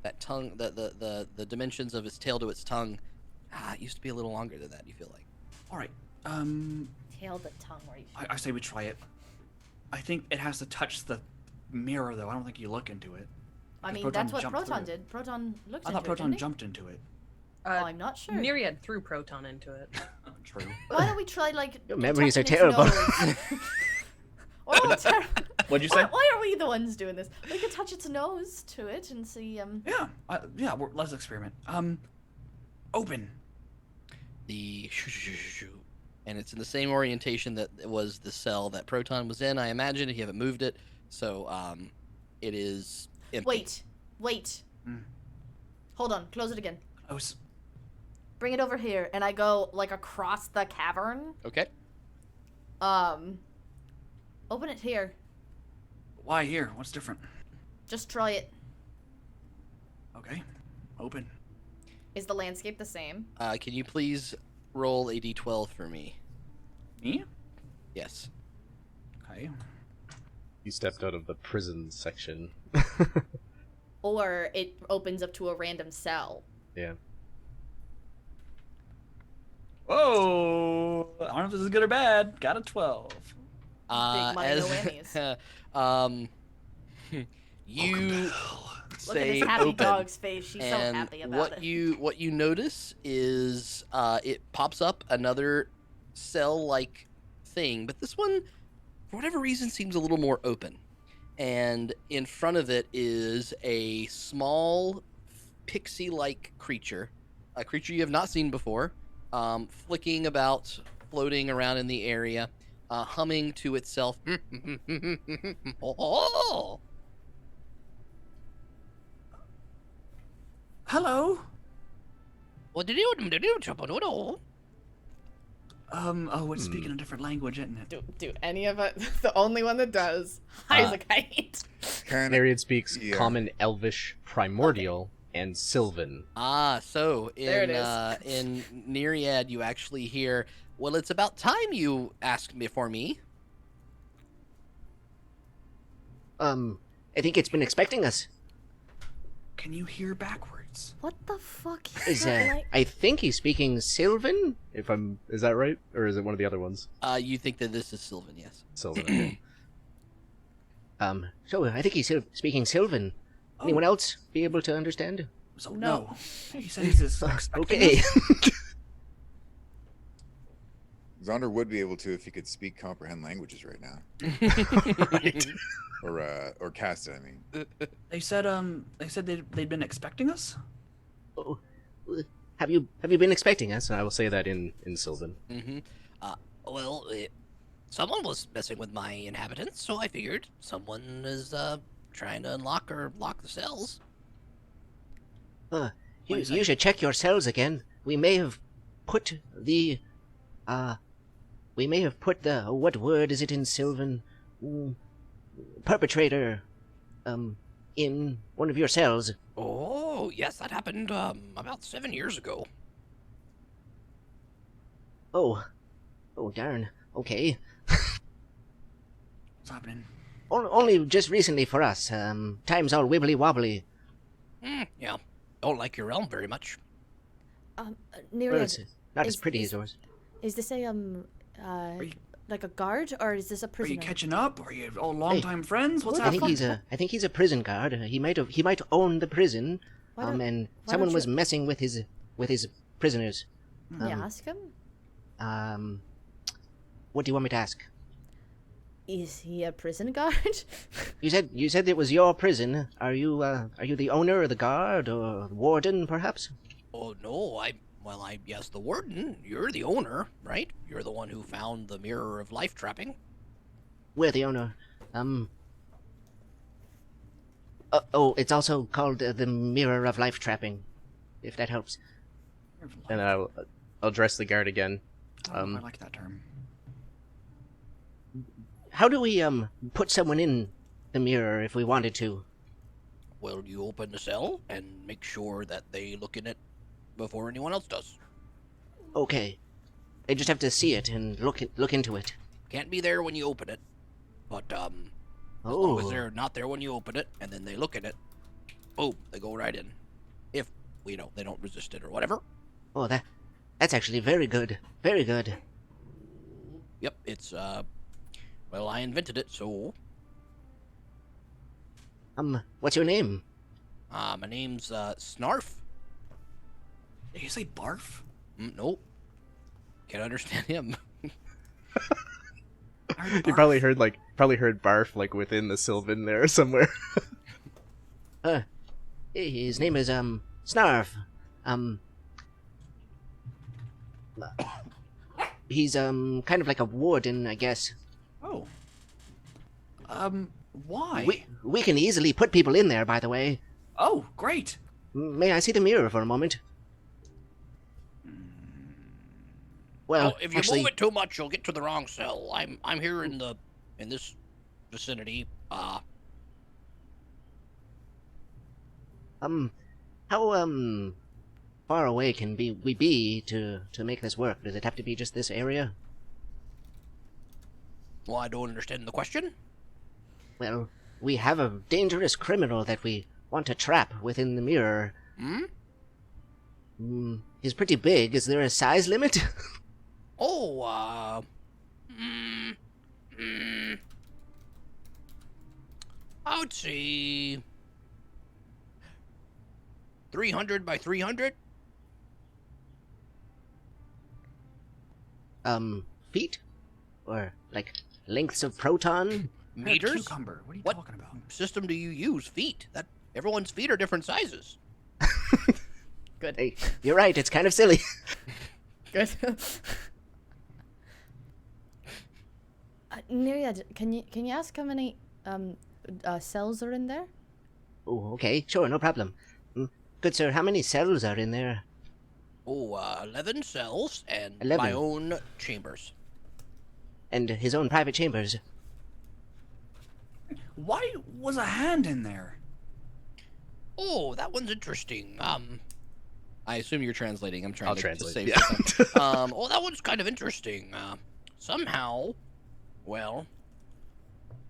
that tongue, the dimensions of its tail to its tongue, it used to be a little longer than that. You feel like? All right. Tail the tongue right. I say we try it. I think it has to touch the mirror, though. I don't think you look into it. I 'Cause mean, Proton that's what jumped Proton through it. did. Proton looked I into thought it, Proton didn't he? jumped into it. Oh, I'm not sure. Neriad threw Proton into it. True. Why don't we try like? Your memories are touching its terrible. nose? Oh, What'd you say? Why are we the ones doing this? We could touch its nose to it and see. Yeah. Let's experiment. Open. The shoo, and it's in the same orientation that it was the cell that Proton was in. I imagine if you haven't moved it, so it is empty. Wait. Hmm. Hold on. Close it again. Close. Bring it over here, and I go like across the cavern. Okay. Open it here. Why here? What's different? Just try it. Okay. Open. Is the landscape the same? Can you please roll a d12 for me? Me? Yes. Okay. You stepped out of the prison section. Or it opens up to a random cell. Yeah. Whoa! I don't know if this is good or bad. Got a 12. Big money, no whammies. You Look at say this happy open, dog's face. She's so and happy about what it. you notice is it pops up another cell-like thing, but this one, for whatever reason, seems a little more open. And in front of it is a small pixie-like creature, a creature you have not seen before, flicking about, floating around in the area, humming to itself. Oh! Hello. What did you do? Oh, it's speaking a different language, isn't it? Do any of it? The only one that does. Isaac, I hate. Can Neriad speaks Yeah. Common, Elvish, Primordial, and Sylvan. So There in it is. in Neriad, you actually hear, "Well, it's about time you asked me for me." I think it's been expecting us. Can you hear backwards? What the fuck Is that like? I think he's speaking Sylvan. Is that right? Or is it one of the other ones? You think that this is Sylvan? Yes. Sylvan. Okay. So I think he's speaking Sylvan. Anyone else be able to understand? So No. no. He said he's just expecting Okay. us. Zaunder would be able to if he could speak comprehend languages right now, Right. or cast it. I mean, They said they'd been expecting us. Oh, have you been expecting us? I will say that in Sylvan. Mm-hmm. Well, someone was messing with my inhabitants, so I figured someone is trying to unlock or lock the cells. You should check your cells again. We may have put the what word is it in Sylvan? Perpetrator in one of your cells. Oh, yes, that happened about 7 years ago. Oh darn. Okay. What's happening? Only just recently for us. Time's all wibbly wobbly. Yeah, don't like your realm very much. Well, Neriad, it's not as is- pretty is- as yours. is this a you- like a guard or is this a Are prisoner? you catching up? Are you all longtime friends? What's I think happening? he's a prison guard. He might own the prison. Why don't- And why someone don't was you- messing with his prisoners. Yeah, ask him. What do you want me to ask? Is he a prison guard? You said it was your prison. Are you the owner or the guard or warden, perhaps? Oh no, yes, the warden. You're the owner, right? You're the one who found the mirror of life trapping. We're the owner. It's also called the Mirror of Life Trapping, if that helps. And I'll address the guard again. I like that term. How do we put someone in the mirror if we wanted to? Well, you open the cell and make sure that they look in it before anyone else does. Okay. They just have to see it and look into it. Can't be there when you open it, but as long as they're not there when you open it, and then they look at it, boom, they go right in. If they don't resist it or whatever. Oh, that's actually very good. Very good. Yep, it's well, I invented it, so. What's your name? My name's Snarf. Did you say barf? Nope. Can't understand him. You probably heard barf like within the Sylvan there somewhere. His name is Snarf. He's kind of like a warden, I guess. Oh. Why? We can easily put people in there, by the way. Oh, great. May I see the mirror for a moment? Well, if you move it too much, you'll get to the wrong cell. I'm here in this vicinity. How far away can we be to make this work? Does it have to be just this area? Well, I don't understand the question. Well, we have a dangerous criminal that we want to trap within the mirror. He's pretty big. Is there a size limit? I would say 300 by 300. Feet? Or, like, lengths of proton? Meters? Cucumber. What are you talking about? System do you use? Feet. Everyone's feet are different sizes. Good. Hey, you're right, it's kind of silly. Good. Neriad, can you ask how many cells are in there? Oh, okay, sure, no problem. Good sir, how many cells are in there? 11 cells and 11. my own chambers. And his own private chambers. Why was a hand in there? Oh, that one's interesting. I assume you're translating. I'm trying I'll to translate, save yeah. some. Oh, that one's kind of interesting. Somehow, well,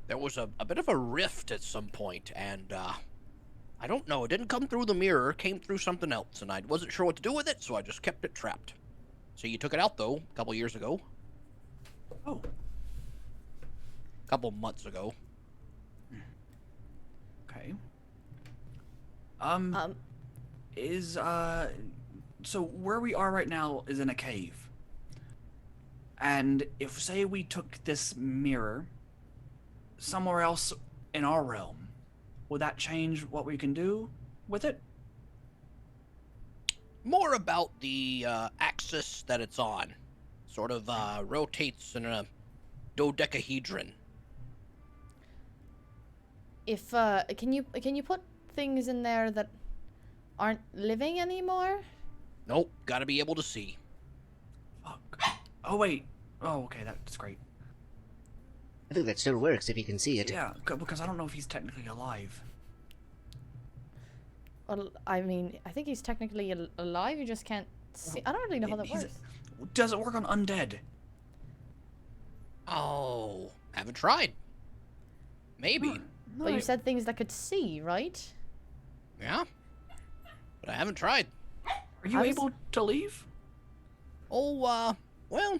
there was a bit of a rift at some point, and I don't know. It didn't come through the mirror. It came through something else, and I wasn't sure what to do with it, so I just kept it trapped. So you took it out, though, a couple years ago. Oh. A couple months ago. Okay. So where we are right now is in a cave. And if, say, we took this mirror somewhere else in our realm, would that change what we can do with it? More about the axis that it's on. Sort of rotates in a dodecahedron. If can you put things in there that aren't living anymore? Nope, gotta be able to see. Fuck. Oh, wait. Oh, okay, that's great. I think that still works if you can see it. Yeah, because I don't know if he's technically alive. Well, I mean, I think he's technically alive. You just can't see. I don't really know how that works. Does it work on undead? Oh, haven't tried. Maybe. But you said things that could see, right? Yeah. But I haven't tried. Are you able to leave? Oh, well,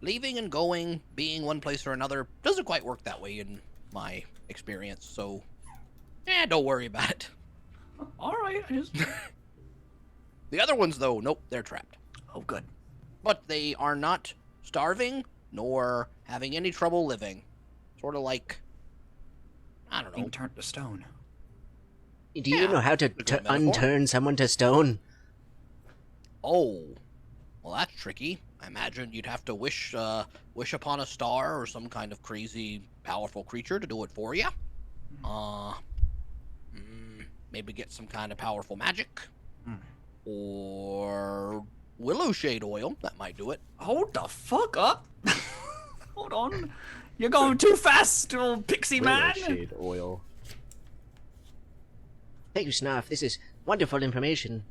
leaving and going, being one place or another, doesn't quite work that way in my experience, so, don't worry about it. Alright, I just... The other ones, though, nope, they're trapped. Oh, good. But they are not starving, nor having any trouble living. Sort of like, I don't know. Being turned to stone. Do you know how to a good metaphor. unturn someone to stone? Oh, well, that's tricky. I imagine you'd have to wish upon a star or some kind of crazy, powerful creature to do it for you. Maybe get some kind of powerful magic, or willow shade oil. That might do it. Hold the fuck up. Hold on. You're going too fast, old pixie man. Shade oil. Thank you, Snarf. This is wonderful information.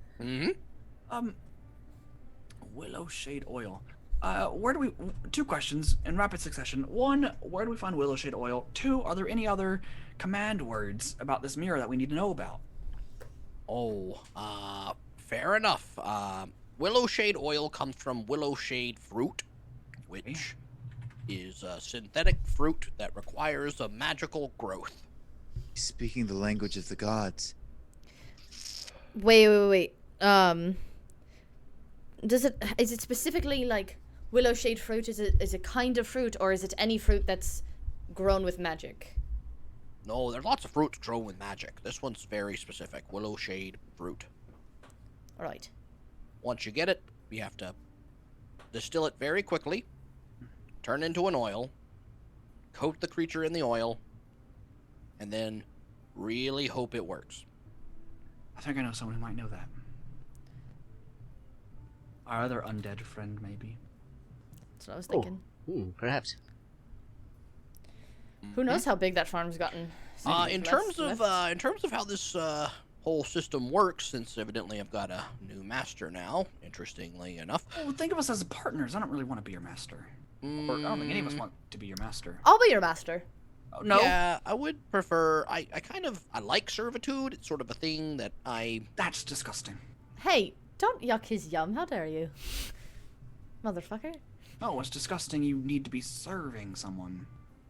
Willow shade oil. Where do we? 2 questions in rapid succession. 1, where do we find willow shade oil? 2, are there any other command words about this mirror that we need to know about? Oh, fair enough. Willow shade oil comes from willow shade fruit, which is a synthetic fruit that requires a magical growth. Speaking the language of the gods. Wait. Is it specifically like willow shade fruit? Is it kind of fruit, or is it any fruit that's grown with magic? No, there's lots of fruits grown with magic. This one's very specific. Willow shade fruit. All right. Once you get it, you have to distill it very quickly, turn into an oil, coat the creature in the oil, and then really hope it works. I think I know someone who might know that. Our other undead friend, maybe. That's what I was thinking. Perhaps. Who knows how big that farm's gotten? In terms of how this whole system works, since evidently I've got a new master now, interestingly enough. Well, think of us as partners. I don't really want to be your master. Or I don't think any of us want to be your master. I'll be your master. Oh, no. Yeah, I would prefer. I like servitude. It's sort of a thing that I. That's disgusting. Hey, don't yuck his yum. How dare you, motherfucker? Oh, it's disgusting. You need to be serving someone.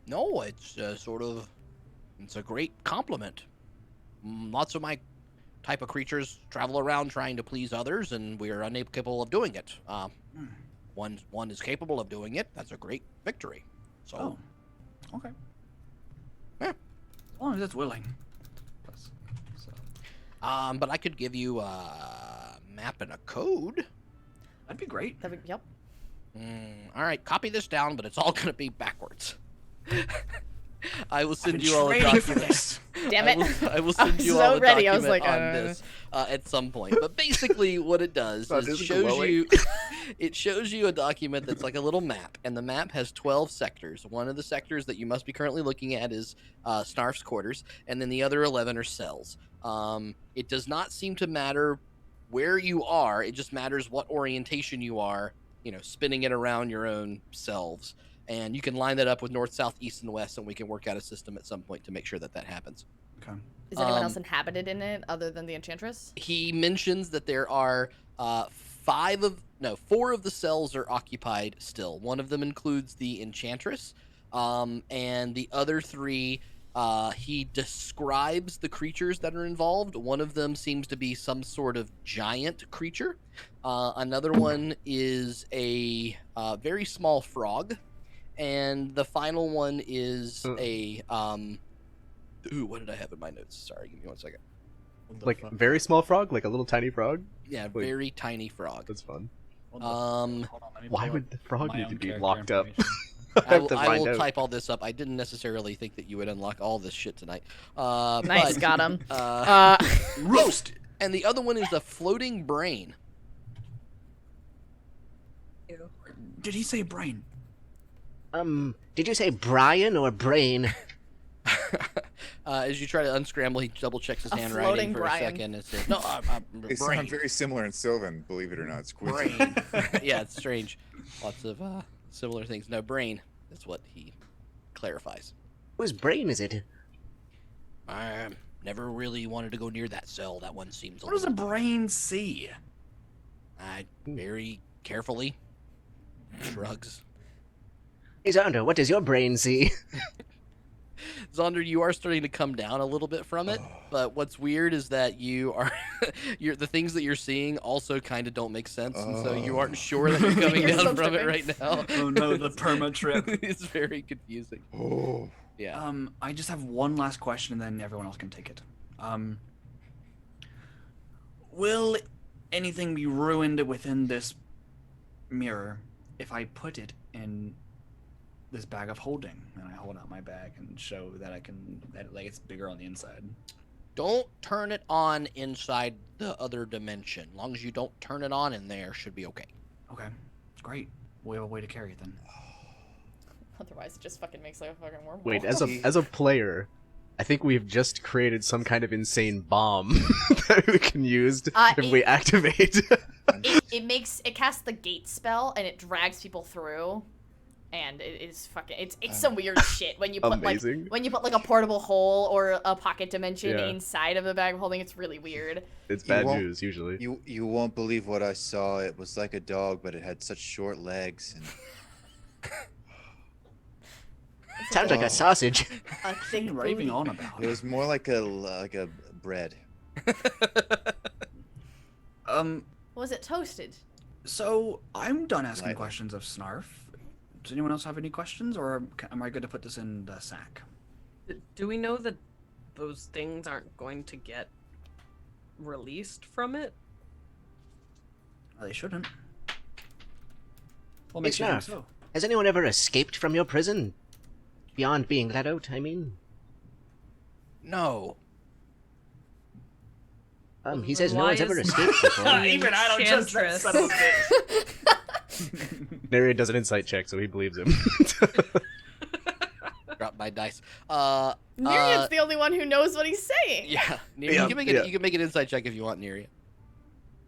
No, it's it's a great compliment. Lots of my type of creatures travel around trying to please others, and we're incapable of doing it. One is capable of doing it. That's a great victory. So. Oh. Okay. Yeah. As long as it's willing. So. But I could give you a map and a code. That'd be great. Yep. All right, copy this down, but it's all going to be backwards. I will send you all a document. Damn it! I will send you so all a ready. document I was like, on this at some point. But basically, what it does is it shows you a document that's like a little map, and the map has 12 sectors. One of the sectors that you must be currently looking at is Snarf's quarters, and then the other 11 are cells. It does not seem to matter where you are; it just matters what orientation you are. You know, spinning it around your own selves. And you can line that up with north, south, east, and west, and we can work out a system at some point to make sure that that happens. Okay. Is anyone else inhabited in it other than the Enchantress? He mentions that there are 4 of the cells are occupied still. One of them includes the Enchantress, and the other 3, he describes the creatures that are involved. One of them seems to be some sort of giant creature. Another one is a very small frog. And the final one is a what did I have in my notes? Sorry, give me 1 second. Like very small frog, like a little tiny frog. Yeah, Wait. very tiny frog. That's fun. Hold on, Why would the frog my need to own be character locked up? information. I will type all this up. I didn't necessarily think that you would unlock all this shit tonight. Nice, but, got him. Roasted. And the other one is a floating brain. Did he say brain? Did you say Brian or Brain? As you try to unscramble, he double checks his A handwriting floating for Brian. a second and says, "No, I'm They brain." sound very similar in Sylvan, believe it or not. It's Brain. cool. Yeah, it's strange. Lots of similar things. No, brain. That's what he clarifies. Whose brain is it? I never really wanted to go near that cell. That one seems a What does a little... brain see? I very carefully shrugs. Hey, Zaunder, what does your brain see? Zaunder, you are starting to come down a little bit from it, but what's weird is that you are, the things that you're seeing also kind of don't make sense, and so you aren't sure that you're coming You're down still from it tripping. right now. Oh no, the perma trip. It's very confusing. Oh. Yeah. I just have one last question, and then everyone else can take it. Will anything be ruined within this mirror if I put it in this bag of holding? And I hold out my bag and show that like it's bigger on the inside. Don't turn it on inside the other dimension. As long as you don't turn it on in there, should be okay. Okay, great. We have a way to carry it then. Otherwise, it just fucking makes like a fucking wormhole. Wait, as a player, I think we've just created some kind of insane bomb that we can use if we activate. it casts the gate spell and it drags people through, and it is fucking it's some weird shit when you put Amazing. like a portable hole or a pocket dimension Yeah. inside of the bag of holding. It's really weird. It's You bad won't- news usually. You won't believe what I saw. It was like a dog, but it had such short legs. And Sounds like a sausage. A What are thick you raving booty. on about? it was more like a bread. Was it toasted? So I'm done asking Lightly. questions of Snarf. Does anyone else have any questions, or am I good to put this in the sack? Do we know that those things aren't going to get released from it? They shouldn't. What makes It's you think not. so? Has anyone ever escaped from your prison? Beyond being let out, I mean. No. He says no Why one's ever is- escaped before. Even I don't trust that Enchantress. son of a bitch. Neriad does an insight check, so he believes him. Drop my dice. Neriad's the only one who knows what he's saying. Yeah. Neriad, Yeah, you can make it. yeah. You can make an insight check if you want, Neriad.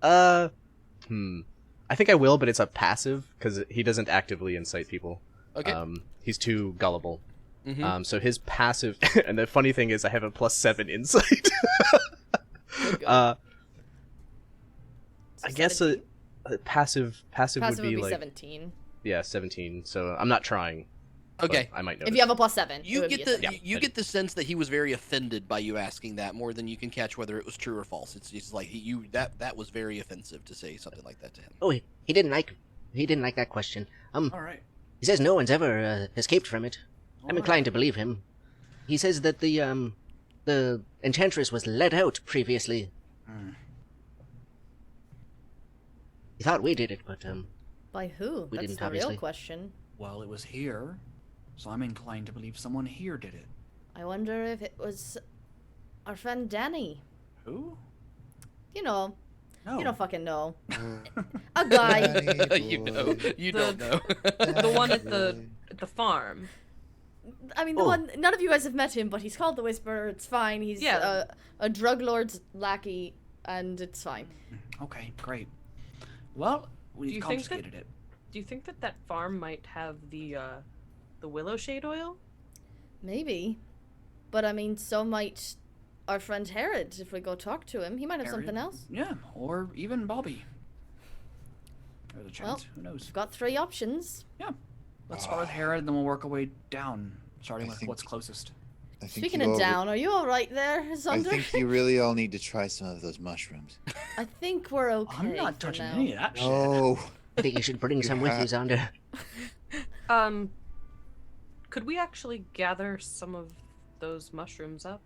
I think I will, but it's a passive because he doesn't actively incite people. Okay. He's too gullible. Mhm. So his passive, and the funny thing is, I have a +7 insight. Good I So guess 17? a passive Passive would be like 17. 17. So I'm not trying. but Okay. I might know. If you have a +7, it You would get be a the 17. you get the sense that he was very offended by you asking that more than you can catch whether it was true or false. It's just like that was very offensive to say something like that to him. Oh, he didn't like that question. All right. He says no one's ever escaped from it. I'm inclined to believe him. He says that the enchantress was let out previously. He thought we did it, but By who? We That's didn't, the obviously. real question. Well, it was here, so I'm inclined to believe someone here did it. I wonder if it was our friend Danny. Who? You know, No. you don't fucking know. A guy. You know, you don't know. The one at the farm. I mean, the Oh. one. None of you guys have met him, but he's called the Whisperer. It's fine. He's Yeah. a drug lord's lackey, and it's fine. Okay, great. Well, Do we you think that- confiscated it. Do you think that farm might have the willow shade oil? Maybe, but I mean, so might our friend Herod. If we go talk to him, he might have something Herod? else. Yeah, or even Bobby. There's a chance. Well, Who knows? We've got 3 options. Let's start with Herod, and then we'll work our way down, starting I with think- what's closest. I think Speaking you of all- down, are you all right there, I Zaunder? think you really all need to try some of those mushrooms. I think we're okay. I'm not for touching now. any of that shit. Oh, I think you should bring some with you, Zaunder. Could we actually gather some of those mushrooms up?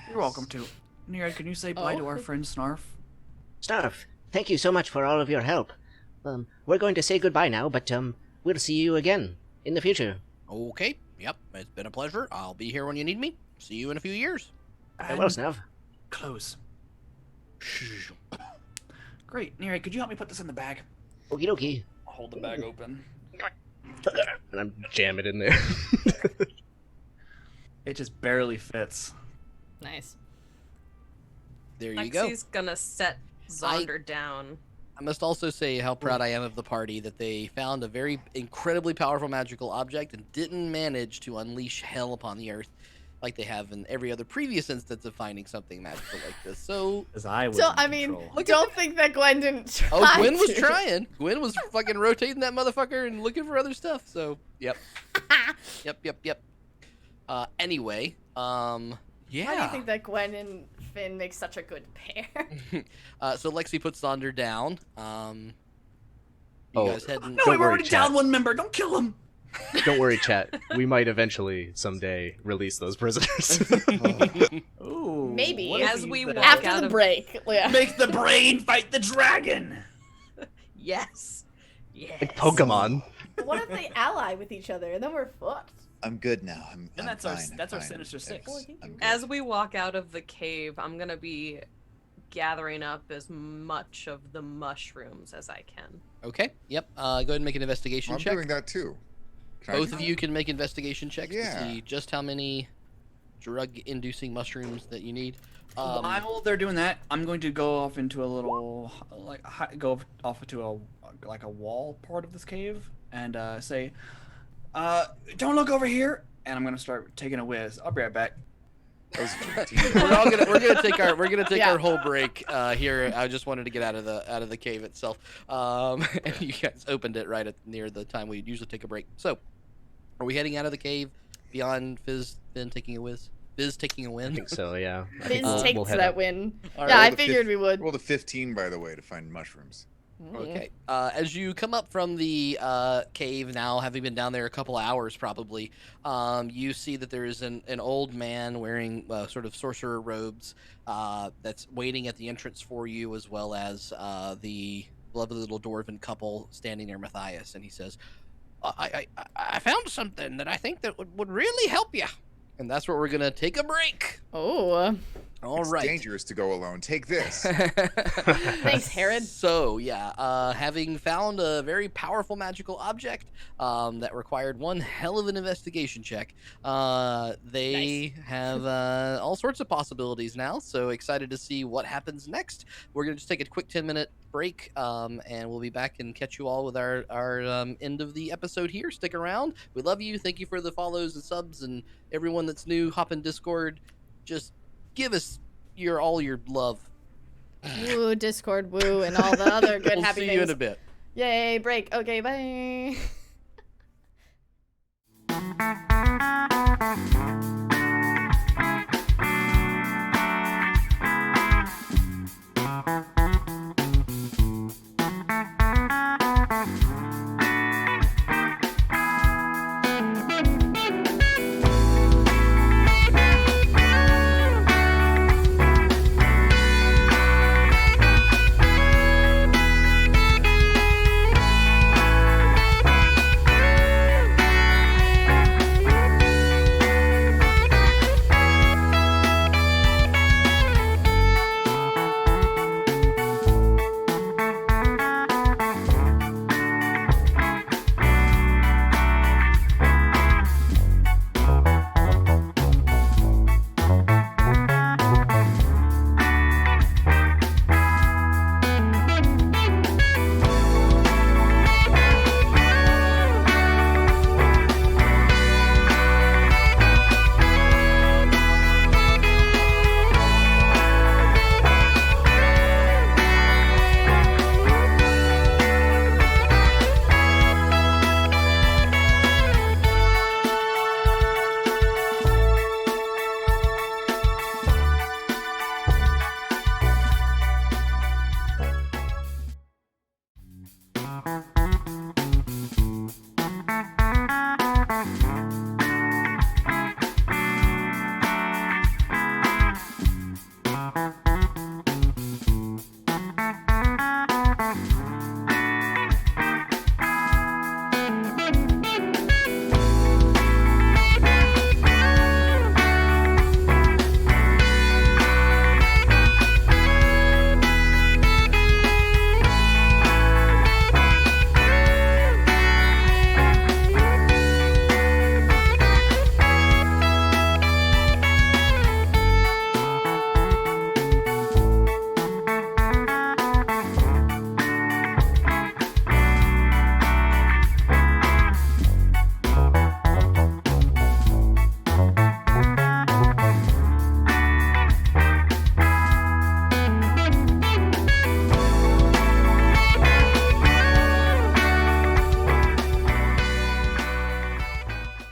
You're welcome to. Neriad, can you say bye to our Oh. friend Snarf? Snarf, thank you so much for all of your help. We're going to say goodbye now, but we'll see you again in the future. Okay. Yep. It's been a pleasure. I'll be here when you need me. See you in a few years. Farewell, And Snarf. close. Great. Neriad, could you help me put this in the bag? Okie dokie. I'll hold the bag open. And I'm jam it in there. It just barely fits. Nice. There you go. Lexi's gonna set Zaunder down. I must also say how proud I am of the party that they found a very incredibly powerful magical object and didn't manage to unleash hell upon the earth like they have in every other previous instance of finding something magical like this. So, As I was. So I mean, don't think that Gwen didn't try. oh, Gwen was to. trying. Gwen was fucking rotating that motherfucker and looking for other stuff. So, yep. Yep. Anyway, yeah. Why do you think that Gwen and Finn make such a good pair? So Lexi puts Zaunder down. You guys head and... No, Don't we've worry, already chat. down one member. Don't kill him. Don't worry, chat. We might eventually someday release those prisoners. Ooh, Maybe. what if As we said, walk After out the of- break. Yeah. make the brain fight the dragon. Yes. Yes. Like Pokemon. What if they ally with each other and then we're fucked? I'm good now. I'm that's fine. our- I'm that's our fine. Sinister Six. I'm good. As we walk out of the cave, I'm gonna be gathering up as much of the mushrooms as I can. Okay, yep. Go ahead and make an investigation I'm check. doing that too. Can I Both do of that? you can make investigation checks Yeah. to see just how many drug-inducing mushrooms that you need. While they're doing that, I'm going to go off into a little, go off into a wall part of this cave and say, "Don't look over here." And I'm gonna start taking a whiz. I'll be right back. That was 15. we're gonna take Yeah. our whole break here. I just wanted to get out of the cave itself. And you guys opened it right near the time we usually take a break. So, are we heading out of the cave beyond Fizz then taking a whiz? Fizz taking a I win. think so, yeah. I Fizz think we'll takes head that up. win. All Yeah, right. I figured we would. Rolled a 15, by the way, to find mushrooms. Okay. As you come up from the cave now, having been down there a couple hours probably, you see that there is an old man wearing sort of sorcerer robes that's waiting at the entrance for you, as well as the lovely little dwarven couple standing near Matthias. And he says, I found something that I think that would really help you. And that's where we're going to take a break. Oh. All It's right. dangerous to go alone. Take this. Thanks, Herod. So yeah, having found a very powerful magical object that required one hell of an investigation check, they have all sorts of possibilities now. So excited to see what happens next. We're gonna just take a quick 10-minute break, and we'll be back and catch you all with our end of the episode here. Stick around. We love you. Thank you for the follows and subs and everyone that's new. Hop in Discord. Just give us all your love. Woo, Discord, woo, and all the other good We'll happy see things. you in a bit. Yay, break. Okay, bye.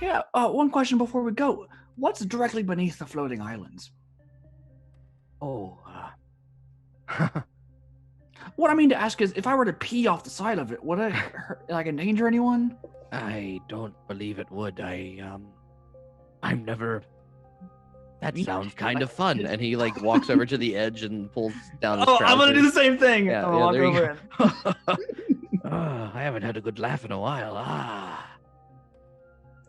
Yeah. One question before we go. What's directly beneath the floating islands? Oh, What I mean to ask is, if I were to pee off the side of it, would it endanger anyone? I don't believe it would. I'm never. That sounds Kind of fun. And he like walks over to the edge and pulls down his Oh, trousers. I'm gonna do the same thing. Yeah, I'm gonna yeah, walk there you over it. I haven't had a good laugh in a while.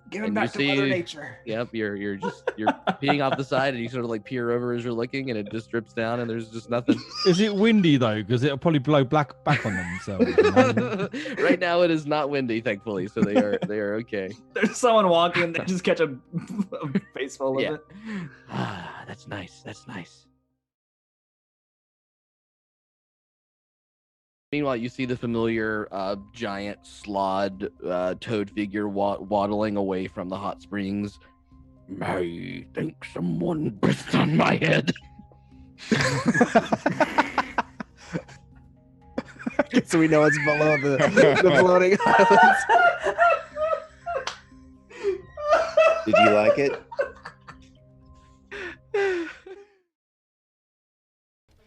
Give it And back you to Mother see- Nature. Yep, you're peeing off the side, and you sort of like peer over as you're looking, and it just drips down, and there's just nothing. Is it windy though? Because it'll probably blow back on themselves. You know? Right now, it is not windy, thankfully, so they are okay. There's someone walking and they just catch a face full of Yeah. it. That's nice. That's nice. Meanwhile, you see the familiar giant slod toad figure waddling away from the hot springs. I think someone breathed on my head. So we know it's below the floating islands. Did you like it?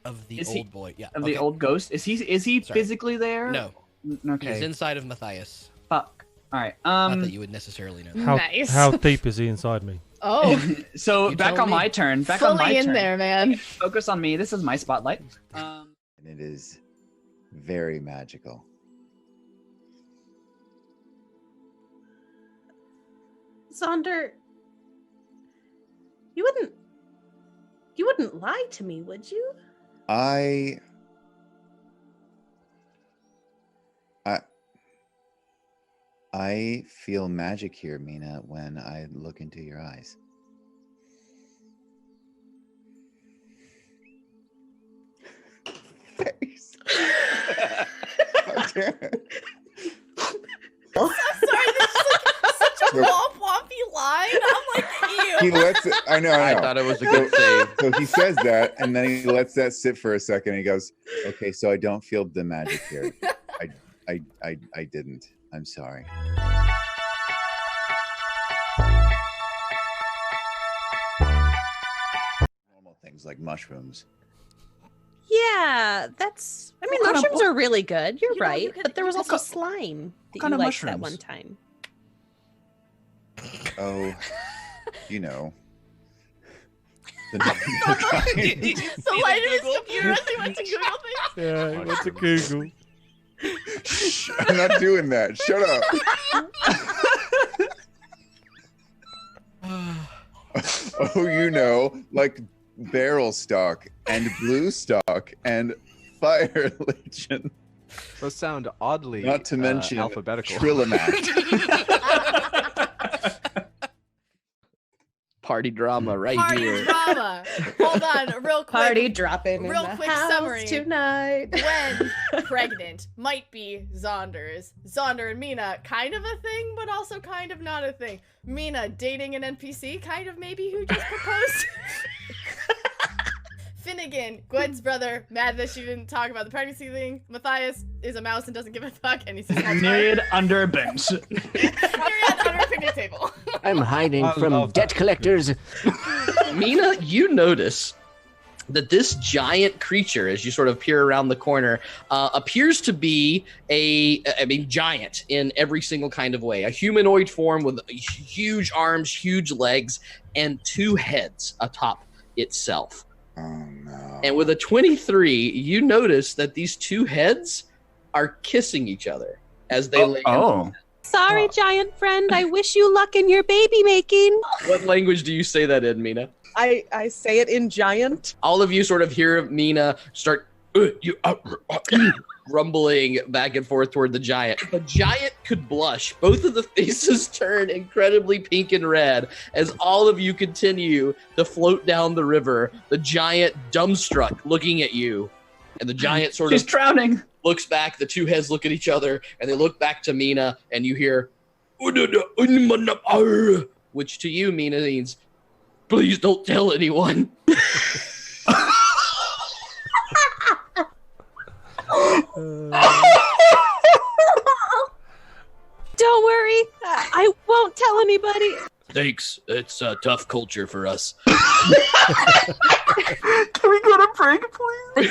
Of the Is old he- boy, yeah. Of okay. the old ghost. Is he Sorry. physically there? No, Okay. he's inside of Matthias. Fuck. All right. Not that you would necessarily know. How, Nice. how deep is he inside me? Oh, So You back tell on me. my turn. Back on my fully in turn. there, man. Focus on me. This is my spotlight. And it is very magical. Zaunder, you wouldn't lie to me, would you? I feel magic here, Meena, when I look into your eyes. Face. I'm sorry, this is like such a womp wompy line. I'm like, He ew. lets it. I know. I thought it was a good save. So he says that, and then he lets that sit for a second. And he goes, Okay, so I don't feel the magic here. I didn't. I'm sorry. Normal things like mushrooms. Yeah, that's. I mean, What kind of- mushrooms are really good. You're You know, right, you could- but there was you also could- slime that kind you of liked that mushrooms? one time. Oh, you know. The So light in his computer as he went to Google things. Yeah, what's a Google? Shh, I'm not doing that. Shut up. Oh, you know, like barrel stock and blue stock and fire legion. Those sound oddly Not to mention alphabetical. Trillamat. Party drama right Party here. drama. Hold on, real quick. Party dropping. Real in the quick house summary. tonight. Gwen, pregnant, might be Zaunder's. Zaunder and Meena, kind of a thing, but also kind of not a thing. Meena dating an NPC, kind of maybe who just proposed. Finnegan, Gwen's brother, mad that she didn't talk about the pregnancy thing. Matthias is a mouse and doesn't give a fuck, and he's a small Neriad under a bench. Neriad under a picnic table. I'm hiding I from love debt that. collectors. Meena, you notice that this giant creature, as you sort of peer around the corner, appears to be giant in every single kind of way. A humanoid form with huge arms, huge legs, and two heads atop itself. Oh no. And with a 23, you notice that these two heads are kissing each other as they lay. Oh. Sorry, giant friend. I wish you luck in your baby making. What language do you say that in, Meena? I say it in giant. All of you sort of hear Meena start rumbling back and forth toward the giant. The giant could blush. Both of the faces turn incredibly pink and red as all of you continue to float down the river. The giant dumbstruck looking at you. And the giant sort She's of drowning. looks back. The two heads look at each other and they look back to Meena and you hear, which to you, Meena, means, please don't tell anyone. Don't worry. I won't tell anybody. thanks. It's a tough culture for us. Can we go to break, please?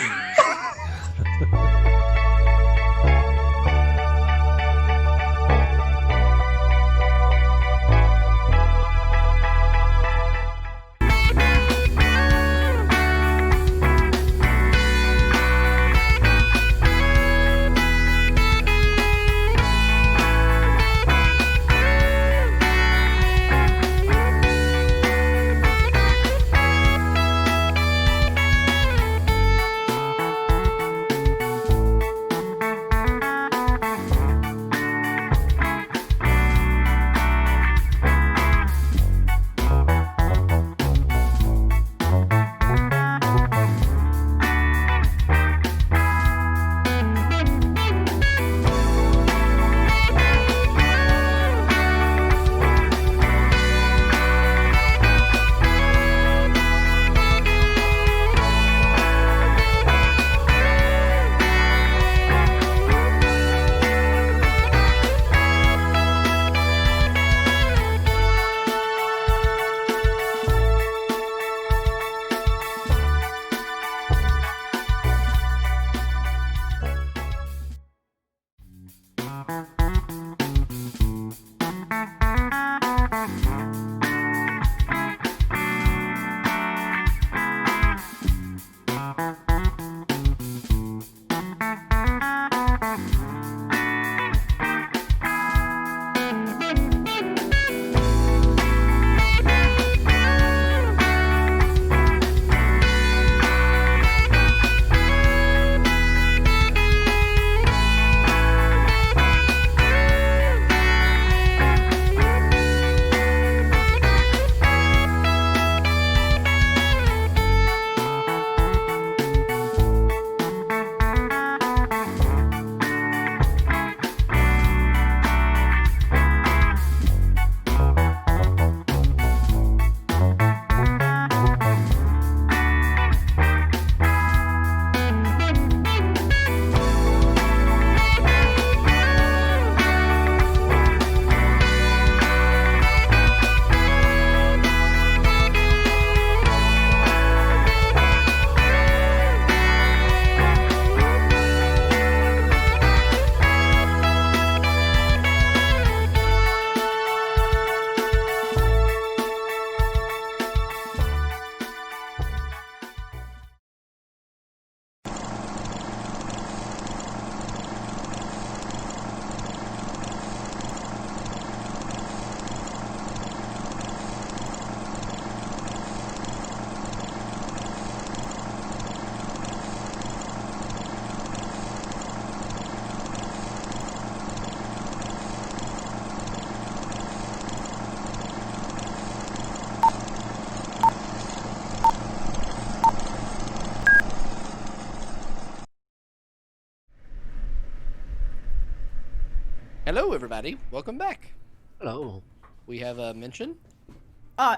Hello, everybody. Welcome back. Hello. We have a mention.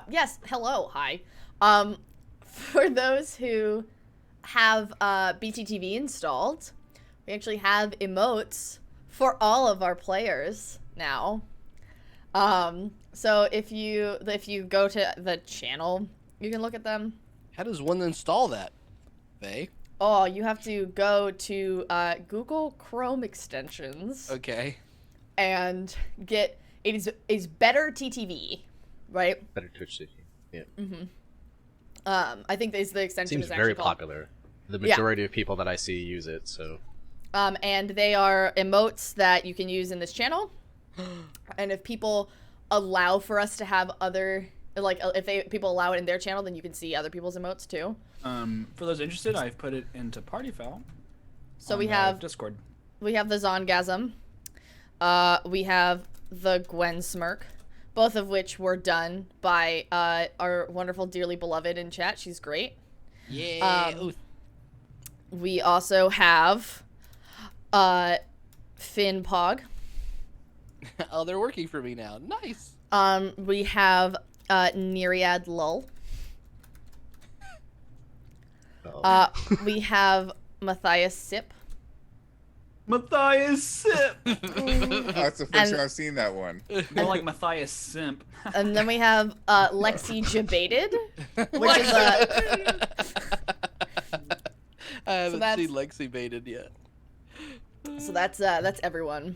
Yes. Hello. Hi. For those who have BTTV installed, we actually have emotes for all of our players now. So if you go to the channel, you can look at them. How does one install that, Faye? Oh, you have to go to Google Chrome extensions. Okay. And get is better TTV, right? Better Twitch TV. Yeah. Mm-hmm. I think the extension Seems is very actually called. popular. The majority of people that I see use it. So. And they are emotes that you can use in this channel. And if people allow for us to have other, like, if people allow it in their channel, then you can see other people's emotes too. For those interested, I've put it into Party Foul. So we have Discord. We have the Zongasm. We have the Gwen smirk, both of which were done by our wonderful, dearly beloved in chat. She's great. Yeah. We also have Finn Pog. Oh, they're working for me now. Nice. We have Neriad Lull. We have Matthias Sip. Matthias Sip. That's the first time I've seen that one. More like Matthias Simp. And then we have Lexi Jabated, which is I haven't that's- seen Lexi baited yet. so that's everyone.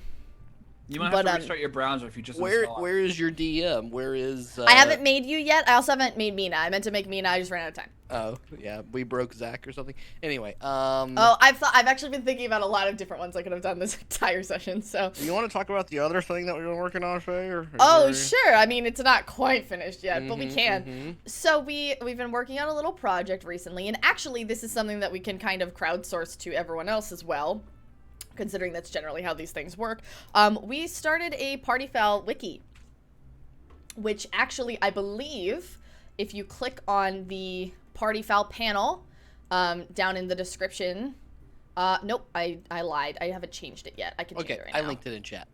You might But, have to restart your browser if you just install it. Where is your DM? Where is? I haven't made you yet. I also haven't made Meena. I meant to make Meena. I just ran out of time. Oh yeah, we broke Zach or something. Anyway, Oh, I've actually been thinking about a lot of different ones I could have done this entire session. So. You want to talk about the other thing that we were working on, Faye? Or Oh sure. I mean, it's not quite finished yet, but we can. Mm-hmm. So we've been working on a little project recently, and actually this is something that we can kind of crowdsource to everyone else as well, considering that's generally how these things work. We started a Party Foul wiki, which actually I believe if you click on the Party Foul panel down in the description. Nope, I lied. I haven't changed it yet. I can change it right now. I linked it in chat.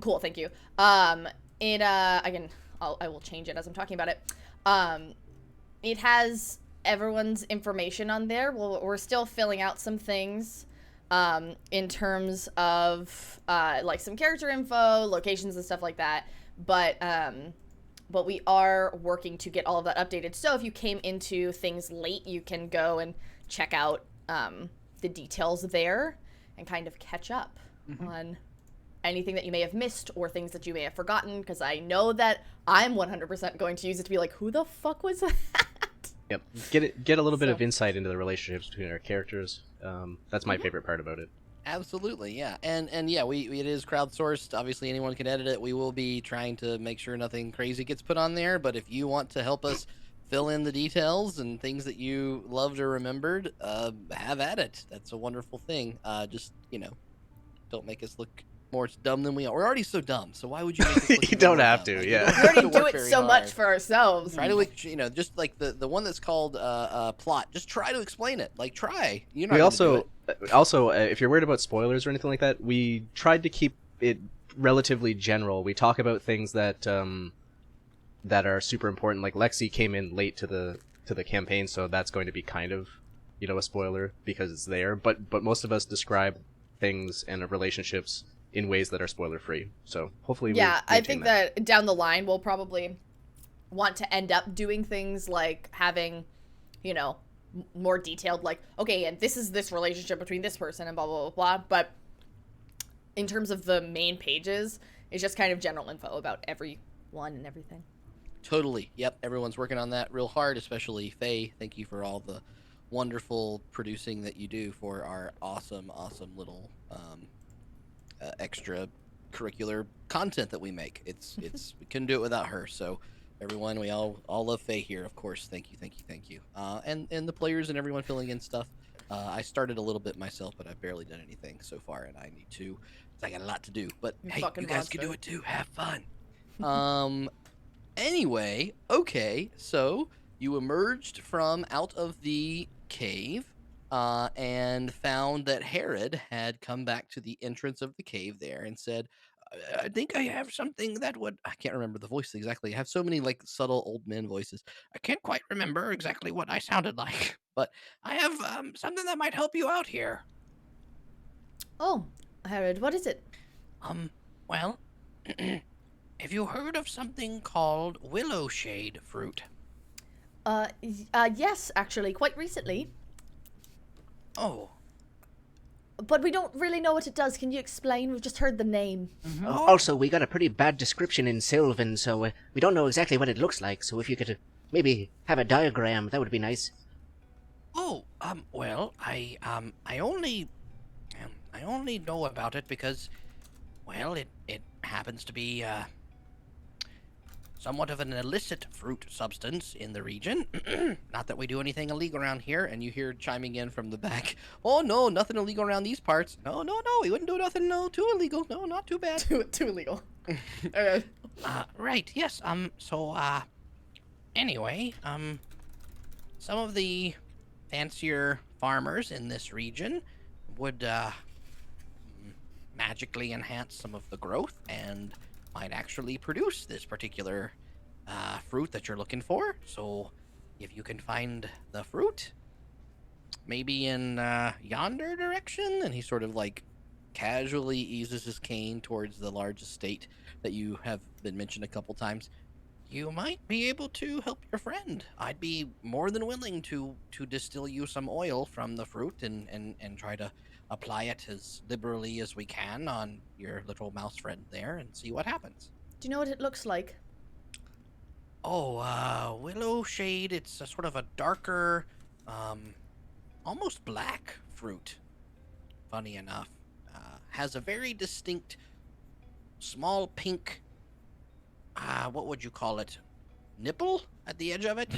Cool, thank you. I will change it as I'm talking about it. It has everyone's information on there. We're still filling out some things in terms of like some character info, locations and stuff like that. But we are working to get all of that updated. So if you came into things late, you can go and check out the details there and kind of catch up on anything that you may have missed or things that you may have forgotten, because I know that I'm 100% going to use it to be like, who the fuck was that? Yep. Get a little bit of insight into the relationships between our characters. That's my favorite part about it. Absolutely, yeah, and yeah, it is crowdsourced. Obviously, anyone can edit it. We will be trying to make sure nothing crazy gets put on there. But if you want to help us fill in the details and things that you loved or remembered, have at it. That's a wonderful thing. Just don't make us look more dumb than we are. We're already so dumb, so why would you make us look You even don't more have dumb? to, Like, yeah. you don't We already have to do work it very so much hard. for ourselves. Try to, just like the one that's called plot. Just try to explain it. Like try. You're not We gonna do also, if you're worried about spoilers or anything like that, we tried to keep it relatively general. We talk about things that that are super important. Like Lexi came in late to the campaign, so that's going to be kind of a spoiler because it's there. But most of us describe things and relationships in ways that are spoiler free. So hopefully, yeah, we I think that down the line we'll probably want to end up doing things like having, more detailed, like, okay, and this is this relationship between this person and blah, blah, blah, blah. But in terms of the main pages, it's just kind of general info about everyone and everything. Totally. Yep. Everyone's working on that real hard, especially Faye. Thank you for all the wonderful producing that you do for our awesome little extra curricular content that we make. We couldn't do it without her. So everyone, we all love Faye here, of course. Thank you. And the players and everyone filling in stuff. I started a little bit myself, but I've barely done anything so far, and I need to. I got a lot to do. But hey, you guys can do it too. Have fun. Anyway, okay. So you emerged from out of the cave, and found that Herod had come back to the entrance of the cave there and said, I think I have something that would... I can't remember the voice exactly. I have so many like subtle old men voices. I can't quite remember exactly what I sounded like, but I have something that might help you out here. Oh, Herod, what is it? Well, have you heard of something called willow shade fruit? Yes, actually, quite recently. Oh. But we don't really know what it does. Can you explain? We've just heard the name. Also, we got a pretty bad description in Sylvan, so we don't know exactly what it looks like. So if you could maybe have a diagram, that would be nice. Oh, well, I only know about it because, well, it happens to be, somewhat of an illicit fruit substance in the region. Not that we do anything illegal around here. And you hear chiming in from the back, oh no, nothing illegal around these parts. No, we wouldn't do nothing too illegal. No, not too bad. Too illegal. Right, yes, anyway, some of the fancier farmers in this region would, magically enhance some of the growth and might actually produce this particular fruit that you're looking for. So if you can find the fruit, maybe in yonder direction, and he sort of like casually eases his cane towards the large estate that you have been mentioned a couple times. You might be able to help your friend. I'd be more than willing to distill you some oil from the fruit and try to apply it as liberally as we can on your little mouse friend there and see what happens. Do you know what it looks like? Oh, willow shade. It's a sort of a darker, almost black fruit. Funny enough, has a very distinct, small pink. What would you call it? Nipple at the edge of it?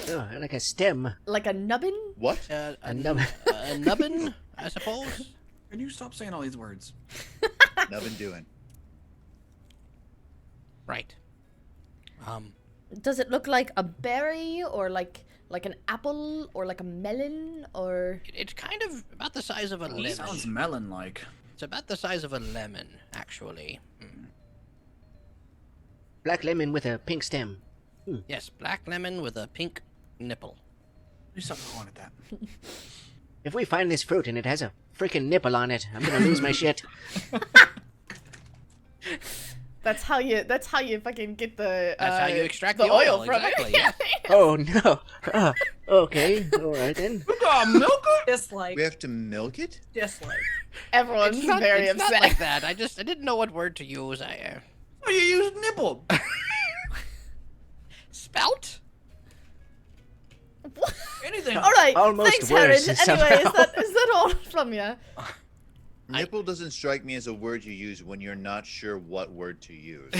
Oh, like a stem. Like a nubbin? What? A nubbin. A nubbin, I suppose. Can you stop saying all these words? Nubbin doing. Right. Does it look like a berry or like an apple or like a melon or? It's kind of about the size of a lemon. Sounds melon-like. It's about the size of a lemon, actually. Black lemon with a pink stem. Yes, black lemon with a pink nipple. You stop calling it that. If we find this fruit and it has a freaking nipple on it, I'm gonna lose my shit. That's how you fucking get the. That's how you extract the oil from exactly, it. yeah. Oh no. Okay, alright then. We gotta milk it? Dislike. We have to milk it? Dislike. Everyone's It's not, very it's upset. not like that. I didn't know what word to use. Oh, you use nipple. Spout? Anything. All right. Almost Thanks, Herod. worse, Anyway, somehow. is that all from you? Nipple doesn't strike me as a word you use when you're not sure what word to use.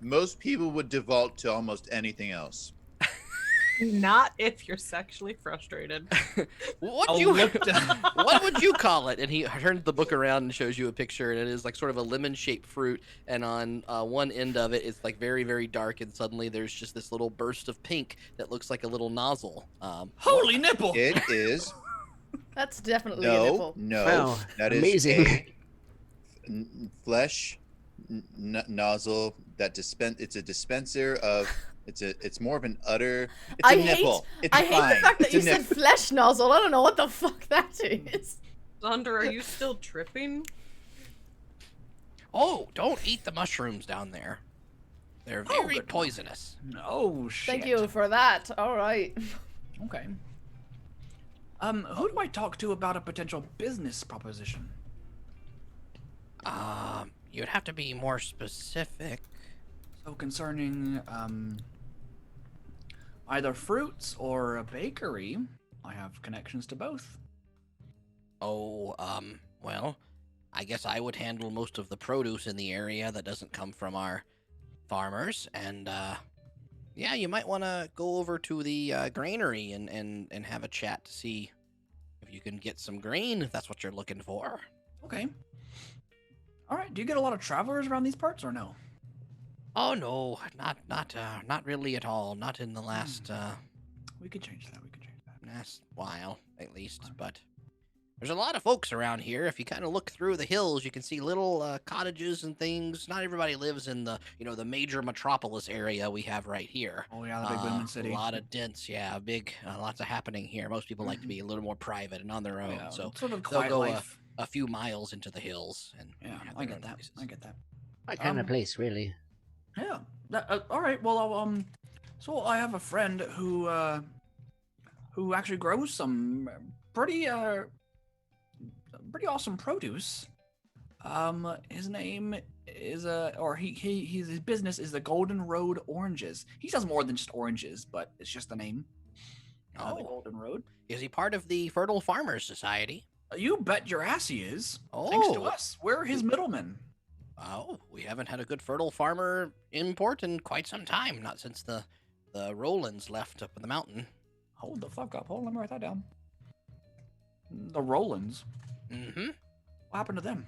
Most people would default to almost anything else. Not if you're sexually frustrated. What would you call it? And he turns the book around and shows you a picture, and it is like sort of a lemon-shaped fruit, and on one end of it, it's like very, very dark, and suddenly there's just this little burst of pink that looks like a little nozzle. Holy nipple! It is. That's definitely a nipple. No, Wow, that is amazing. a flesh nozzle that it's a dispenser of. It's more of an udder. It's a nipple. It's I fine. hate the fact that It's you a said nipple. flesh nozzle. I don't know what the fuck that is. Zaunder, are you still tripping? Oh, don't eat the mushrooms down there. They're very poisonous. Oh shit. Thank you for that. All right. Okay. Who do I talk to about a potential business proposition? You'd have to be more specific. So concerning either fruits or a bakery, I have connections to both. Oh, well, I guess I would handle most of the produce in the area that doesn't come from our farmers, and, yeah, you might want to go over to the granary and have a chat to see if you can get some grain, if that's what you're looking for. Okay. All right. Do you get a lot of travelers around these parts, or no? Oh no, not really at all. Not in the last We could change that. last while, at least. But there's a lot of folks around here. If you kind of look through the hills, you can see little cottages and things. Not everybody lives in the the major metropolis area we have right here. Oh yeah, the big booming city. A lot of dense, lots of happening here. Most people like to be a little more private and on their own, Yeah, so sort of they'll quiet go life. a few miles into the hills and Yeah, have I their get own that. places. I get that. My kind of place, really. Yeah. All right. Well, so I have a friend who actually grows some pretty awesome produce. His name is his business is the Golden Road Oranges. He does more than just oranges, but it's just the name. The Golden Road. Is he part of the Fertile Farmers Society? You bet your ass he is. Thanks to Oh. us. We're his middlemen. Oh, we haven't had a good fertile farmer import in quite some time. Not since the Rolands left up in the mountain. Hold the fuck up. Hold on, let me write that down. The Rolands. Mm-hmm. What happened to them?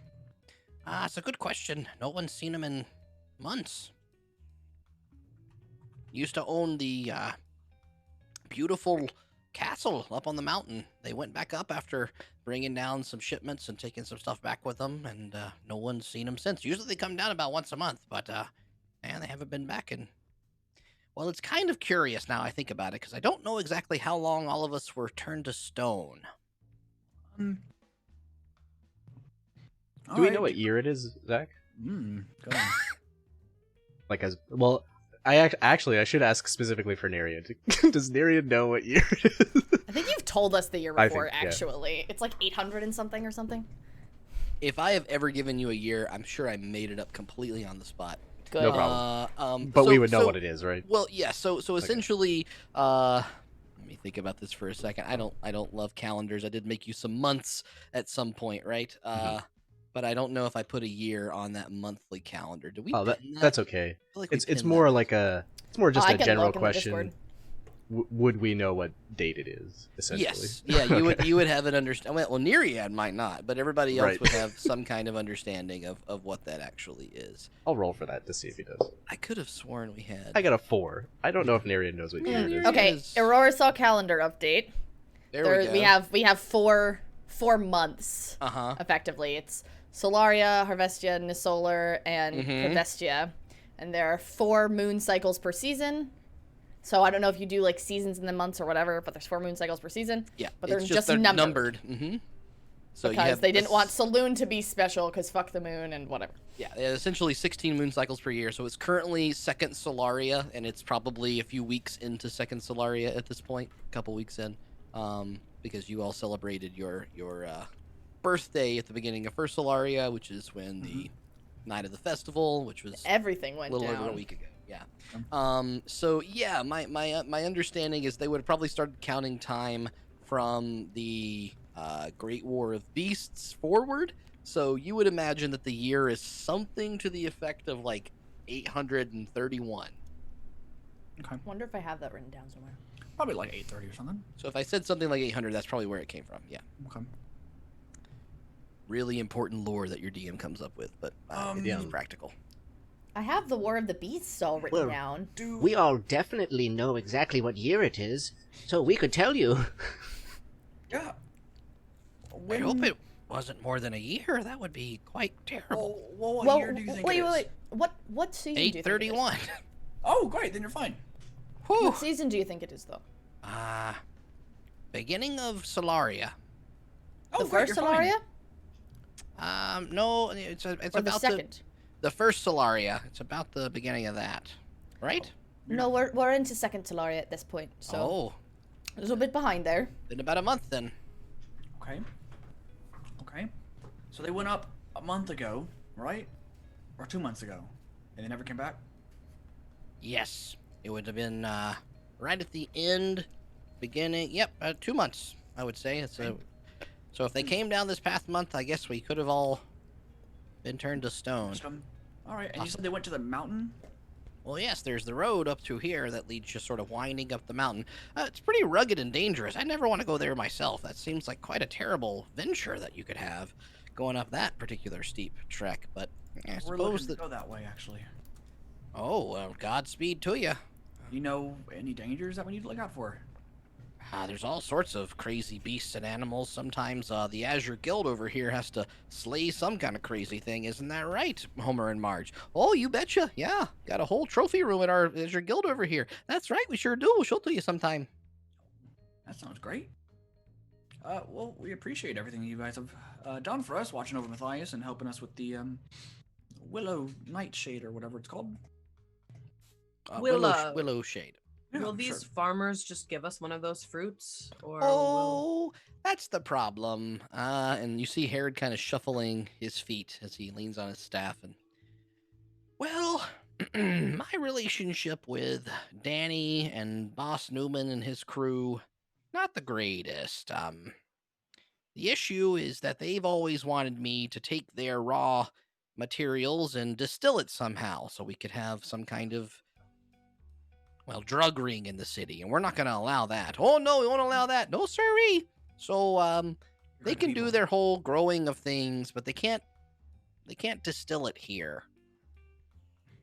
It's a good question. No one's seen them in months. Used to own the beautiful castle up on the mountain. They went back up after bringing down some shipments and taking some stuff back with them, and no one's seen them since. Usually they come down about once a month, but man, they haven't been back in. Well, it's kind of curious now I think about it, because I don't know exactly how long all of us were turned to stone. Do we know what year it is, Zach? Go on. Like as well, actually I should ask specifically for Neriad. Does Neriad know what year it is? I think you've told us the year I before, think, yeah. actually. It's like 800 and something or something. If I have ever given you a year, I'm sure I made it up completely on the spot. Good. No problem. But so- we would know so- what it is, right? Well, yeah. So essentially, let me think about this for a second. I don't love calendars. I did make you some months at some point, right? But I don't know if I put a year on that monthly calendar. Do we? Oh, pin that? that's okay. I feel like we It's pinned more that. like it's more just I a can general look in the question. Discord. Would we know what date it is? Essentially. Yes. Yeah. You would have an understanding. Well, Neriad might not, but everybody else Right. would have some kind of understanding of what that actually is. I'll roll for that to see if he does. I could have sworn we had. I got a 4. I don't know if Neriad knows what year it is. Okay, Yes. Aurora saw calendar update. There we go. We have four months. Effectively, it's Solaria, Harvestia, Nisolar, and Harvestia, and there are 4 moon cycles per season. So I don't know if you do like seasons in the months or whatever, but there's 4 moon cycles per season. Yeah, but they're it's just they're numbered. So you Because have they didn't this- want Saloon to be special because fuck the moon and whatever. Yeah, essentially 16 moon cycles per year. So it's currently second Solaria, and it's probably a few weeks into second Solaria at this point, a couple weeks in, because you all celebrated your birthday at the beginning of first Solaria, which is when the night of the festival, which was Everything a went little down. over a week ago. Yeah. So yeah, my understanding is they would have probably started counting time from the Great War of Beasts forward. So you would imagine that the year is something to the effect of like 831. Okay. Wonder if I have that written down somewhere. Probably like 830 or something. So if I said something like 800, that's probably where it came from. Yeah. Okay. Really important lore that your DM comes up with, but it's practical. I have the War of the Beasts all written Well, down. We all definitely know exactly what year it is, so we could tell you. Yeah. I hope it wasn't more than a year. That would be quite terrible. Well, what Well, year do you think wait, it is? wait. What season do you think it is? 831. Oh, great. Then you're fine. What season do you think it is, though? Beginning of Solaria. Oh, The great, first you're fine. Solaria? No, it's Or the about second? the first Solaria. It's about the beginning of that, right? No, we're into second Solaria at this point, so Oh, a little bit behind there. been about a month then. Okay. Okay. So they went up a month ago, right? Or 2 months ago, and they never came back. Yes, it would have been right at the end, beginning. Yep, 2 months, I would say. So if they came down this past month, I guess we could have all been turned to stone. All right. And you said they went to the mountain. Well, yes, there's the road up through here that leads just sort of winding up the mountain. It's pretty rugged and dangerous. I never want to go there myself. That seems like quite a terrible venture that you could have going up that particular steep trek. But I We're suppose looking that. to go that way, actually. Oh, well, Godspeed to you. You know any dangers that we need to look out for? There's all sorts of crazy beasts and animals. Sometimes the Azure Guild over here has to slay some kind of crazy thing. Isn't that right, Homer and Marge? Oh, you betcha. Yeah, got a whole trophy room at our Azure Guild over here. That's right, we sure do. We'll show it to you sometime. That sounds great. Well, we appreciate everything you guys have done for us, watching over Matthias and helping us with the Willow Nightshade or whatever it's called. Willow Shade. Yeah, Will these sure. farmers just give us one of those fruits, or Oh, that's the problem. And you see Herod kind of shuffling his feet as he leans on his staff. And well, my relationship with Danny and Boss Newman and his crew, not the greatest. The issue is that they've always wanted me to take their raw materials and distill it somehow, so we could have some kind of drug ring in the city, and we're not going to allow that. Oh no, we won't allow that. No siree. So they can do their whole growing of things, but they can't distill it here.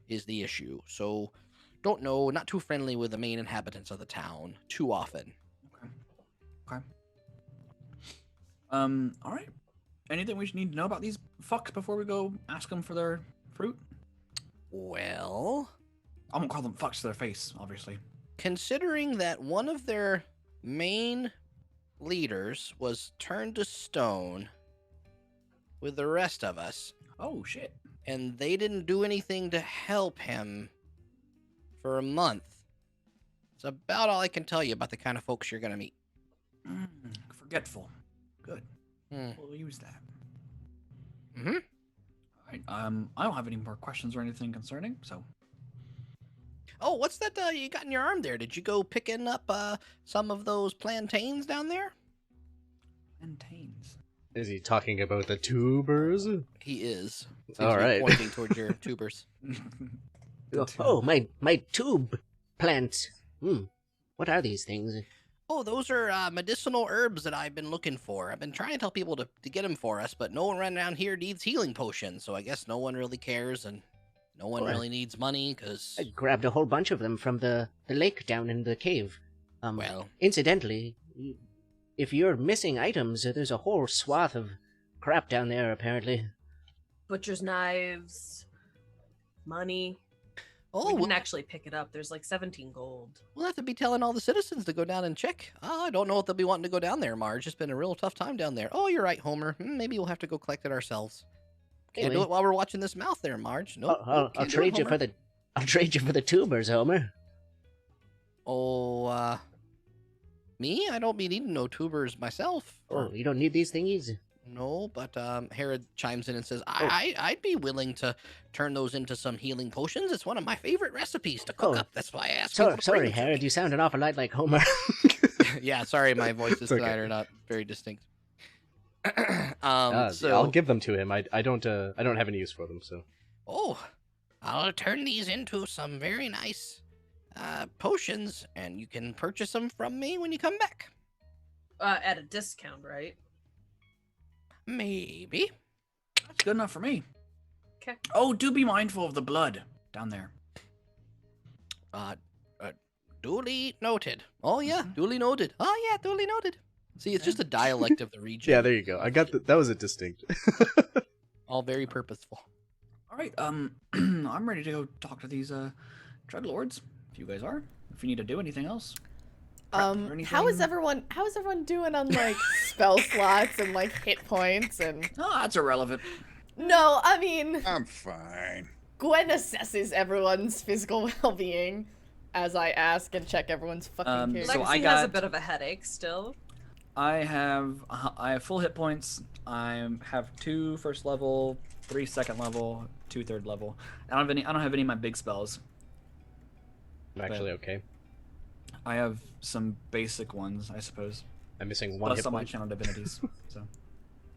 Is the issue. So don't know, not too friendly with the main inhabitants of the town too often. Okay. All right. Anything we should need to know about these fucks before we go ask them for their fruit? Well, I won't call them fucks to their face, obviously. considering that one of their main leaders was turned to stone, with the rest of us, Oh shit. and they didn't do anything to help him for a month. It's about all I can tell you about the kind of folks you're gonna meet. Forgetful. Good. Hmm. We'll use that. Mm-hmm. All right. I don't have any more questions or anything concerning. So. Oh, what's that you got in your arm there? Did you go picking up some of those plantains down there? Plantains. Is he talking about the tubers? He is. Seems All to be right. pointing towards your tubers. Oh, my tube plants. What are these things? Oh, those are medicinal herbs that I've been looking for. I've been trying to tell people to get them for us, but no one around here needs healing potions, so I guess no one really cares, and no one really needs money, because... I grabbed a whole bunch of them from the lake down in the cave. Well... Incidentally, if you're missing items, there's a whole swath of crap down there, apparently. Butcher's knives, money. Oh, We can actually pick it up. There's like 17 gold. we'll have to be telling all the citizens to go down and check. Oh, I don't know if they'll be wanting to go down there, Marge. It's been a real tough time down there. Oh, you're right, Homer. Maybe we'll have to go collect it ourselves. Can't do Anyway. it while we're watching this mouth there, Marge. Nope. I'll can't do it, trade you Homer. I'll trade you for the tubers, Homer. Oh, me? I don't be needing no tubers myself. Oh, you don't need these thingies? No, but Herod chimes in and says, I'd be willing to turn those into some healing potions. It's one of my favorite recipes to cook Oh. up. That's why I asked people to bring Sorry, them to Herod, me." you sound an awful lot like Homer. Yeah, sorry, my voices It's okay. tonight are not very distinct. I'll give them to him. I don't have any use for them, so. Oh, I'll turn these into some very nice potions, and you can purchase them from me when you come back. At a discount, right? Maybe. That's good enough for me. Okay. Oh, do be mindful of the blood down there. Duly noted. Oh, yeah, duly noted. Oh, yeah, duly noted. See, it's just a dialect of the region. Yeah, there you go. I got that was a distinct. All very purposeful. All right. I'm ready to go talk to these drug lords. If you guys are. If you need to do anything else. How is anything? everyone doing on like spell slots and like hit points and Oh, that's irrelevant. No, I mean I'm fine. Gwen assesses everyone's physical well-being as I ask and check everyone's fucking character. So Lexi I has got- a bit of a headache still. I have full hit points. I have 2 first level, 3 second level, 2 third level. I don't have any of my big spells. I'm actually okay. I have some basic ones, I suppose. I'm missing one Plus hit some my point. channel divinities. So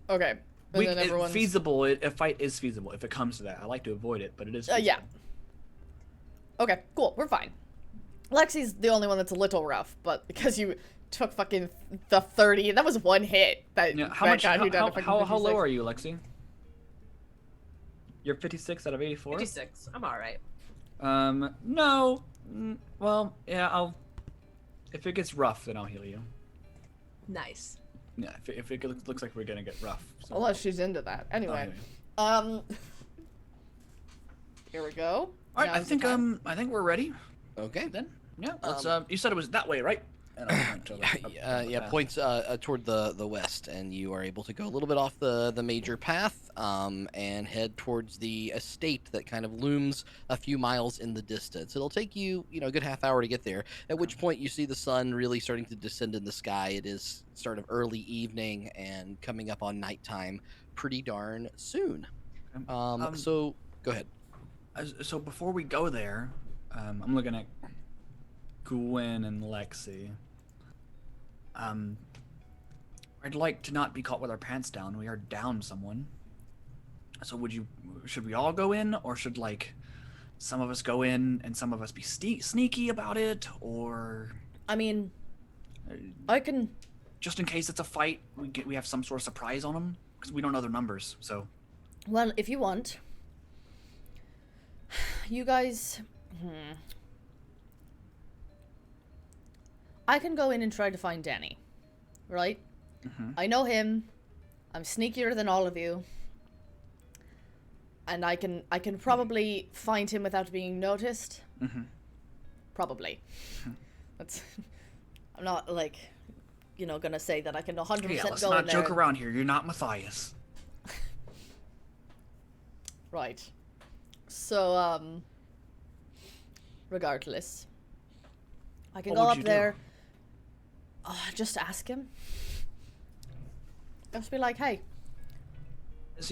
Okay. And then everyone's feasible. A fight is feasible if it comes to that. I like to avoid it, but it is. Feasible. yeah. Okay, cool. We're fine. Lexi's the only one that's a little rough, but because you took fucking the 30, that was one hit. That Yeah, how that much? got you down to fucking How low 56. are you, Lexi? You're 56 out of 84. 56. I'm all right. No. Well, yeah. I'll. If it gets rough, then I'll heal you. Nice. Yeah. If it looks like we're gonna get rough. So Unless she's into that. I'll Anyway, heal you. here we go. All right. I Now's the think time. we're ready. Okay. Then. Yeah. Let's. You said it was that way, right? And I'll point to the- Yeah, points toward the west, and you are able to go a little bit off the major path and head towards the estate that kind of looms a few miles in the distance. It'll take you, a good half hour to get there, at which point you see the sun really starting to descend in the sky. It is sort of early evening and coming up on nighttime pretty darn soon. So, go ahead. So before we go there, I'm looking at Gwen and Lexi. I'd like to not be caught with our pants down. We are down someone. So should we all go in, or should some of us go in and some of us be sneaky about it, or I mean, I can. just in case it's a fight, we have some sort of surprise on them because we don't know their numbers. So Well, if you want, you guys. I can go in and try to find Danny, right? I know him. I'm sneakier than all of you, and I can probably find him without being noticed. Probably. That's. I'm not gonna say that I can 100% yeah, let's go not in there. joke around here. You're not Matthias. Right. So, regardless, I can What go would up you do? there. Just ask him. Just be like, hey,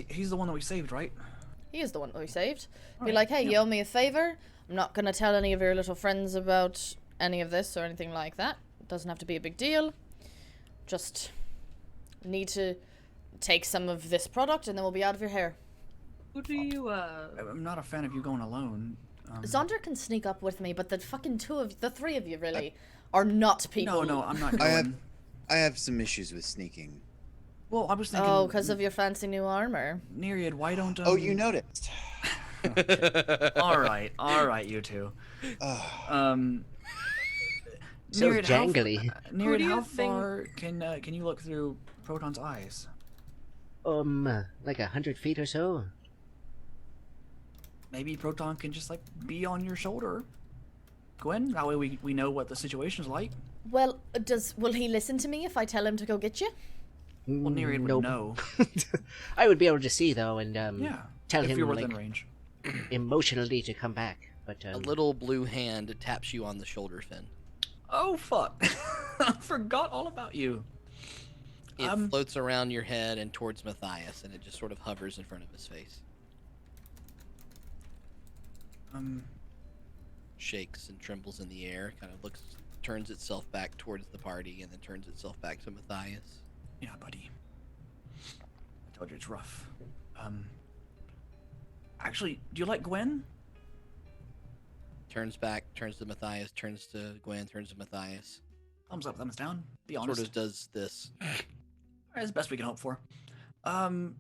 He's the one that we saved, right? he is the one that we saved. Be Alright, like, hey, yeah. you owe me a favor. I'm not gonna tell any of your little friends about any of this or anything like that. It doesn't have to be a big deal. Just need to take some of this product and then we'll be out of your hair. Who do you, I'm not a fan of you going alone. Zaunder can sneak up with me, but the fucking the three of you really are not people. No, I'm not going. I have some issues with sneaking. Well, I was thinking. Oh, because of your fancy new armor. Neriad, why don't? Oh, you noticed. All right, you two. So Neriad, jangly. Neriad, do you how think- far can you look through Proton's eyes? Like 100 feet or so. Maybe Proton can just like be on your shoulder, Gwen. That way we know what the situation's like. Well, will he listen to me if I tell him to go get you? Well, Neriad would Nope. know. I would be able to see though, and Yeah, tell if him you're within like range. emotionally to come back. But A little blue hand taps you on the shoulder, Finn. Oh fuck! I forgot all about you. It floats around your head and towards Matthias, and it just sort of hovers in front of his face. Shakes and trembles in the air, kind of turns itself back towards the party, and then turns itself back to Matthias. Yeah, buddy. I told you it's rough. Actually, do you like Gwen? Turns back, turns to Matthias, turns to Gwen, turns to Matthias. Thumbs up, thumbs down. Be honest. Sort of does this. That's the best we can hope for. And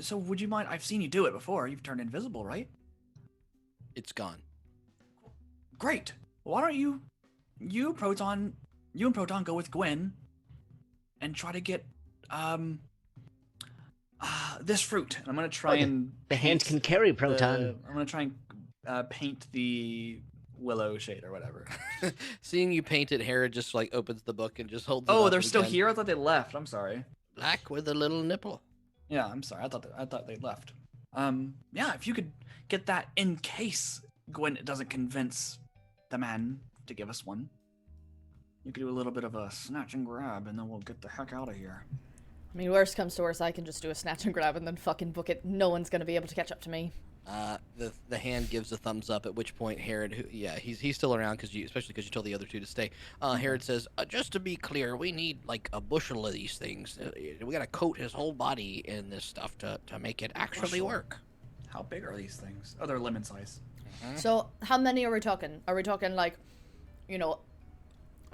so would you mind? I've seen you do it before. You've turned invisible, right? It's gone. Great. Why don't you and Proton go with Gwen and try to get this fruit. And I'm gonna try and the hand paint can carry Proton. I'm gonna try and paint the willow shade or whatever. Seeing you paint it, Herod just like opens the book and just holds it Oh, up they're and still kind- here. I thought they left. I'm sorry. Black with a little nipple. Yeah, I'm sorry. I thought they left. Yeah, if you could get that in case Gwen doesn't convince the man to give us one. You could do a little bit of a snatch and grab, and then we'll get the heck out of here. I mean, worst comes to worst, I can just do a snatch and grab and then fucking book it. No one's gonna be able to catch up to me. The hand gives a thumbs up. At which point, Herod, he's still around especially because you told the other two to stay. Herod says, just to be clear, we need like a bushel of these things. We gotta coat his whole body in this stuff to make it actually Bushel? work. How big are these things? Oh, they're lemon size. So, how many are we talking? Are we talking like,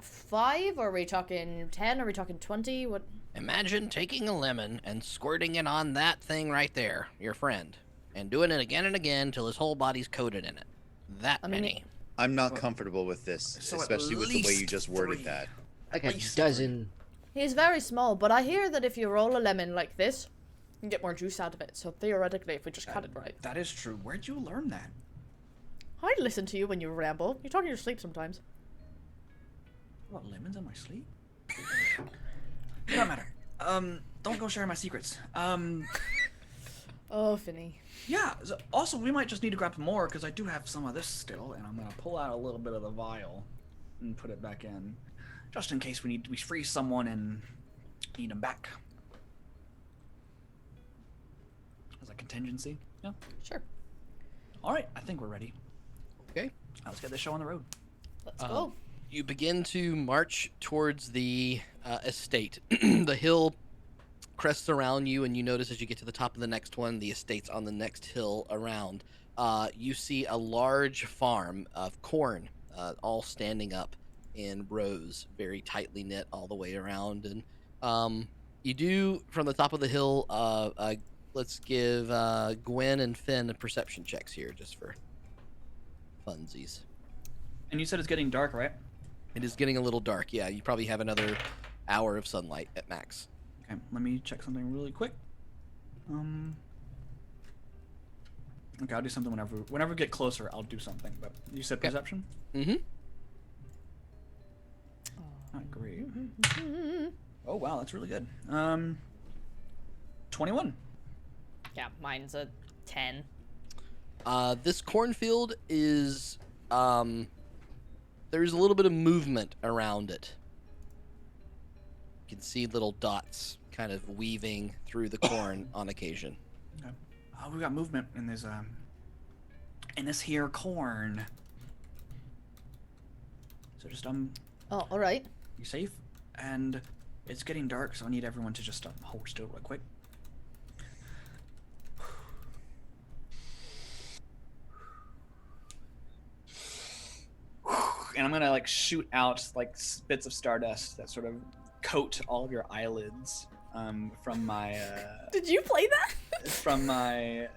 5? Are we talking 10? Are we talking 20? What? Imagine taking a lemon and squirting it on that thing right there, your friend, and doing it again and again till his whole body's coated in it. That many. I'm not comfortable with this, So at especially with the way you least just worded 3. that. Like a least dozen. He's very small, but I hear that if you roll a lemon like this, you get more juice out of it. So theoretically, if we just cut it right. That is true. Where'd you learn that? I listen to you when you ramble. You talk in your sleep sometimes. What, lemons in my sleep? It don't matter. Don't go sharing my secrets. Oh, Finny. Yeah, so also we might just need to grab more because I do have some of this still, and I'm gonna pull out a little bit of the vial and put it back in, just in case we freeze someone and need them back. As a contingency. Yeah. Sure. All right, I think we're ready. Okay. Let's get this show on the road. Let's go. You begin to march towards the estate. The hill crests around you, and you notice as you get to the top of the next one, the estate's on the next hill around. You see a large farm of corn, all standing up in rows, very tightly knit all the way around. And you do, from the top of the hill, let's give Gwen and Finn perception checks here, just for funsies. And you said it's getting dark, right? It is getting a little dark, yeah. You probably have another hour of sunlight at max. Okay, let me check something really quick. Okay, I'll do something whenever we get closer. I'll do something. But you said perception. Mm-hmm. Not great. Oh wow, that's really good. 21. Yeah, mine's a 10. This cornfield is there's a little bit of movement around it. You can see little dots kind of weaving through the corn on occasion. Okay. Oh, we got movement in this here corn. So just Oh, all right. be safe, and it's getting dark, so I need everyone to just hold still real quick. And I'm gonna like shoot out like bits of stardust that sort of coat all of your eyelids from my Did you play that? from my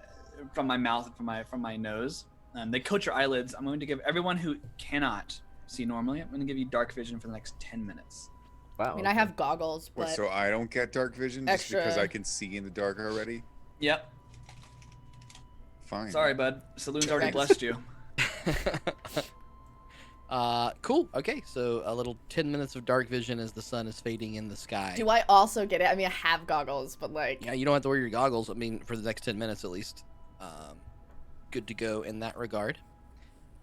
mouth and from my nose. They coat your eyelids. I'm going to give everyone who cannot see normally, I'm going to give you dark vision for the next 10 minutes. Wow. I mean, I have goggles, but What, so I don't get dark vision just Extra. because I can see in the dark already? Yep. Fine. Sorry, bud. Saloon's already Thanks. blessed you. Cool. Okay, so a little 10 minutes of dark vision as the sun is fading in the sky. do I also get it? I mean, I have goggles, but like, Yeah, you don't have to wear your goggles. I mean, for the next 10 minutes at least. Good to go in that regard.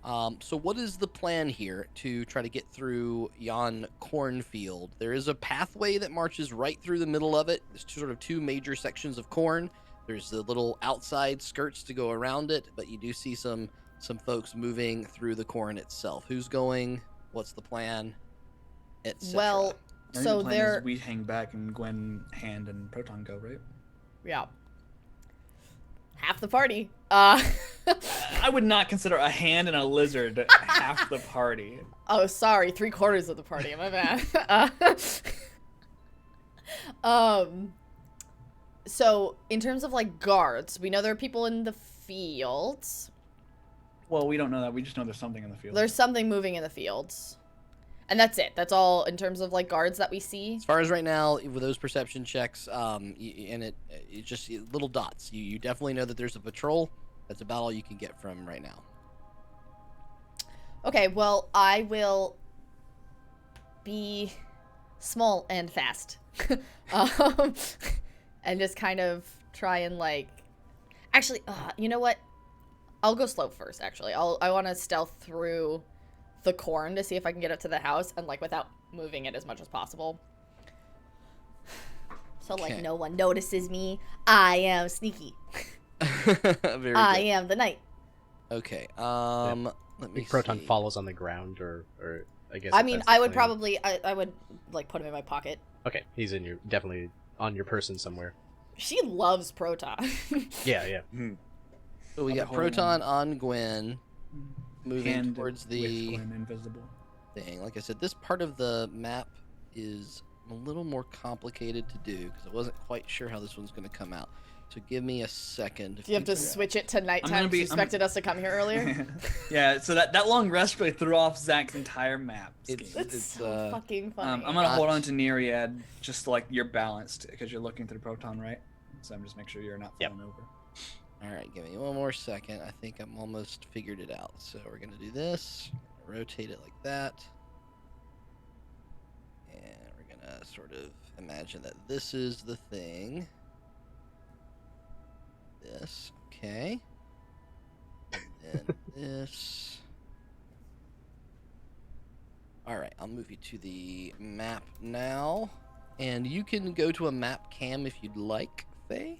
So what is the plan here to try to get through yon cornfield? There is a pathway that marches right through the middle of it. There's sort of two major sections of corn. There's the little outside skirts to go around it, but you do see some folks moving through the corn itself. Who's going? What's the plan? Etc. well, I think so the plan is they're we hang back and Gwen, Hand, and Proton go, right? yeah, half the party. I would not consider a hand and a lizard half the party. Oh, sorry, 3/4 of the party. My bad. So in terms of like guards, we know there are people in the fields. Well, we don't know that. We just know there's something in the field. There's something moving in the fields, and that's it. That's all in terms of like guards that we see. As far as right now, with those perception checks, and it's just little dots. You definitely know that there's a patrol. That's about all you can get from right now. Okay, well, I will be small and fast. And just kind of try and like, actually, you know what? I'll go slow first, actually. I want to stealth through the corn to see if I can get up to the house and like without moving it as much as possible. So like Okay. no one notices me. I am sneaky. Very I good. am the knight. Okay. Let me Big Proton see. follows on the ground, or I guess. I if mean, that's the I would plan. probably, I would like put him in my pocket. Okay, he's in your definitely on your person somewhere. She loves Proton. Yeah, yeah. So we I'll got be holding Proton on Gwen, moving Hand towards with the Gwen invisible. thing. Like I said, this part of the map is a little more complicated to do because I wasn't quite sure how this one's going to come out. So give me a second. Do you have to switch it to nighttime? be- You expected us to come here earlier? Yeah, so that long rest really threw off Zach's entire map. It's scheme. That's so fucking funny. I'm gonna hold on to Neriad just so, like you're balanced because you're looking through Proton, right? So I'm just make sure you're not falling over. All right, give me one more second. I think I'm almost figured it out. So we're going to do this. Rotate it like that. And we're going to sort of imagine that this is the thing. This, okay. And then this. All right, I'll move you to the map now. And you can go to a map cam if you'd like, Faye.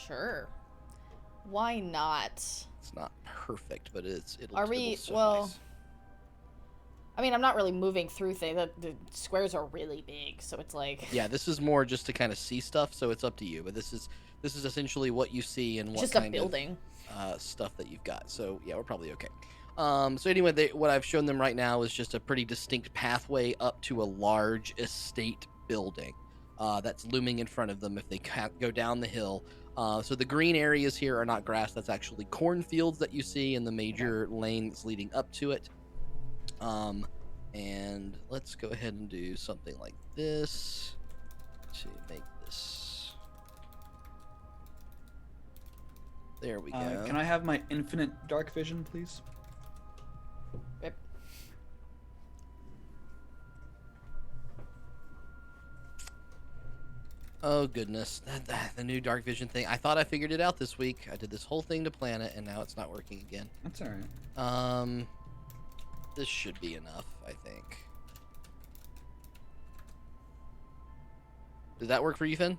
Sure. Why not? It's not perfect, but it'll. Are we? it'll Well, suffice. I mean, I'm not really moving through things. The squares are really big, so it's like Yeah, this is more just to kind of see stuff, so it's up to you. But this is essentially what you see and what just a kind building. of stuff that you've got. So yeah, we're probably okay. So anyway, what I've shown them right now is just a pretty distinct pathway up to a large estate building that's looming in front of them if they go down the hill. So the green areas here are not grass. That's actually cornfields that you see in the major lane that's leading up to it. And let's go ahead and do something like this to make this. There we go. Can I have my infinite dark vision, please? Yep. Oh goodness, the new dark vision thing. I thought I figured it out this week. I did this whole thing to plan it, and now it's not working again. That's all right. This should be enough, I think. Does that work for you, Finn?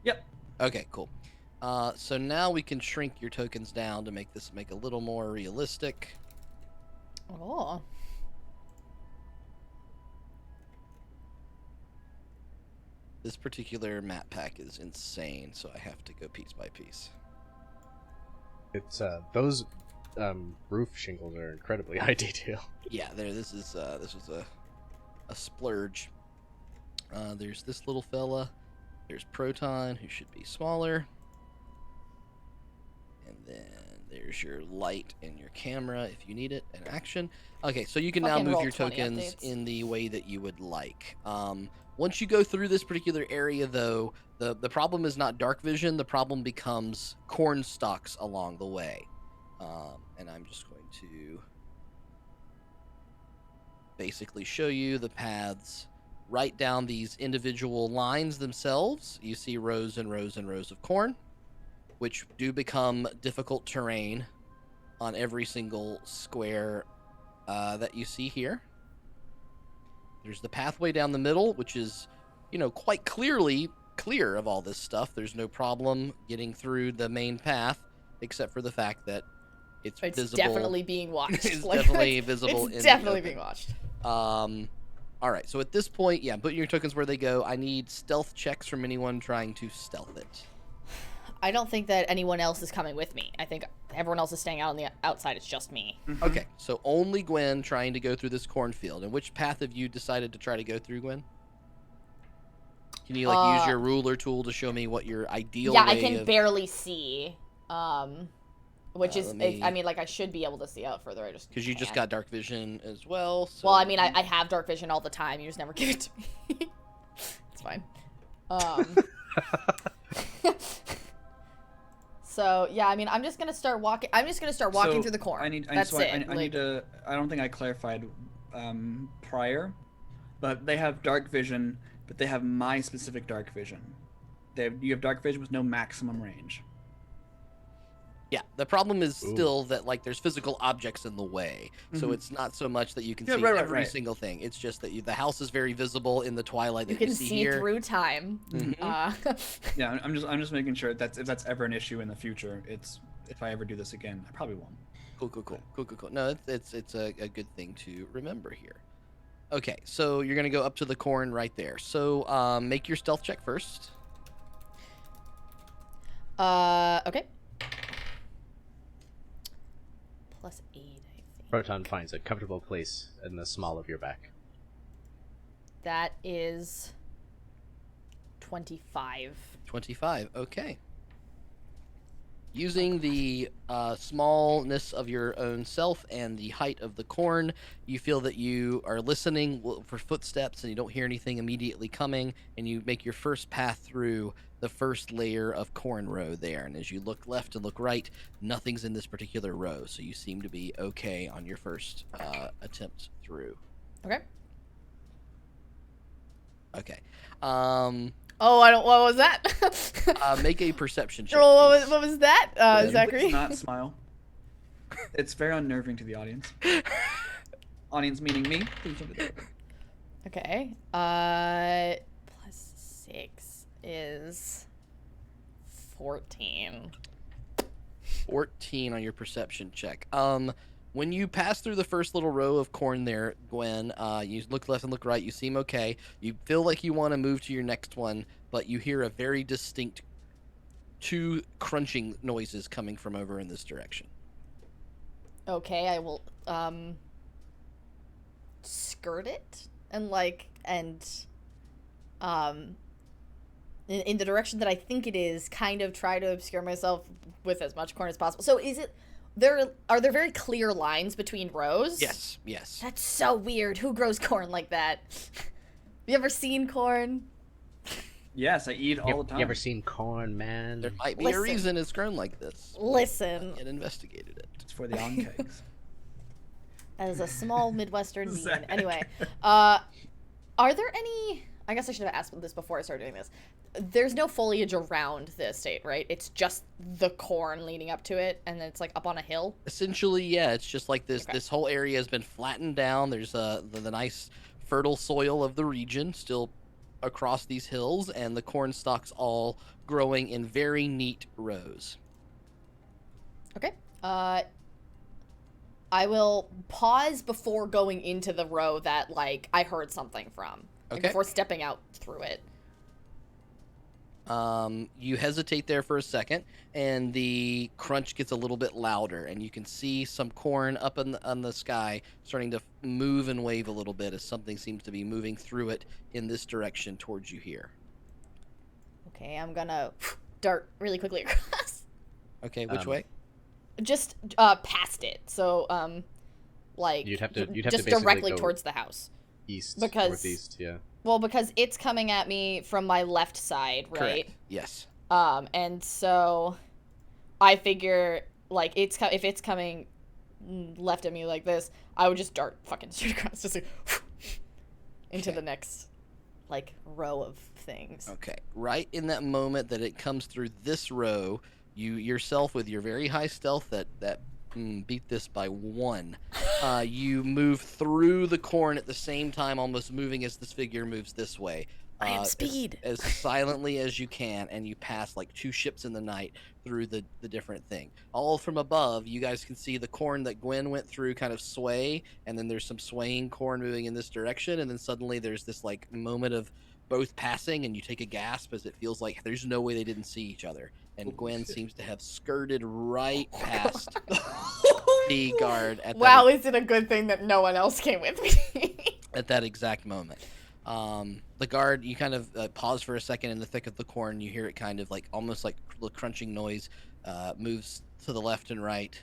Yep. Okay, cool. So now we can shrink your tokens down to make this a little more realistic. Oh. This particular map pack is insane, so I have to go piece by piece. It's those roof shingles are incredibly high detail. Yeah, this was a splurge. There's this little fella. There's Proton, who should be smaller. And then there's your light and your camera if you need it in action. Okay, so you can now Fucking move roll your 20 tokens updates. in the way that you would like. Once you go through this particular area, though, the problem is not dark vision. The problem becomes corn stalks along the way. And I'm just going to basically show you the paths right down these individual lines themselves. You see rows and rows and rows of corn, which do become difficult terrain on every single square that you see here. There's the pathway down the middle, which is, quite clearly clear of all this stuff. There's no problem getting through the main path, except for the fact that it's visible. Definitely being watched. It's definitely visible. It's definitely being watched. All right, so at this point, yeah, putting your tokens where they go. I need stealth checks from anyone trying to stealth it. I don't think that anyone else is coming with me. I think everyone else is staying out on the outside. It's just me. Mm-hmm. Okay, so only Gwen trying to go through this cornfield. And which path have you decided to try to go through, Gwen? Can you use your ruler tool to show me what your ideal? Yeah, way I can of... barely see. Which is, me... I mean, like I should be able to see out further. I just because you just can't. got dark vision as well. So... Well, I mean, I have dark vision all the time. You just never give it to me. It's fine. So yeah, I mean, I'm just gonna start walking. I'm just gonna start walking through the corn. I need Like- to. I don't think I clarified prior, but they have dark vision, but they have my specific dark vision. You have dark vision with no maximum range. Yeah, the problem is still that there's physical objects in the way, so it's not so much that you can see every single thing. It's just that the house is very visible in the twilight. That you can see see here. through time. Yeah, I'm just making sure that if that's ever an issue in the future, if I ever do this again, I probably won't. Cool. No, it's a good thing to remember here. Okay, so you're gonna go up to the corn right there. So make your stealth check first. Okay. +8, I think. Proton finds a comfortable place in the small of your back. That is 25. 25. Okay. Using the smallness of your own self and the height of the corn, you feel that you are listening for footsteps and you don't hear anything immediately coming, and you make your first path through the first layer of corn row there. And as you look left and look right, nothing's in this particular row, so you seem to be okay on your first attempt through. Okay. Okay. Oh, what was that? Make a perception check. What was that, Please Zachary? not smile. It's very unnerving to the audience. Audience meaning me. Please don't do that. Okay. +6 is 14. 14 on your perception check. When you pass through the first little row of corn there, Gwen, you look left and look right, you seem okay. You feel like you want to move to your next one, but you hear a very distinct 2 crunching noises coming from over in this direction. Okay, I will skirt it and in the direction that I think it is, kind of try to obscure myself with as much corn as possible. So are there very clear lines between rows? Yes. That's so weird. Who grows corn like that? You ever seen corn? Yes, I eat all the time. You ever seen corn, man? There might be a reason it's grown like this. Listen. And investigated it. It's for the on-kegs. As a small Midwestern mean. Anyway, are there any I guess I should have asked this before I started doing this. There's no foliage around the estate, right? It's just the corn leading up to it, and then it's like up on a hill. Essentially, yeah, it's just like this. Okay. This whole area has been flattened down. There's the nice fertile soil of the region still across these hills, and the corn stalks all growing in very neat rows. Okay. I will pause before going into the row that like I heard something from. Like, Okay. before stepping out through it. You hesitate there for a second, and the crunch gets a little bit louder, and you can see some corn up on the sky starting to move and wave a little bit as something seems to be moving through it in this direction towards you here. Okay, I'm gonna dart really quickly across. Okay, which way? Just past it. So like You'd have to just basically directly go towards the house. East, Because- northeast, yeah. Well, because it's coming at me from my left side, right? Correct. Yes. And so I figure like if it's coming left at me like this, I would just dart fucking straight across, just like into Okay. the next like row of things. Okay. Right in that moment that it comes through this row, you yourself with your very high stealth that beat this by 1. You move through the corn at the same time, almost moving as this figure moves this way. I have speed. As silently as you can, and you pass like 2 ships in the night through the different thing. All from above, you guys can see the corn that Gwen went through kind of sway, and then there's some swaying corn moving in this direction, and then suddenly there's this like moment of both passing, and you take a gasp as it feels like there's no way they didn't see each other. And Gwen seems to have skirted right past the guard at Wow, is it a good thing that no one else came with me? at that exact moment. The guard, you kind of pause for a second in the thick of the corn. You hear it kind of like almost like a crunching noise, moves to the left and right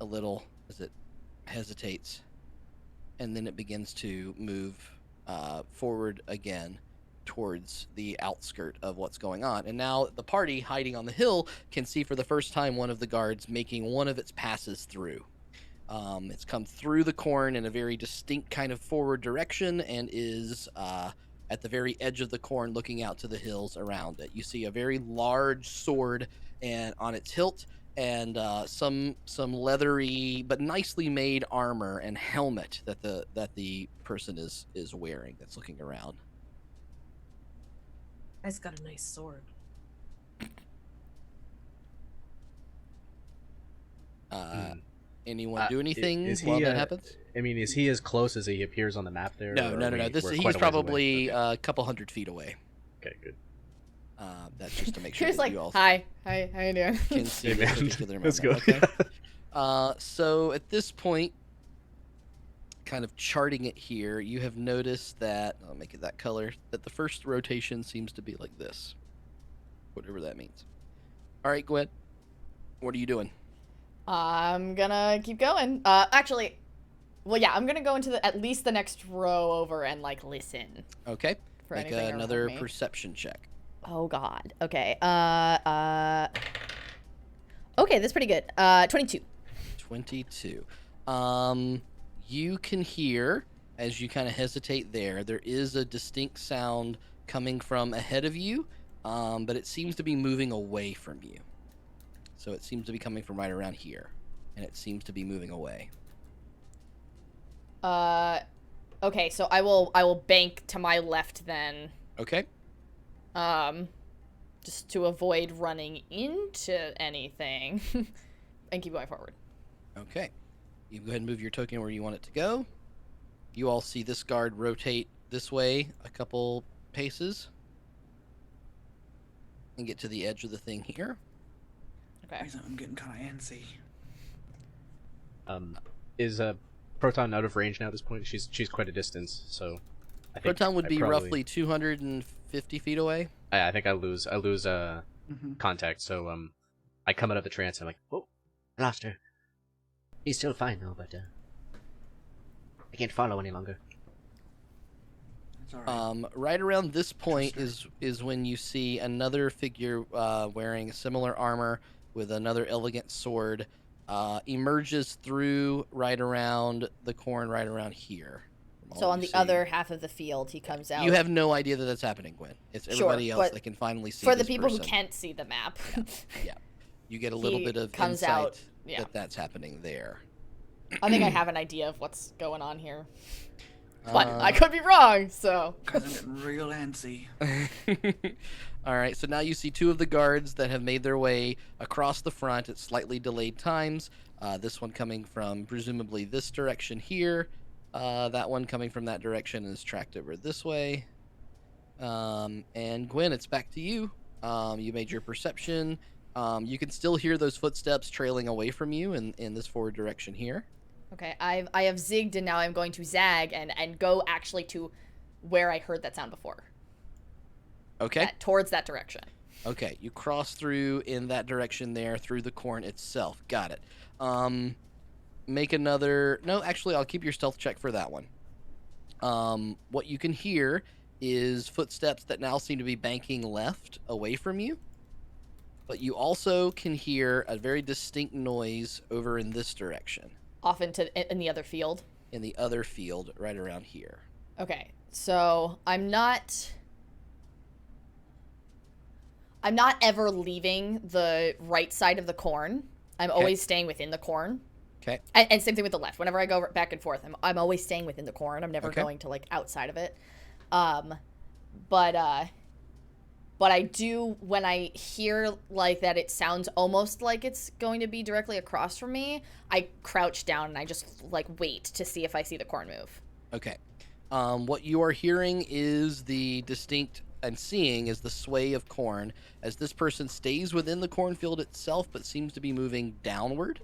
a little as it hesitates, and then it begins to move forward again towards the outskirt of what's going on. And now the party hiding on the hill can see for the first time one of the guards making one of its passes through. It's come through the corn in a very distinct kind of forward direction and is at the very edge of the corn looking out to the hills around it. You see a very large sword and on its hilt and some leathery but nicely made armor and helmet that the person is wearing that's looking around. Guy's got a nice sword. Anyone do anything is while he, that happens? I mean, is he as close as he appears on the map there? No. or This we're quite he's a ways away? probably Okay. a couple hundred feet away. Okay, good. That's just to make sure Here's that like, you all hi, how you doing? can see Hey, this man. particular Let's moment. go. Okay. So at this point, kind of charting it here, you have noticed that I'll make it that color. That the first rotation seems to be like this, whatever that means. All right, Gwen, what are you doing? I'm gonna keep going. Actually, well, yeah, I'm gonna go into at least the next row over and like listen. Okay. For Make anything around another me. perception check. Oh God. Okay. Okay, that's pretty good. 22. 22. You can hear as you kind of hesitate there. There is a distinct sound coming from ahead of you, but it seems to be moving away from you. So it seems to be coming from right around here, and it seems to be moving away. Okay, so I will bank to my left then. Okay. Just to avoid running into anything, and keep going forward. Okay. You can go ahead and move your token where you want it to go. You all see this guard rotate this way a couple paces and get to the edge of the thing here. Okay. I'm getting kind of antsy. Is Proton out of range now at this point? She's quite a distance, so I think Proton would I be probably- roughly 250 feet away. I think I lose contact, so I come out of the trance and I'm like, Oh, lost her. He's still fine though, but I can't follow any longer. It's all right. Right around this point is when you see another figure wearing similar armor with another elegant sword emerges through right around the corn, right around here, from So all on you the see. other half of the field, he comes out. You have no idea that that's happening, Gwen. It's Sure, everybody else but that can finally see. for the this people who person. can't see the map. Yeah. You get a little He bit of comes insight out, yeah. that that's happening there. I think I have an idea of what's going on here. But I could be wrong, so. Guys, I'm getting real antsy. All right, so now you see two of the guards that have made their way across the front at slightly delayed times. This one coming from presumably this direction here. That one coming from that direction is tracked over this way. And Gwen, it's back to you. You made your perception. You can still hear those footsteps trailing away from you in this forward direction here. Okay, I have zigged and now I'm going to zag and go actually to where I heard that sound before. Okay. Towards that direction. Okay, you cross through in that direction there through the corn itself. Got it. Make another... No, actually, I'll keep your stealth check for that one. What you can hear is footsteps that now seem to be banking left away from you. But you also can hear a very distinct noise over in this direction. Off in the other field? In the other field, right around here. Okay, so I'm not ever leaving the right side of the corn. I'm always staying within the corn. Okay. And same thing with the left. Whenever I go back and forth, I'm always staying within the corn. I'm never going to, like, outside of it. But I do, when I hear, like, that it sounds almost like it's going to be directly across from me, I crouch down and I just, like, wait to see if I see the corn move. Okay. What you are hearing is the distinct, and seeing is the sway of corn as this person stays within the cornfield itself but seems to be moving downward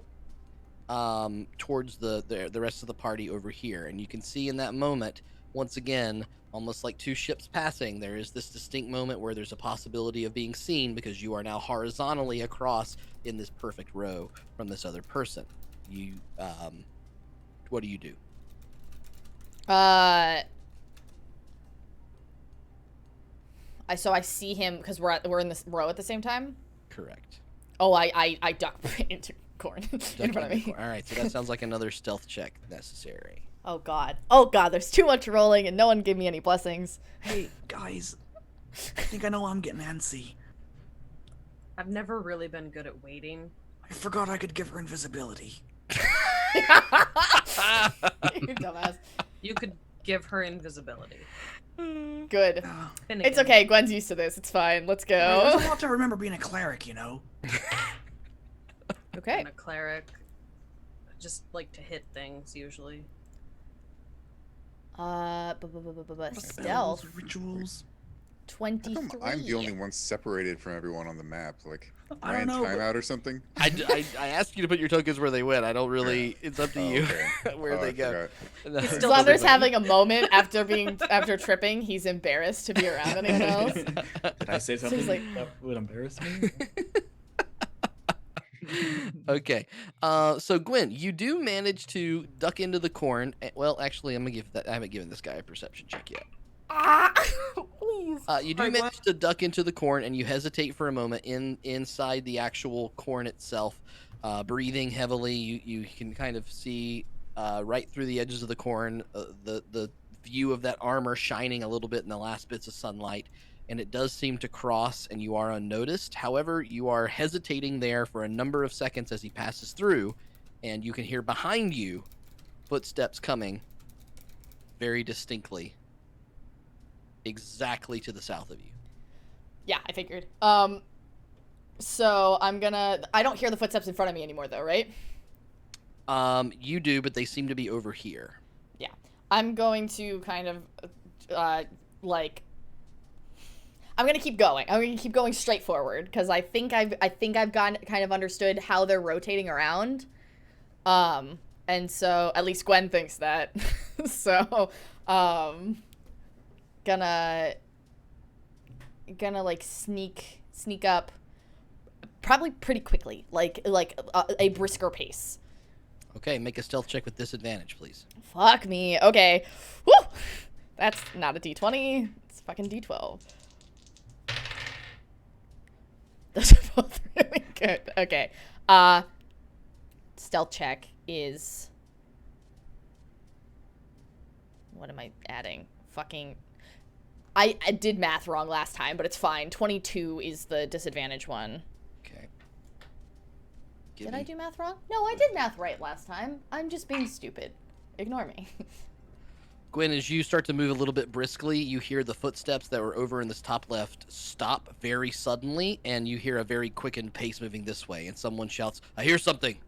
towards the rest of the party over here. And you can see in that moment, once again, almost like two ships passing, there is this distinct moment where there's a possibility of being seen because you are now horizontally across in this perfect row from this other person. You, what do you do? So I see him because we're in this row at the same time. Correct. Oh, I duck into corn in front of me. All right, so that sounds like another stealth check necessary. Oh god. Oh god, there's too much rolling and no one gave me any blessings. Hey, guys. I think I know I'm getting antsy. I've never really been good at waiting. I forgot I could give her invisibility. You dumbass. You could give her invisibility. Good. It's okay, Gwen's used to this. It's fine. Let's go. There's a lot to remember being a cleric, you know. Okay. I'm a cleric. Just like to hit things usually. Stealth. Rituals. 23. I'm the only one separated from everyone on the map. Like, I ran don't know, timeout or something. I asked you to put your tokens where they went. I don't really. It's up to you where they I go. Zaunder's having a moment after tripping. He's embarrassed to be around anyone else. Did I say something like, that would embarrass me? Okay, so Gwen, you do manage to duck into the corn. Well, actually, I'm gonna give that. I haven't given this guy a perception check yet. Please. You do manage to duck into the corn, and you hesitate for a moment inside the actual corn itself, breathing heavily. You can kind of see right through the edges of the corn, the view of that armor shining a little bit in the last bits of sunlight. And it does seem to cross, and you are unnoticed. However, you are hesitating there for a number of seconds as he passes through, and you can hear behind you footsteps coming very distinctly, exactly to the south of you. Yeah, I figured. So I don't hear the footsteps in front of me anymore, though, right? You do, but they seem to be over here. Yeah. I'm going to kind of, I'm gonna keep going. I'm gonna keep going straight forward because I think I've gotten kind of understood how they're rotating around, and so at least Gwen thinks that. So, gonna like sneak up, probably pretty quickly, like a brisker pace. Okay, make a stealth check with disadvantage, please. Fuck me. Okay, woo. That's not a D20. It's fucking D12. Those are both really good. Okay. Stealth check is what am I adding? Fucking. I did math wrong last time, but it's fine. 22 is the disadvantage one. Okay. Did I do math wrong? No, I did math right last time. I'm just being stupid. Ignore me. Gwen, as you start to move a little bit briskly, you hear the footsteps that were over in this top left stop very suddenly, and you hear a very quickened pace moving this way, and someone shouts, "I hear something!"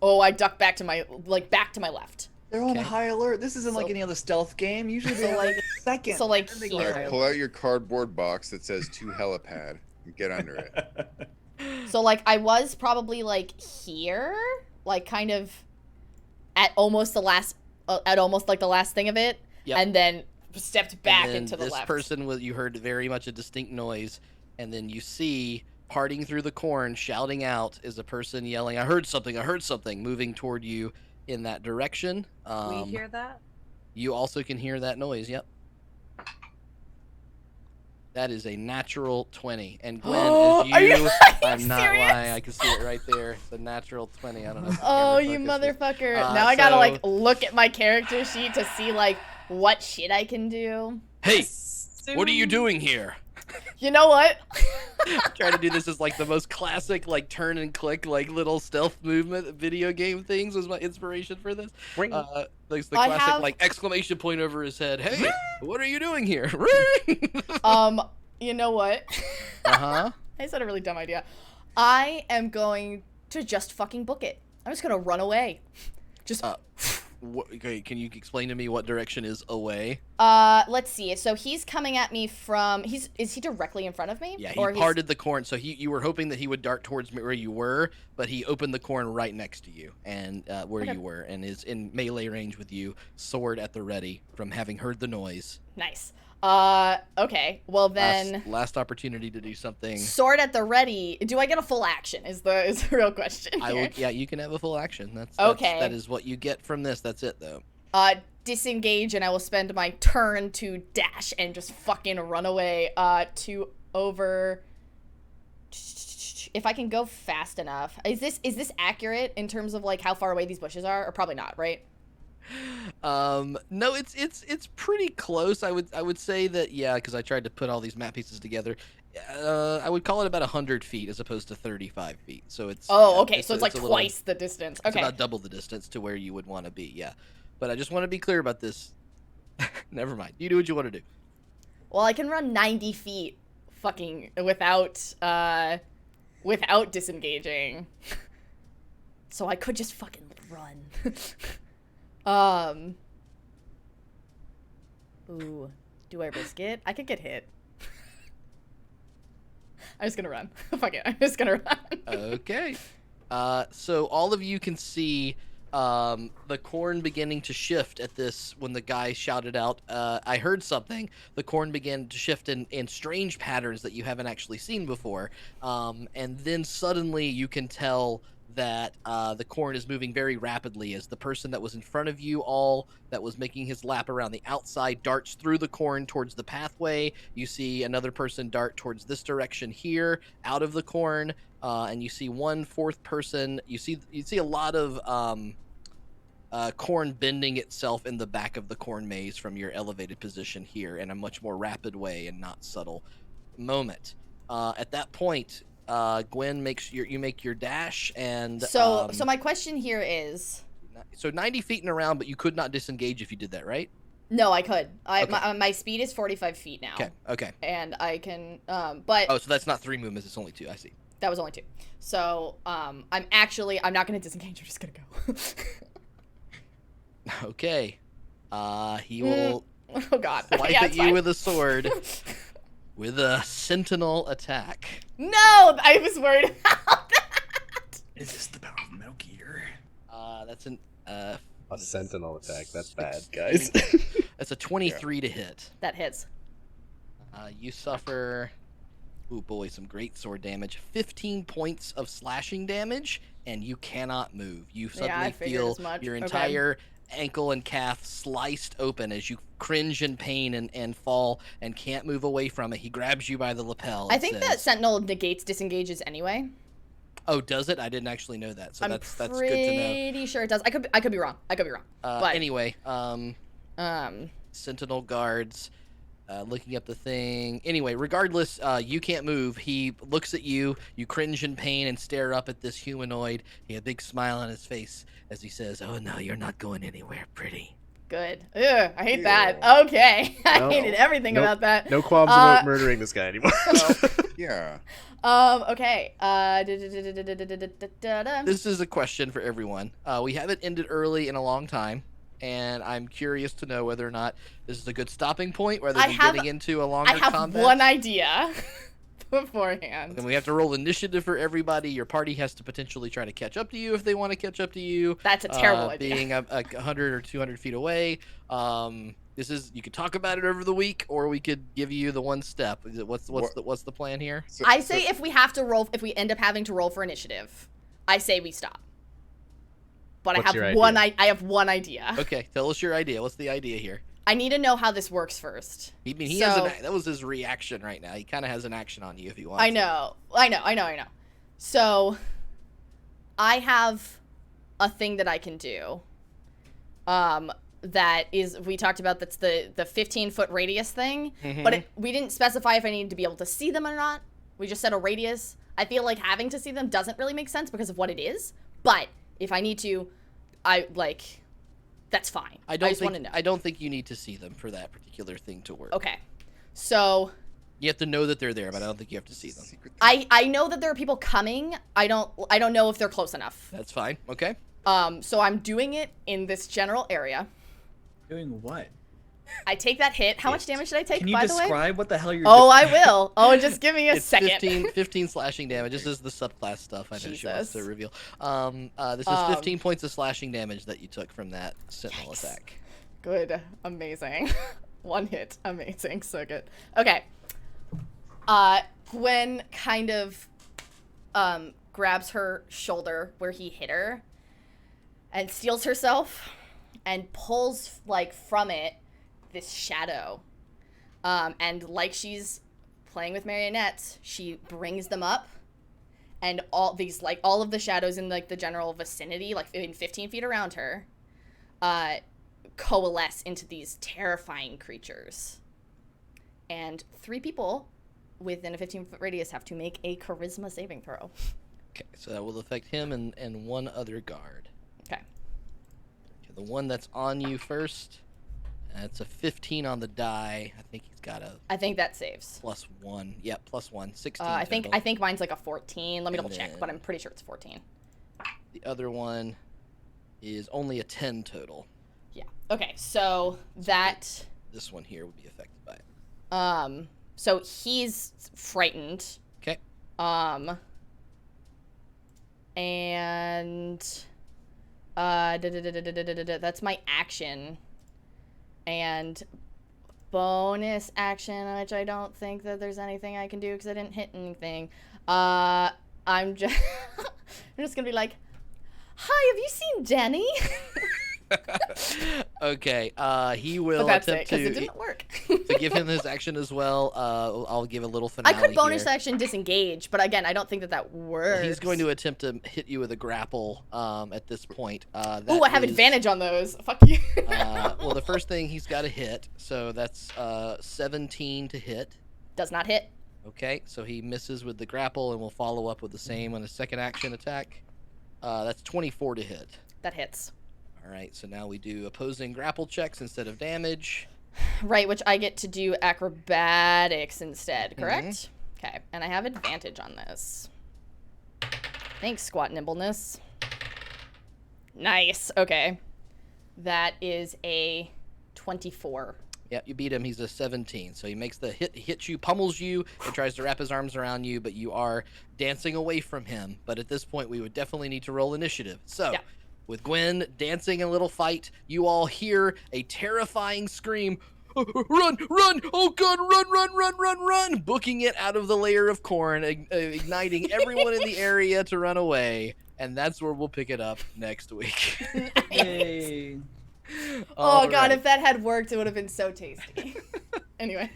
Oh, I duck back to my left. They're on high alert. This isn't like any other stealth game. Usually they're like second. So like All here. right, pull out your cardboard box that says "to helipad" and get under it. So like I was probably like here, like kind of at almost the last thing of it, Yep. and then stepped back and then into the this left. person you heard very much a distinct noise, and then you see parting through the corn, shouting out, is a person yelling, "I heard something! I heard something!" moving toward you in that direction. We hear that? You also can hear that noise. Yep. That is a natural 20. And Gwen, as Are you I'm not serious? lying. I can see it right there. It's a natural 20. I don't know. If the Oh, camera you focuses. motherfucker. Now I gotta so- like look at my character sheet to see like what shit I can do. Hey, what are you doing here? You know what? Trying to do this as like the most classic like turn and click like little stealth movement video game things was my inspiration for this. Like the I classic have- like exclamation point over his head. Hey, what are you doing here? You know what? Uh-huh. I said a really dumb idea. I am going to just fucking book it. I'm just gonna run away. Just Okay, can you explain to me what direction is away? let's see. So he's coming at me from is he directly in front of me? Yeah, he Or parted the corn, so you were hoping that he would dart towards where you were, but he opened the corn right next to you, and where you were, and is in melee range with you, sword at the ready, from having heard the noise. Nice. Okay. Well then, Last opportunity to do something. sword at the ready. Do I get a full action? Is the real question here. Yeah, you can have a full action. That's Okay. That is what you get from this. That's it, though. Disengage, and I will spend my turn to dash and just fucking run away. To over. If I can go fast enough, is this accurate in terms of like how far away these bushes are, or probably not, right? No, it's pretty close. I would say that, yeah, because I tried to put all these map pieces together. I would call it about 100 feet as opposed to 35 feet. So it's okay, so it's like a little- twice the distance. It's Okay. about double the distance to where you would want to be. Yeah, but I just want to be clear about this. Never mind. You do what you want to do. Well, I can run 90 feet, fucking without disengaging. So I could just fucking run. Ooh, do I risk it? I could get hit. I'm just gonna run. Fuck it, I'm just gonna run. Okay. So all of you can see the corn beginning to shift at this when the guy shouted out, "I heard something." The corn began to shift in strange patterns that you haven't actually seen before. And then suddenly you can tell that the corn is moving very rapidly as the person that was in front of you all that was making his lap around the outside darts through the corn towards the pathway. You see another person dart towards this direction here out of the corn, and you see one fourth person. You see a lot of corn bending itself in the back of the corn maze from your elevated position here in a much more rapid way and not subtle moment. At that point, Gwen you make your dash, and So my question here is, so 90 feet and around, but you could not disengage if you did that, right? no, I could. Okay. My speed is 45 feet now. Okay. And I can, but Oh, so that's not 3 movements; it's only 2. I see. that was only 2. So I'm not gonna disengage. I'm just gonna go. Okay. He will Oh God. swipe Yeah, at it's you fine. with a sword with a sentinel attack. No, I was worried about that. Is this the power of Metal Gear? That's an A sentinel attack. That's bad, guys. That's a 23 to hit. That hits. You suffer, ooh boy, some great sword damage. 15 points of slashing damage, and you cannot move. You Yeah, I suddenly figured feel as much. your Okay. entire ankle and calf sliced open as you cringe in pain and fall and can't move away from it. He grabs you by the lapel. I and think says, that Sentinel negates disengages anyway. Oh, does it? I didn't actually know that, so I'm that's good to know. pretty sure it does. I could be wrong. But Anyway, Sentinel guards. Looking up the thing. Anyway, regardless, you can't move. He looks at you. You cringe in pain and stare up at this humanoid. He has a big smile on his face as he says, "Oh no, you're not going anywhere, pretty." Good. Ugh, I hate Ew. that. Okay. I No. hated everything Nope. about that. No qualms about murdering this guy anymore. Yeah. Okay. This is a question for everyone. We haven't ended early in a long time, and I'm curious to know whether or not this is a good stopping point, rather than getting into a longer I have combat. one idea beforehand. And we have to roll initiative for everybody. Your party has to potentially try to catch up to you if they want to catch up to you. That's a terrible idea. Being 100 or 200 feet away. You could talk about it over the week, or we could give you the one step. What's the plan here? I say if we have to roll, if we end up having to roll for initiative, I say we stop. But What's I your have one. idea? I have one idea. Okay, tell us your idea. What's the idea here? I need to know how this works first. That was his reaction right now. He kind of has an action on you if he wants. I know. So, I have a thing that I can do. That is, we talked about, that's the 15-foot radius thing. Mhm. But we didn't specify if I needed to be able to see them or not. We just said a radius. I feel like having to see them doesn't really make sense because of what it is. But if I need to, that's fine. I just want to know. I don't think you need to see them for that particular thing to work. Okay. So You have to know that they're there, but I don't think you have to see them. I know that there are people coming. I don't know if they're close enough. That's fine. Okay. So I'm doing it in this general area. Doing what? I take that hit. How much damage should I take, Can you by the way? describe what the hell you're Oh, I will. Oh, just give me a It's second. 15 slashing damage. This is the subclass stuff I know she wants to Jesus. reveal. This is 15 points of slashing damage that you took from that sentinel attack. Good. Amazing. One hit. Amazing. So good. Okay. Gwen kind of grabs her shoulder where he hit her and steals herself and pulls from it this shadow. And like she's playing with marionettes, she brings them up, and all of the shadows in the general vicinity, in 15 feet around her, coalesce into these terrifying creatures. And 3 people within a 15-foot radius have to make a charisma saving throw. Okay, so that will affect him and one other guard. Okay. The one that's on you first. That's a 15 on the die. I think he's got a. I think that saves. +1. Yep, +1. 16. I think total. mine's a 14. Let me And double check, then- but I'm pretty sure it's 14. The other one is only a 10 total. Yeah. Okay, so that. This one here would be affected by it. So he's frightened. Okay. And that's my action. And bonus action, which I don't think that there's anything I can do because I didn't hit anything. I'm just gonna be like, "Hi, have you seen Danny?" Okay. He will But that's it attempt because to it didn't work. to give him his action as well. I'll give a little finale I could bonus here. action disengage, but again, I don't think that works. He's going to attempt to hit you with a grapple at this point. Ooh, I have is, advantage on those. Fuck you. Well, the first thing he's got to hit, so that's 17 to hit. Does not hit. Okay, so he misses with the grapple, and we'll follow up with the same on his second action attack. That's 24 to hit. That hits. All right, so now we do opposing grapple checks instead of damage. Right, which I get to do acrobatics instead, correct? Okay, and I have advantage on this. Thanks, squat nimbleness. Nice, okay. That is a 24. Yeah, you beat him. He's a 17. So he makes the hits you, pummels you, and tries to wrap his arms around you, but you are dancing away from him. But at this point, we would definitely need to roll initiative. So, with Gwen dancing a little fight, you all hear a terrifying scream. Run, run, oh god, run, run, run, run, run, booking it out of the layer of corn, igniting everyone in the area to run away. And that's where we'll pick it up next week. Yay. Oh god, Alright. if that had worked, it would have been so tasty. Anyway.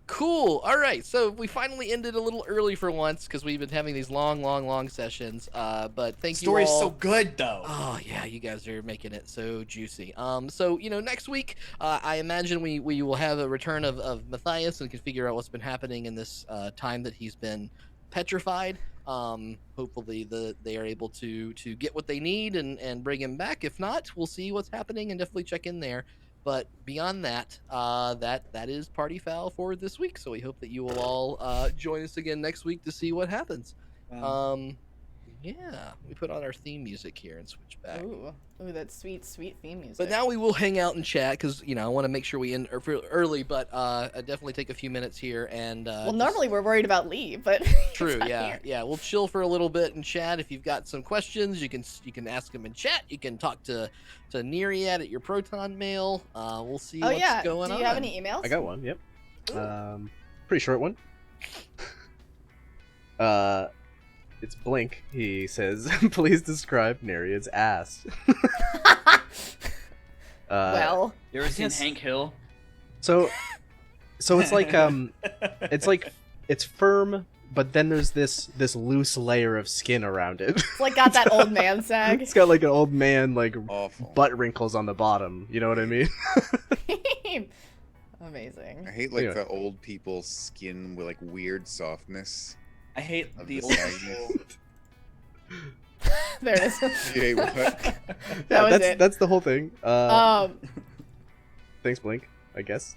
Cool. All right. So we finally ended a little early for once because we've been having these long sessions. But thank you all. Story's so good though. Oh yeah, you guys are making it so juicy. So next week, I imagine we will have a return of Matthias and can figure out what's been happening in this time that he's been petrified. Hopefully they are able to get what they need and bring him back. If not, we'll see what's happening and definitely check in there. But beyond that, that is Party Foul for this week. So we hope that you will all join us again next week to see what happens. Yeah, we put on our theme music here and switch back. Ooh, that sweet theme music. But now we will hang out and chat because I want to make sure we end early. But definitely take a few minutes here and. Well, normally we're worried about Lee, but. True. Yeah. We'll chill for a little bit and chat. If you've got some questions, you can ask them in chat. You can talk to Neriad at your Proton mail. We'll see what's going on. Do you have any emails? I got one. Yep. Pretty short one. It's Blink. He says, "Please describe Neriad's ass." Well, you ever seen Hank Hill? So it's like it's firm, but then there's this loose layer of skin around it. It's like got that old man sag. It's got like an old man Awful. butt wrinkles on the bottom. You know what I mean? Amazing. I hate like the old people's skin with like weird softness. I hate Of the the old saggy. There it is. You hate what? That was it. That's the whole thing. Thanks, Blink. I guess.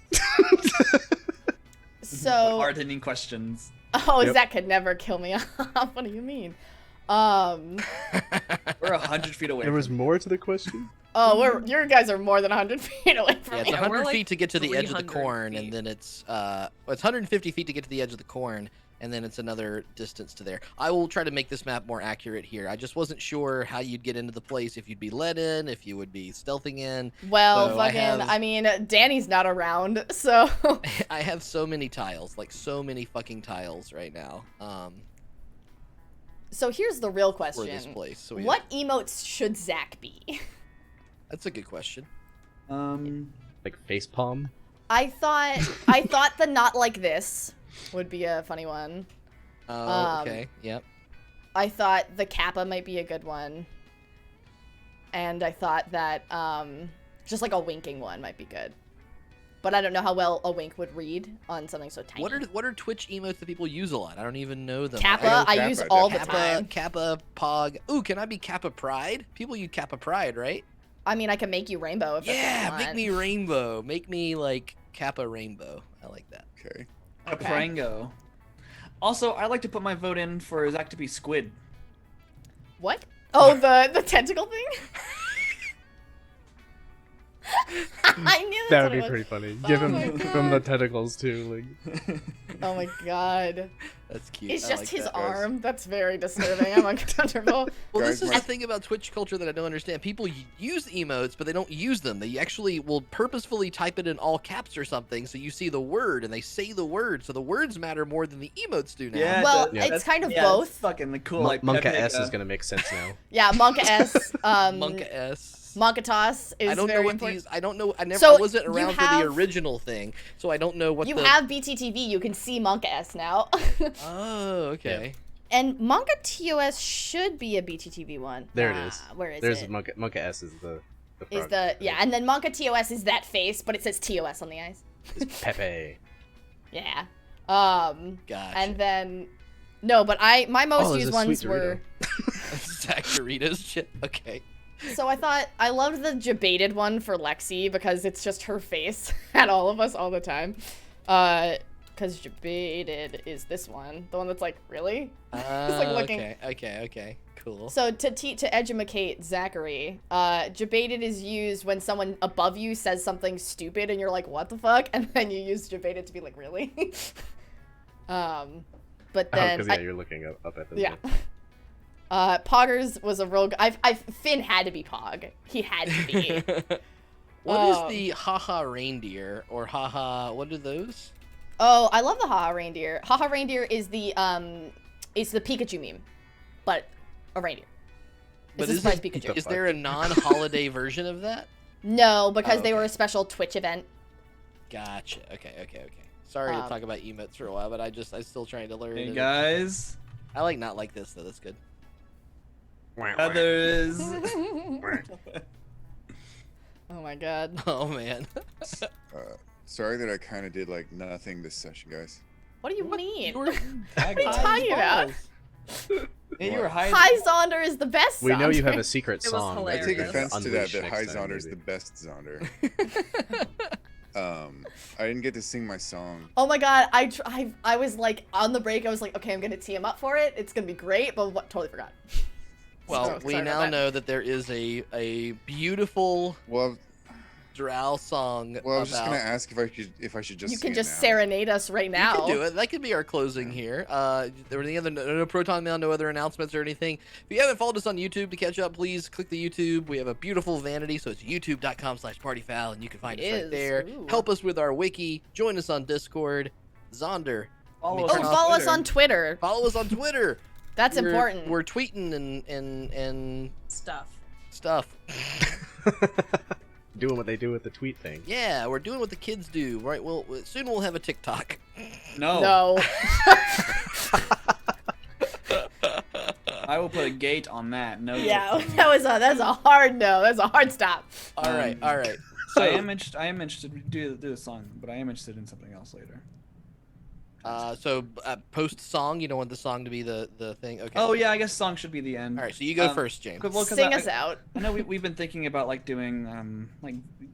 So hard-hitting questions. Oh, Yep. Zach could never kill me off. What do you mean? We're 100 feet away. There was from more to the question. Oh, your guys are more than 100 feet away from Yeah, me. it's 100 we're, like, feet to get to the edge of the 300 corn, feet. and then it's 150 feet to get to the edge of the corn, and then it's another distance to there. I will try to make this map more accurate here. I just wasn't sure how you'd get into the place, if you'd be let in, if you would be stealthing in. Well, So I mean, Danny's not around, so. I have so many tiles, like so many fucking tiles right now. So here's the real For question. this place. So What emotes should Zach be? That's a good question. Like facepalm. I thought the not like this would be a funny one. Oh, okay. Yep. I thought the Kappa might be a good one. And I thought that just like a winking one might be good. But I don't know how well a wink would read on something so tiny. What are Twitch emotes that people use a lot? I don't even know them. Kappa, I use all the Kappa, time. Kappa, Pog. Ooh, can I be Kappa Pride? People use Kappa Pride, right? I mean, I can make you rainbow if that's what you Yeah, want. make me rainbow. Make me like Kappa Rainbow. I like that. Okay. Okay. Prango. Also, I'd like to put my vote in for Zach to be Squid. What? Oh, the tentacle thing? I knew That that's would be what it pretty was. funny. Oh Give my him God. the tentacles too. Like. Oh my god. That's cute. It's I just like his that. arm. That's very disturbing. I'm uncomfortable. Well, Guys, this is my- the thing about Twitch culture that I don't understand. People use emotes, but they don't use them. They actually will purposefully type it in all caps or something, so you see the word, and they say the word. So the words matter more than the emotes do now. Yeah, Well, that- it's that's- kind of yeah, both. It's fucking cool. Monka like S is gonna make sense now. Yeah, Monka S. Monka S. Monkatos is I don't know very what important. these. I don't know. I So, wasn't you around for have- the original thing, so I don't know what You the. have BTTV. You can see Monka S now. Oh, okay. And Monka TOS should be a BTTV one. There it Nah, is. Where is There's it? Monka S is the Is frog. the yeah, and then Monka TOS is that face, but it says TOS on the eyes. It's Pepe. Yeah. Gotcha. And then no, but my most Oh, there's used a sweet ones were. Zach Doritos shit. Okay. So I loved the debated one for Lexi because it's just her face at all of us all the time. Because debated is this one, the one that's like really. like looking- Okay. Cool. So to educate Zachary, debated is used when someone above you says something stupid and you're like, what the fuck? And then you use debated to be like, really? But then Because you're looking up at them. yeah. Poggers was a rogue. Finn had to be Pog. He had to be. What is the haha reindeer or haha? What are those? Oh, I love the haha reindeer. Haha reindeer is the Pikachu meme, but a reindeer. But It's a surprise Pikachu. Is there a non-holiday version of that? No, because Oh, they were okay. a special Twitch event. Gotcha. Okay. Sorry to talk about emotes for a while, but I'm still trying to learn. Hey it. guys, I like not like this though. That's good. others. Oh my god. Oh man. Sorry that I kind of did like nothing this session, guys. What do you mean? What are you talking about? Yeah, you were hiding. Hi Zaunder is the best. We know you have Zaunder. a secret It was song. hilarious. I take Yes. offense to that. Unleash That next High time, Zaunder is maybe. the best Zaunder. I didn't get to sing my song. Oh my god, I was like on the break. I was like, okay, I'm gonna tee him up for it. It's gonna be great, but totally forgot. Well, So, we sorry now about that. know that there is a beautiful Well, drow song. I was just about- gonna ask if I should just. You sing can it just now. serenade us right You now. can do it. That could be our closing here. There were any other no proton mail, no other announcements or anything. If you haven't followed us on YouTube to catch up, please click the YouTube. We have a beautiful vanity, so it's youtube.com/partyfoul, and you can find It us right is. there. Ooh. Help us with our wiki. Join us on Discord. Zaunder. Follow us Oh, on follow us on Twitter. Follow us on Twitter. That's We're- important. We're tweeting and Stuff. Doing what they do with the tweet thing. Yeah, we're doing what the kids do, right? Well, soon we'll have a TikTok. No. No. I will put a gate on that. No. Yeah, that's a hard no. That's a hard stop. All right. So I am interested. We do the song, but I am interested in something else later. Post song. You don't want the song to be the thing. Okay. Oh yeah, I guess song should be the end. All right, so you go first, James. 'Cause Sing us out. I know we've been thinking about like doing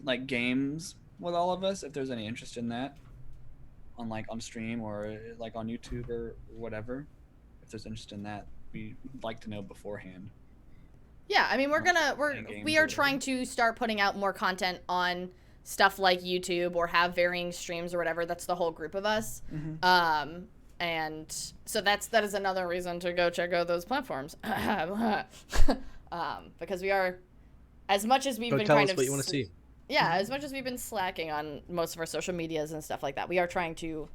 like games with all of us. If there's any interest in that, on stream or like on YouTube or whatever. If there's interest in that, we'd like to know beforehand. Yeah, I mean playing games we or are whatever. trying to start putting out more content on stuff like YouTube or have varying streams or whatever. That's the whole group of us. And so that is another reason to go check out those platforms. Because we are, as much as we've Go been tell kind us of what you want to see. Yeah, as much as we've been slacking on most of our social medias and stuff like that, we are trying to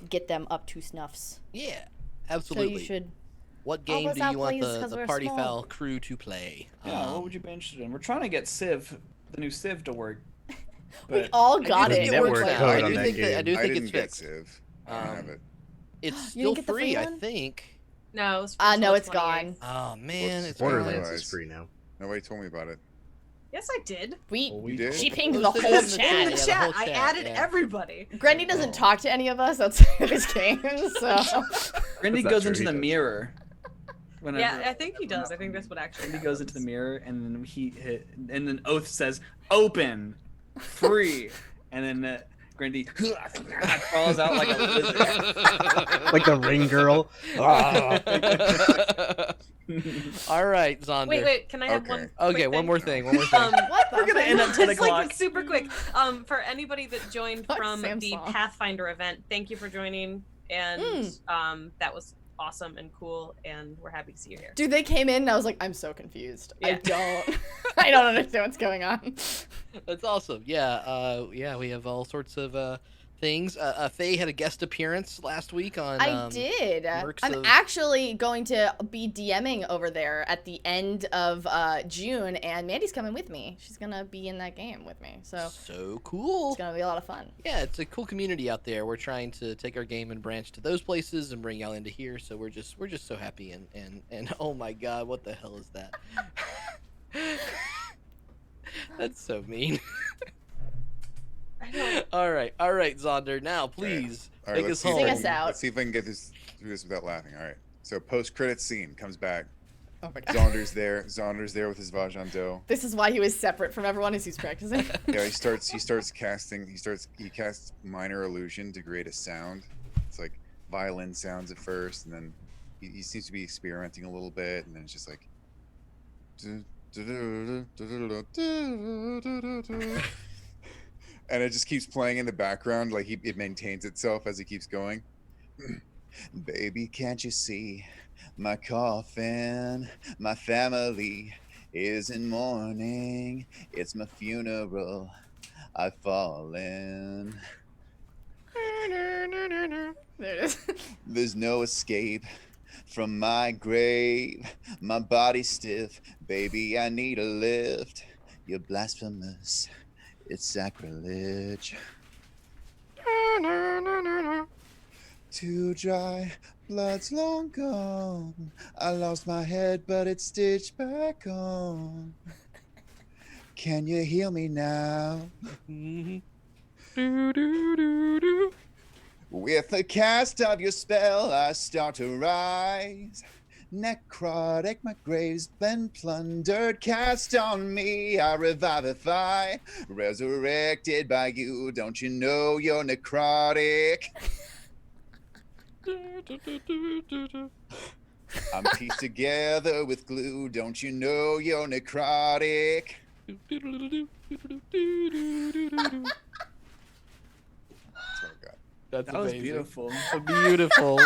get them up to snuffs. Yeah, absolutely. So you should. What help game us do out, you want please, 'cause the we're Party small. Foul crew to play? Yeah, what would you be interested in? We're trying to get Civ, the new Civ, to work. We but- all I do got think it. Network works code out. I on do that think that I game. do I think didn't it's get fixed. Civ. I don't have it. It's You still didn't get the free, free I one? think. No, it's No, till it's 28th. gone. Oh man, it's Borderlands Otherwise. is free now. Nobody told me about it. Yes, I did. You did? She pinged the Posted whole it in the chat. In the Yeah, the chat, whole I chat, added yeah. everybody. Grendy doesn't talk to any of us outside of his games, so. Grendy That's not goes true, into he the does. mirror. Whenever, Yeah, I think he does. I think that's what actually Grendy goes into the happens. mirror, and then and then Oath says, "Open, free," and then Grendy crawls out like a lizard. Like the ring girl. Ah. All right, Zaunder. Wait, can I have Okay. one? Okay, quick one thing? more thing. One more thing. What the We're gonna fuck? end up 10 It's like o'clock. it's super quick. For anybody that joined Fuck from the Samsung. Pathfinder event, thank you for joining, and that was awesome and cool, and we're happy to see you here. Dude, they came in and I was like, I'm so confused. Yeah. I don't understand what's going on. That's awesome. Yeah, we have all sorts of things. Faye had a guest appearance last week on. I did. Mercs I'm of- actually going to be DMing over there at the end of June, and Mandy's coming with me. She's gonna be in that game with me, so So cool. it's gonna be a lot of fun. Yeah, it's a cool community out there. We're trying to take our game and branch to those places and bring y'all into here. So we're just so happy and oh my god, what the hell is that? That's so mean. All right, Zaunder. Now, please All right, take let's us see if home. I Sing us can- out. Let's see if I can get through this without laughing. All right. So post-credit scene comes back. Oh my god. Zonder's there. Zonder's there with his Vajan Do. This is why he was separate from everyone as he's practicing. Yeah, he casts minor illusion to create a sound. It's like violin sounds at first, and then he seems to be experimenting a little bit, and then it's just like and it just keeps playing in the background, like it maintains itself as he keeps going. Baby, can't you see my coffin? My family is in mourning. It's my funeral. I've fallen. There it is. There's no escape from my grave. My body's stiff. Baby, I need a lift. You're blasphemous. It's sacrilege. Too dry, blood's long gone. I lost my head, but it's stitched back on. Can you heal me now? With the cast of your spell, I start to rise. Necrotic, my grave's been plundered. Cast on me, I revivify. Resurrected by you, don't you know you're necrotic? I'm pieced together with glue, don't you know you're necrotic? That's what I got. That's That was amazing. beautiful. Beautiful.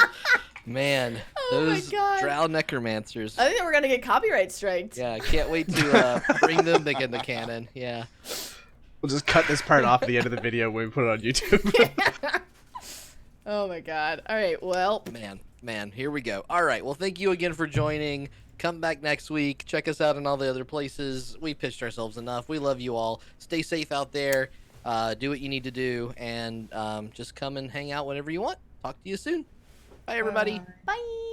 Man, Oh my those God. drow necromancers. I think we're gonna get copyright striked. Yeah, I can't wait to bring them back in the canon. Yeah. We'll just cut this part off at the end of the video when we put it on YouTube. Oh my God. All right. Well. Man, here we go. All right, well, thank you again for joining. Come back next week. Check us out in all the other places. We pitched ourselves enough. We love you all. Stay safe out there. Do what you need to do, and just come and hang out whenever you want. Talk to you soon. Bye, everybody. Bye.